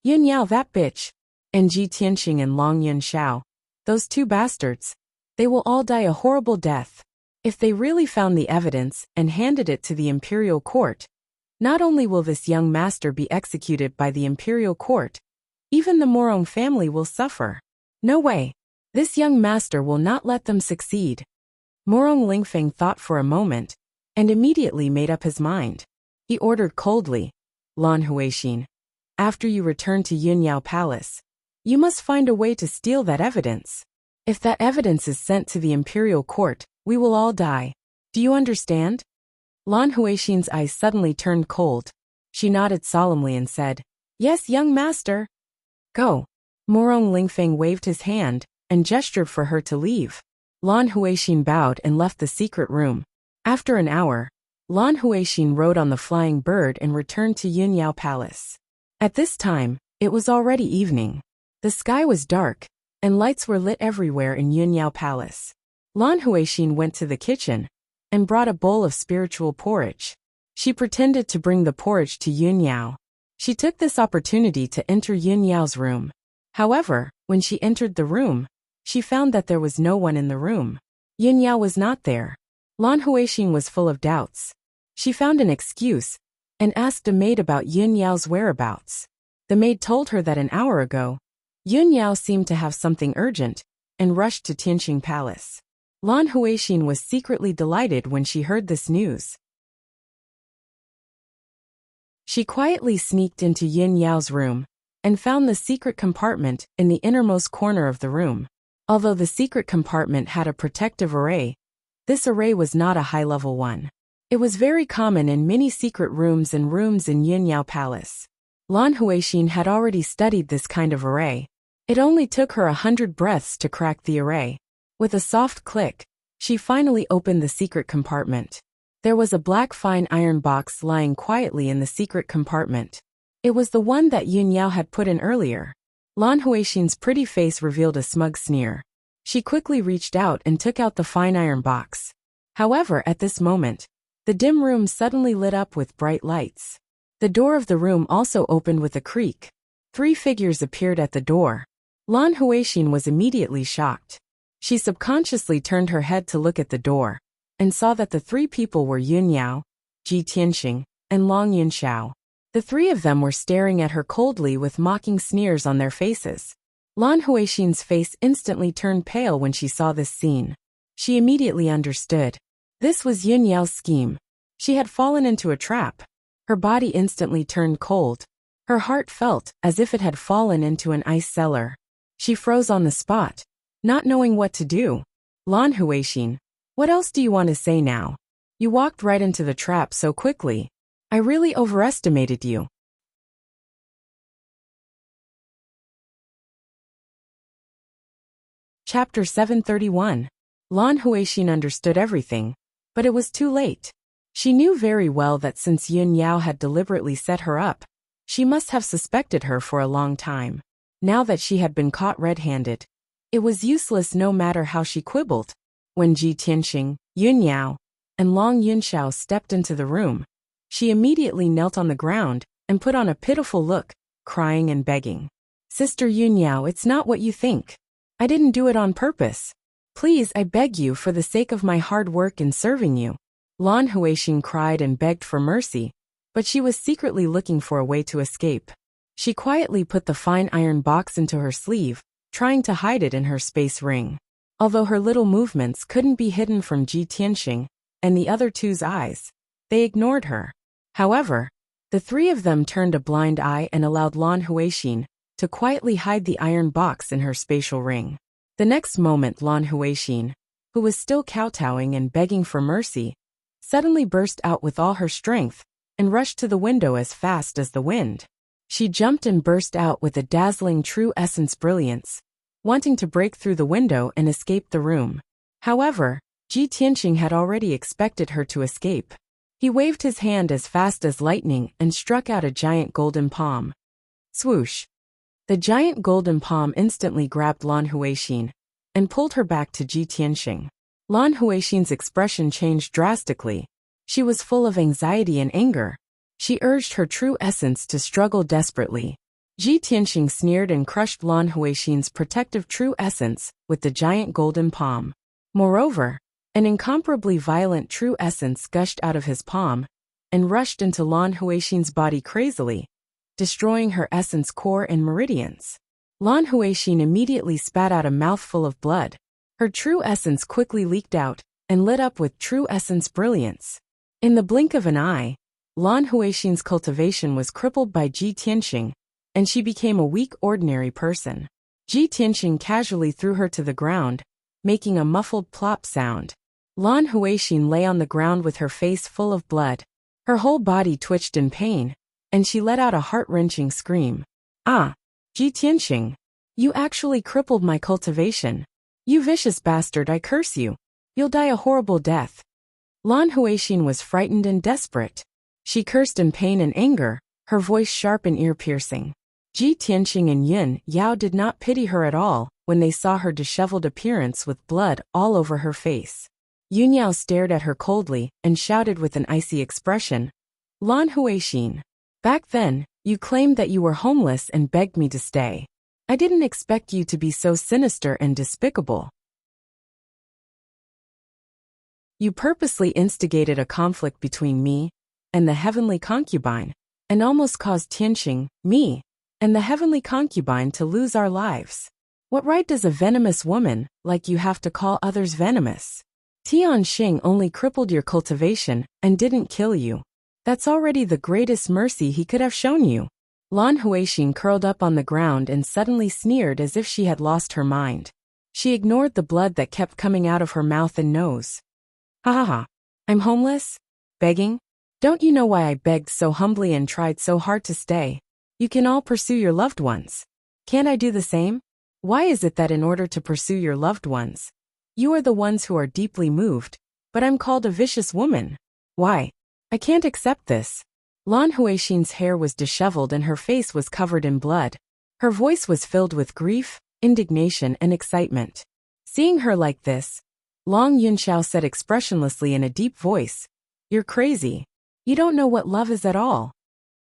Yun Yao, that bitch, and Ji Tianqing and Long Yun Shao, those two bastards, they will all die a horrible death. If they really found the evidence and handed it to the imperial court, not only will this young master be executed by the imperial court, even the Morong family will suffer. No way. This young master will not let them succeed. Morong Lingfeng thought for a moment, and immediately made up his mind. He ordered coldly, "Lan Huixin, after you return to Yun Yao Palace, you must find a way to steal that evidence. If that evidence is sent to the imperial court, we will all die. Do you understand?" Lan Huixin's eyes suddenly turned cold. She nodded solemnly and said, "Yes, young master." "Go." Morong Lingfeng waved his hand and gestured for her to leave. Lan Huixin bowed and left the secret room. After an hour, Lan Huixin rode on the flying bird and returned to Yun Yao Palace. At this time, it was already evening. The sky was dark, and lights were lit everywhere in Yun Yao Palace. Lan Huixin went to the kitchen and brought a bowl of spiritual porridge. She pretended to bring the porridge to Yun Yao. She took this opportunity to enter Yun Yao's room. However, when she entered the room, she found that there was no one in the room. Yun Yao was not there. Lan Huixin was full of doubts. She found an excuse and asked a maid about Yun Yao's whereabouts. The maid told her that an hour ago, Yun Yao seemed to have something urgent and rushed to Tianqing Palace. Lan Huixin was secretly delighted when she heard this news. She quietly sneaked into Yun Yao's room and found the secret compartment in the innermost corner of the room. Although the secret compartment had a protective array, this array was not a high-level one. It was very common in many secret rooms and rooms in Yun Yao Palace. Lan Huixin had already studied this kind of array. It only took her 100 breaths to crack the array. With a soft click, She finally opened the secret compartment. There was a black fine iron box lying quietly in the secret compartment. It was the one that Yun Yao had put in earlier. Lan Huixin's pretty face revealed a smug sneer. She quickly reached out and took out the fine iron box. However, at this moment, the dim room suddenly lit up with bright lights. The door of the room also opened with a creak. 3 figures appeared at the door. Lan Huixin was immediately shocked. She subconsciously turned her head to look at the door, and saw that the 3 people were Yun Yao, Ji Tianxing, and Long Yunxiao. The 3 of them were staring at her coldly with mocking sneers on their faces. Lan Huixin's face instantly turned pale when she saw this scene. She immediately understood. This was Yun Yao's scheme. She had fallen into a trap. Her body instantly turned cold. Her heart felt as if it had fallen into an ice cellar. She froze on the spot, not knowing what to do. Lan Huixin, what else do you want to say now? You walked right into the trap so quickly. I really overestimated you. Chapter 731. Lan Huixin understood everything, but it was too late. She knew very well that since Yun Yao had deliberately set her up, she must have suspected her for a long time. Now that she had been caught red-handed, it was useless no matter how she quibbled. When Ji Tianxing, Yun Yao, and Long Yunxiao stepped into the room, she immediately knelt on the ground and put on a pitiful look, crying and begging. Sister Yun Yao, it's not what you think. I didn't do it on purpose. Please, I beg you for the sake of my hard work in serving you. Lan Huixin cried and begged for mercy, but she was secretly looking for a way to escape. She quietly put the fine iron box into her sleeve, trying to hide it in her space ring. Although her little movements couldn't be hidden from Ji Tianxing and the other 2's eyes, they ignored her. However, the 3 of them turned a blind eye and allowed Lan Huixin to quietly hide the iron box in her spatial ring. The next moment Lan Huixin, who was still kowtowing and begging for mercy, suddenly burst out with all her strength and rushed to the window as fast as the wind. She jumped and burst out with a dazzling true essence brilliance, wanting to break through the window and escape the room. However, Ji Tianxing had already expected her to escape. He waved his hand as fast as lightning and struck out a giant golden palm. Swoosh! The giant golden palm instantly grabbed Lan Huixin and pulled her back to Ji Tianxing. Lan Huixin's expression changed drastically. She was full of anxiety and anger. She urged her true essence to struggle desperately. Ji Tianxing sneered and crushed Lan Huixin's protective true essence with the giant golden palm. Moreover, an incomparably violent true essence gushed out of his palm and rushed into Lan Huixin's body crazily, destroying her essence core and meridians. Lan Huixin immediately spat out a mouthful of blood. Her true essence quickly leaked out and lit up with true essence brilliance. In the blink of an eye, Lan Huixin's cultivation was crippled by Ji Tianxing, and she became a weak ordinary person. Ji Tianxing casually threw her to the ground, making a muffled plop sound. Lan Huixin lay on the ground with her face full of blood. Her whole body twitched in pain, and she let out a heart-wrenching scream. Ah! Ji Tianxing! You actually crippled my cultivation. You vicious bastard, I curse you. You'll die a horrible death. Lan Huixin was frightened and desperate. She cursed in pain and anger, her voice sharp and ear-piercing. Ji Tianxing and Yun Yao did not pity her at all when they saw her disheveled appearance with blood all over her face. Yun Yao stared at her coldly and shouted with an icy expression, Lan Huixin, back then, you claimed that you were homeless and begged me to stay. I didn't expect you to be so sinister and despicable. You purposely instigated a conflict between me and the heavenly concubine, and almost caused Tianxing, me, and the heavenly concubine to lose our lives. What right does a venomous woman like you have to call others venomous? Tianxing only crippled your cultivation and didn't kill you. That's already the greatest mercy he could have shown you. Lan Huixin curled up on the ground and suddenly sneered as if she had lost her mind. She ignored the blood that kept coming out of her mouth and nose. Ha ha ha. I'm homeless? Begging? Don't you know why I begged so humbly and tried so hard to stay? You can all pursue your loved ones. Can't I do the same? Why is it that in order to pursue your loved ones, You are the ones who are deeply moved, but I'm called a vicious woman. Why? I can't accept this. Lan Huixin's hair was disheveled and her face was covered in blood. Her voice was filled with grief, indignation, and excitement. Seeing her like this, Long Yunxiao said expressionlessly in a deep voice, "You're crazy. You don't know what love is at all."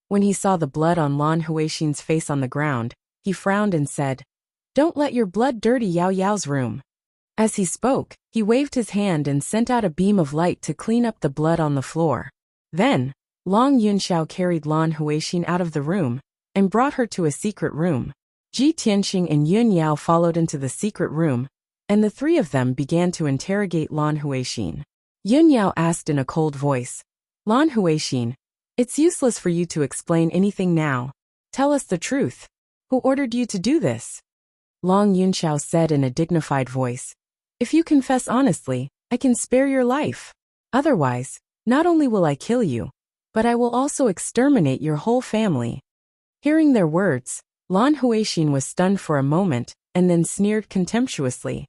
When he saw the blood on Lan Huixin's face on the ground, he frowned and said, "Don't let your blood dirty Yao Yao's room." As he spoke, he waved his hand and sent out a beam of light to clean up the blood on the floor. Then, Long Yunxiao carried Lan Huixin out of the room and brought her to a secret room. Ji Tianxing and Yun Yao followed into the secret room, and the three of them began to interrogate Lan Huixin. Yun Yao asked in a cold voice, "Lan Huixin, it's useless for you to explain anything now. Tell us the truth. Who ordered you to do this?" Long Yunxiao said in a dignified voice, "If you confess honestly, I can spare your life. Otherwise, not only will I kill you, but I will also exterminate your whole family." Hearing their words, Lan Huixin was stunned for a moment and then sneered contemptuously.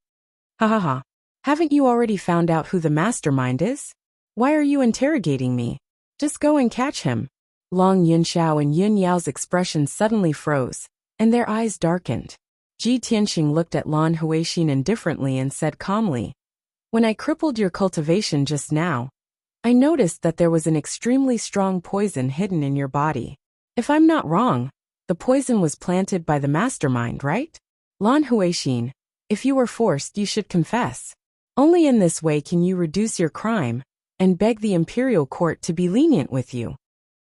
"Ha ha ha. Haven't you already found out who the mastermind is? Why are you interrogating me? Just go and catch him." Long Yunxiao and Yun Yao's expressions suddenly froze, and their eyes darkened. Ji Tianxing looked at Lan Huixin indifferently and said calmly, "When I crippled your cultivation just now, I noticed that there was an extremely strong poison hidden in your body. If I'm not wrong, the poison was planted by the mastermind, right? Lan Huixin, if you were forced, you should confess. Only in this way can you reduce your crime and beg the imperial court to be lenient with you."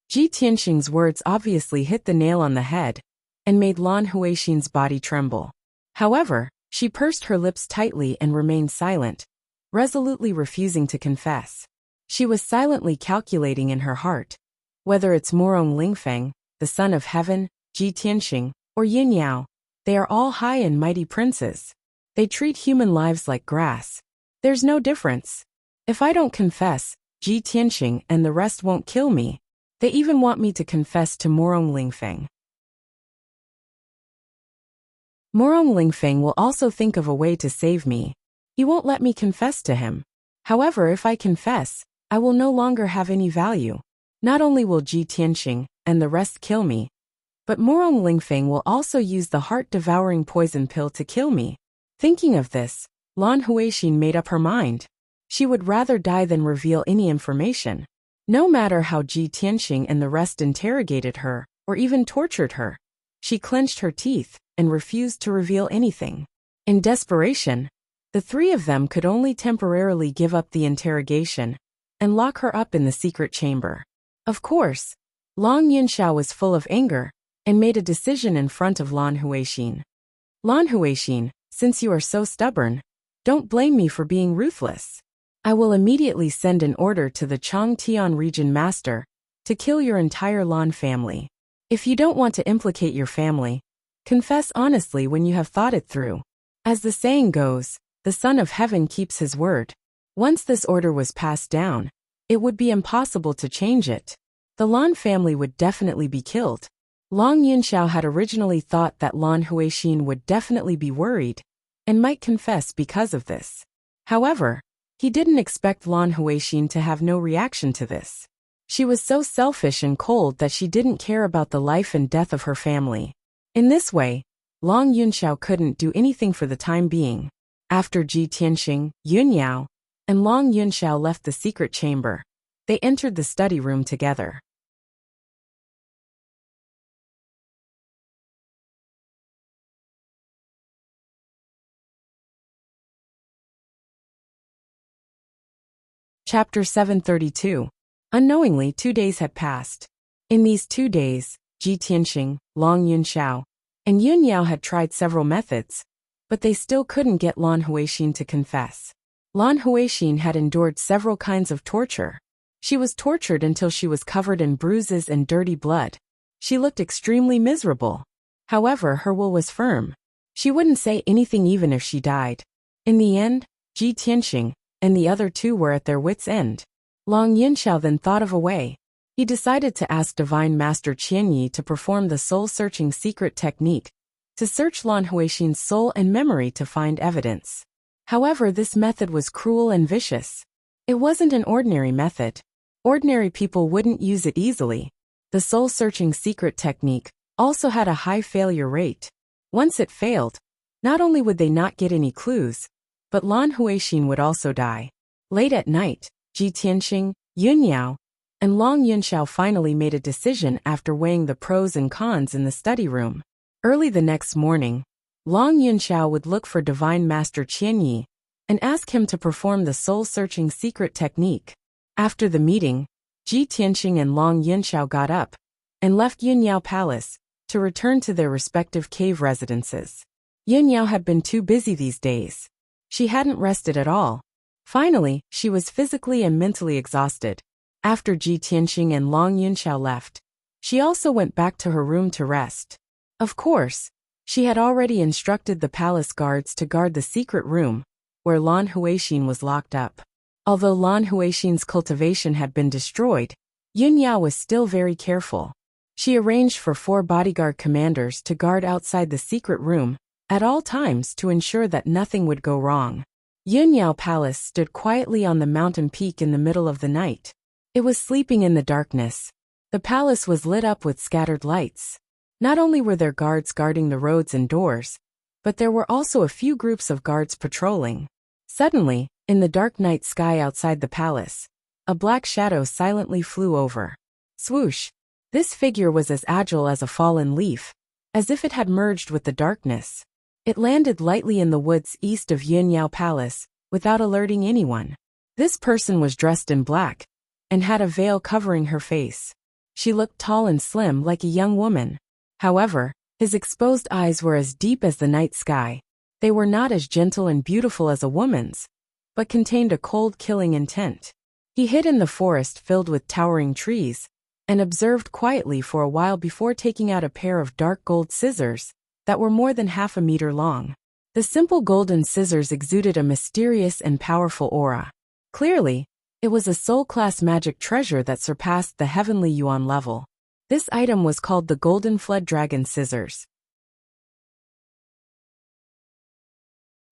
Ji Tianxing's words obviously hit the nail on the head and made Lan Huixin's body tremble. However, she pursed her lips tightly and remained silent, resolutely refusing to confess. She was silently calculating in her heart, whether it's Morong Lingfeng, the son of heaven, Ji Tianxing, or Yin Yao, they are all high and mighty princes. They treat human lives like grass. There's no difference. If I don't confess, Ji Tianxing and the rest won't kill me. They even want me to confess to Morong Lingfeng. Morong Lingfeng will also think of a way to save me. He won't let me confess to him. However, if I confess, I will no longer have any value. Not only will Ji Tianxing and the rest kill me, but Morong Lingfeng will also use the heart-devouring poison pill to kill me. Thinking of this, Lan Huixin made up her mind. She would rather die than reveal any information. No matter how Ji Tianxing and the rest interrogated her, or even tortured her, she clenched her teeth and refused to reveal anything. In desperation, the three of them could only temporarily give up the interrogation and lock her up in the secret chamber. Of course, Long Yunxiao was full of anger and made a decision in front of Lan Huixin. "Lan Huixin, since you are so stubborn, don't blame me for being ruthless. I will immediately send an order to the Changtian region master to kill your entire Lan family. If you don't want to implicate your family, confess honestly when you have thought it through. As the saying goes, the Son of Heaven keeps his word." Once this order was passed down, it would be impossible to change it. The Lan family would definitely be killed. Long Yunxiao had originally thought that Lan Huixin would definitely be worried and might confess because of this. However, he didn't expect Lan Huixin to have no reaction to this. She was so selfish and cold that she didn't care about the life and death of her family. In this way, Long Yunxiao couldn't do anything for the time being. After Ji Tianxing, Yun Yao, and Long Yunxiao left the secret chamber, they entered the study room together. Chapter 732. Unknowingly, 2 days had passed. In these 2 days, Ji Tianxing, Long Yunxiao, and Yun Yao had tried several methods, but they still couldn't get Lan Huixin to confess. Lan Huixin had endured several kinds of torture. She was tortured until she was covered in bruises and dirty blood. She looked extremely miserable. However, her will was firm. She wouldn't say anything even if she died. In the end, Ji Tianxing and the other two were at their wits' end. Long Yunxiao then thought of a way. He decided to ask Divine Master Qianyi to perform the soul-searching secret technique to search Lan Huixin's soul and memory to find evidence. However, this method was cruel and vicious. It wasn't an ordinary method. Ordinary people wouldn't use it easily. The soul-searching secret technique also had a high failure rate. Once it failed, not only would they not get any clues, but Lan Huixin would also die. Late at night, Ji Tianxing, Yun Yao, and Long Yunxiao finally made a decision after weighing the pros and cons in the study room. Early the next morning, Long Yunxiao would look for Divine Master Qianyi and ask him to perform the soul-searching secret technique. After the meeting, Ji Tianxing and Long Yunxiao got up and left Yunyao Palace to return to their respective cave residences. Yunyao had been too busy these days. She hadn't rested at all. Finally, she was physically and mentally exhausted. After Ji Tianxing and Long Yunxiao left, she also went back to her room to rest. Of course, she had already instructed the palace guards to guard the secret room, where Lan Huixin was locked up. Although Lan Huixin's cultivation had been destroyed, Yun Yao was still very careful. She arranged for 4 bodyguard commanders to guard outside the secret room at all times to ensure that nothing would go wrong. Yun Yao Palace stood quietly on the mountain peak in the middle of the night. It was sleeping in the darkness. The palace was lit up with scattered lights. Not only were there guards guarding the roads and doors, but there were also a few groups of guards patrolling. Suddenly, in the dark night sky outside the palace, a black shadow silently flew over. Swoosh! This figure was as agile as a fallen leaf, as if it had merged with the darkness. It landed lightly in the woods east of Yunyao Palace, without alerting anyone. This person was dressed in black, and had a veil covering her face. She looked tall and slim like a young woman. However, his exposed eyes were as deep as the night sky. They were not as gentle and beautiful as a woman's, but contained a cold, killing intent. He hid in the forest filled with towering trees, and observed quietly for a while before taking out a pair of dark gold scissors that were more than half a meter long. The simple golden scissors exuded a mysterious and powerful aura. Clearly, it was a soul-class magic treasure that surpassed the heavenly yuan level. This item was called the Golden Flood Dragon Scissors.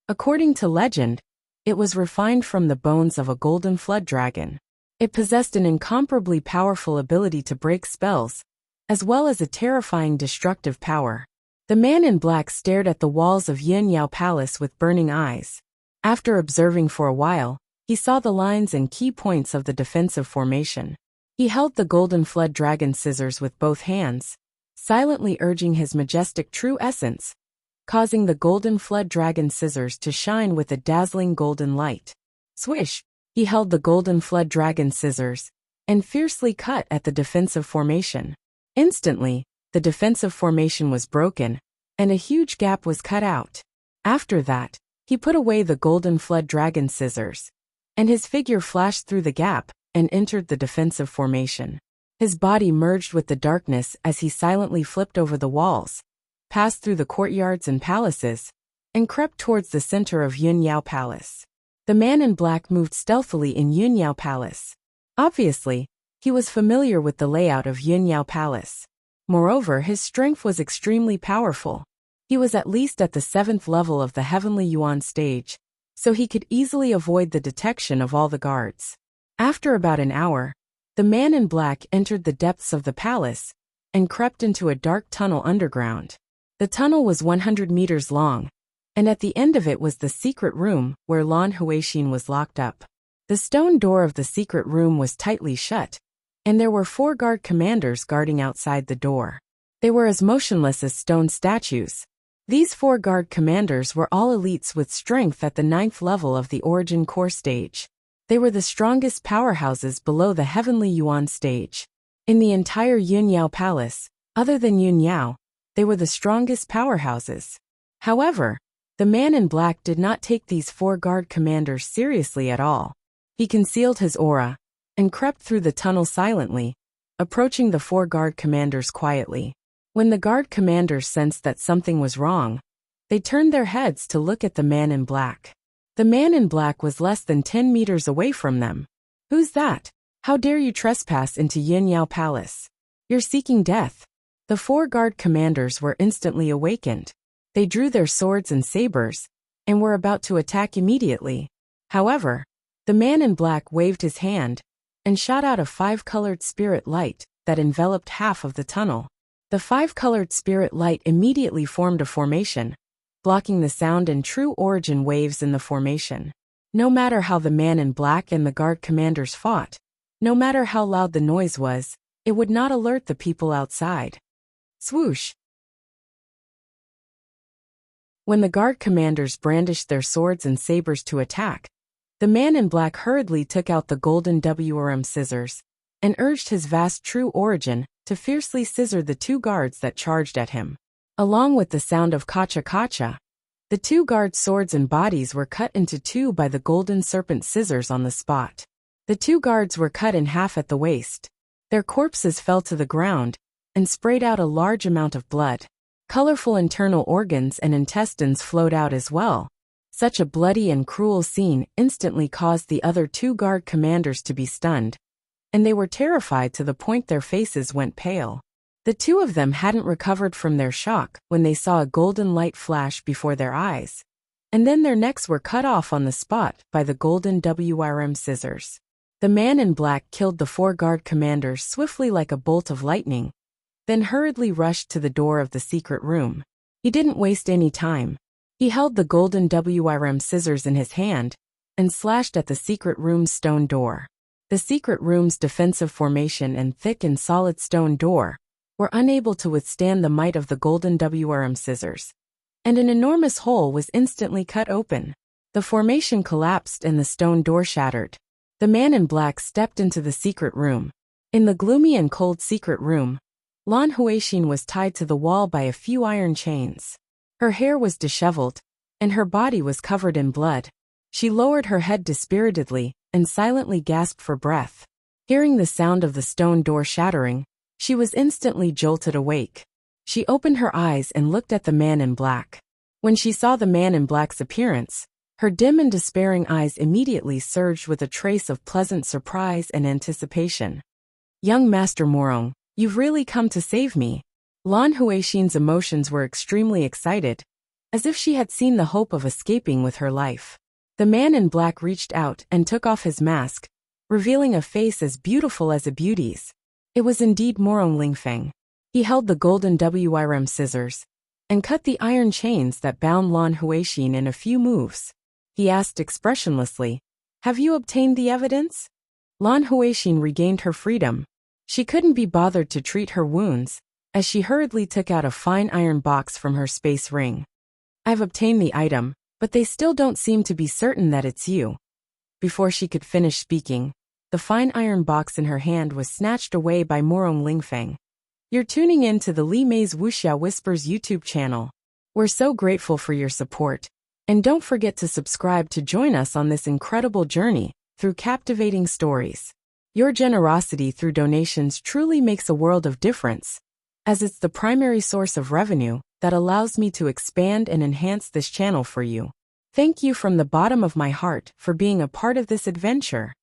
According to legend, it was refined from the bones of a golden flood dragon. It possessed an incomparably powerful ability to break spells, as well as a terrifying destructive power. The man in black stared at the walls of Yin Yao Palace with burning eyes. After observing for a while, he saw the lines and key points of the defensive formation. He held the Golden Flood Dragon Scissors with both hands, silently urging his majestic true essence, causing the Golden Flood Dragon Scissors to shine with a dazzling golden light. Swish! He held the Golden Flood Dragon Scissors and fiercely cut at the defensive formation. Instantly, the defensive formation was broken, and a huge gap was cut out. After that, he put away the Golden Flood Dragon Scissors, and his figure flashed through the gap and entered the defensive formation. His body merged with the darkness as he silently flipped over the walls, passed through the courtyards and palaces, and crept towards the center of Yun Yao Palace. The man in black moved stealthily in Yun Yao Palace. Obviously, he was familiar with the layout of Yun Yao Palace. Moreover, his strength was extremely powerful. He was at least at the 7th level of the Heavenly Yuan stage, so he could easily avoid the detection of all the guards. After about an hour, the man in black entered the depths of the palace and crept into a dark tunnel underground. The tunnel was 100 meters long, and at the end of it was the secret room where Lan Huixin was locked up. The stone door of the secret room was tightly shut, and there were 4 guard commanders guarding outside the door. They were as motionless as stone statues. These 4 guard commanders were all elites with strength at the 9th level of the Origin Core stage. They were the strongest powerhouses below the Heavenly Yuan stage. In the entire Yun Yao Palace, other than Yun Yao, they were the strongest powerhouses. However, the man in black did not take these 4 guard commanders seriously at all. He concealed his aura and crept through the tunnel silently, approaching the 4 guard commanders quietly. When the guard commanders sensed that something was wrong, they turned their heads to look at the man in black. The man in black was less than 10 meters away from them. "Who's that? How dare you trespass into Yin Yao Palace? You're seeking death." The 4 guard commanders were instantly awakened. They drew their swords and sabers and were about to attack immediately. However, the man in black waved his hand and shot out a five-colored spirit light that enveloped half of the tunnel. The five-colored spirit light immediately formed a formation, blocking the sound and true origin waves in the formation. No matter how the man in black and the guard commanders fought, no matter how loud the noise was, it would not alert the people outside. Swoosh! When the guard commanders brandished their swords and sabers to attack, the man in black hurriedly took out the golden WRM scissors and urged his vast true origin to fiercely scissor the two guards that charged at him. Along with the sound of kacha-kacha, the two guards' swords and bodies were cut into two by the golden serpent scissors on the spot. The two guards were cut in half at the waist. Their corpses fell to the ground and sprayed out a large amount of blood. Colorful internal organs and intestines flowed out as well. Such a bloody and cruel scene instantly caused the other two guard commanders to be stunned, and they were terrified to the point their faces went pale. The two of them hadn't recovered from their shock when they saw a golden light flash before their eyes, and then their necks were cut off on the spot by the golden WRM scissors. The man in black killed the four guard commanders swiftly like a bolt of lightning, then hurriedly rushed to the door of the secret room. He didn't waste any time. He held the golden WRM scissors in his hand and slashed at the secret room's stone door. The secret room's defensive formation and thick and solid stone door were unable to withstand the might of the golden WRM scissors, and an enormous hole was instantly cut open. The formation collapsed and the stone door shattered. The man in black stepped into the secret room. In the gloomy and cold secret room, Lan Huixin was tied to the wall by a few iron chains. Her hair was disheveled, and her body was covered in blood. She lowered her head dispiritedly and silently gasped for breath. Hearing the sound of the stone door shattering, she was instantly jolted awake. She opened her eyes and looked at the man in black. When she saw the man in black's appearance, her dim and despairing eyes immediately surged with a trace of pleasant surprise and anticipation. "Young Master Morong, you've really come to save me." Lan Huixin's emotions were extremely excited, as if she had seen the hope of escaping with her life. The man in black reached out and took off his mask, revealing a face as beautiful as a beauty's. It was indeed Morong Lingfeng. He held the golden WRM scissors and cut the iron chains that bound Lan Huixin in a few moves. He asked expressionlessly, "Have you obtained the evidence?" Lan Huixin regained her freedom. She couldn't be bothered to treat her wounds, as she hurriedly took out a fine iron box from her space ring. "I've obtained the item, but they still don't seem to be certain that it's you." Before she could finish speaking, the fine iron box in her hand was snatched away by Morong Lingfeng. You're tuning in to the Li Mei's Wuxia Whispers YouTube channel. We're so grateful for your support, and don't forget to subscribe to join us on this incredible journey through captivating stories. Your generosity through donations truly makes a world of difference, as it's the primary source of revenue that allows me to expand and enhance this channel for you. Thank you from the bottom of my heart for being a part of this adventure.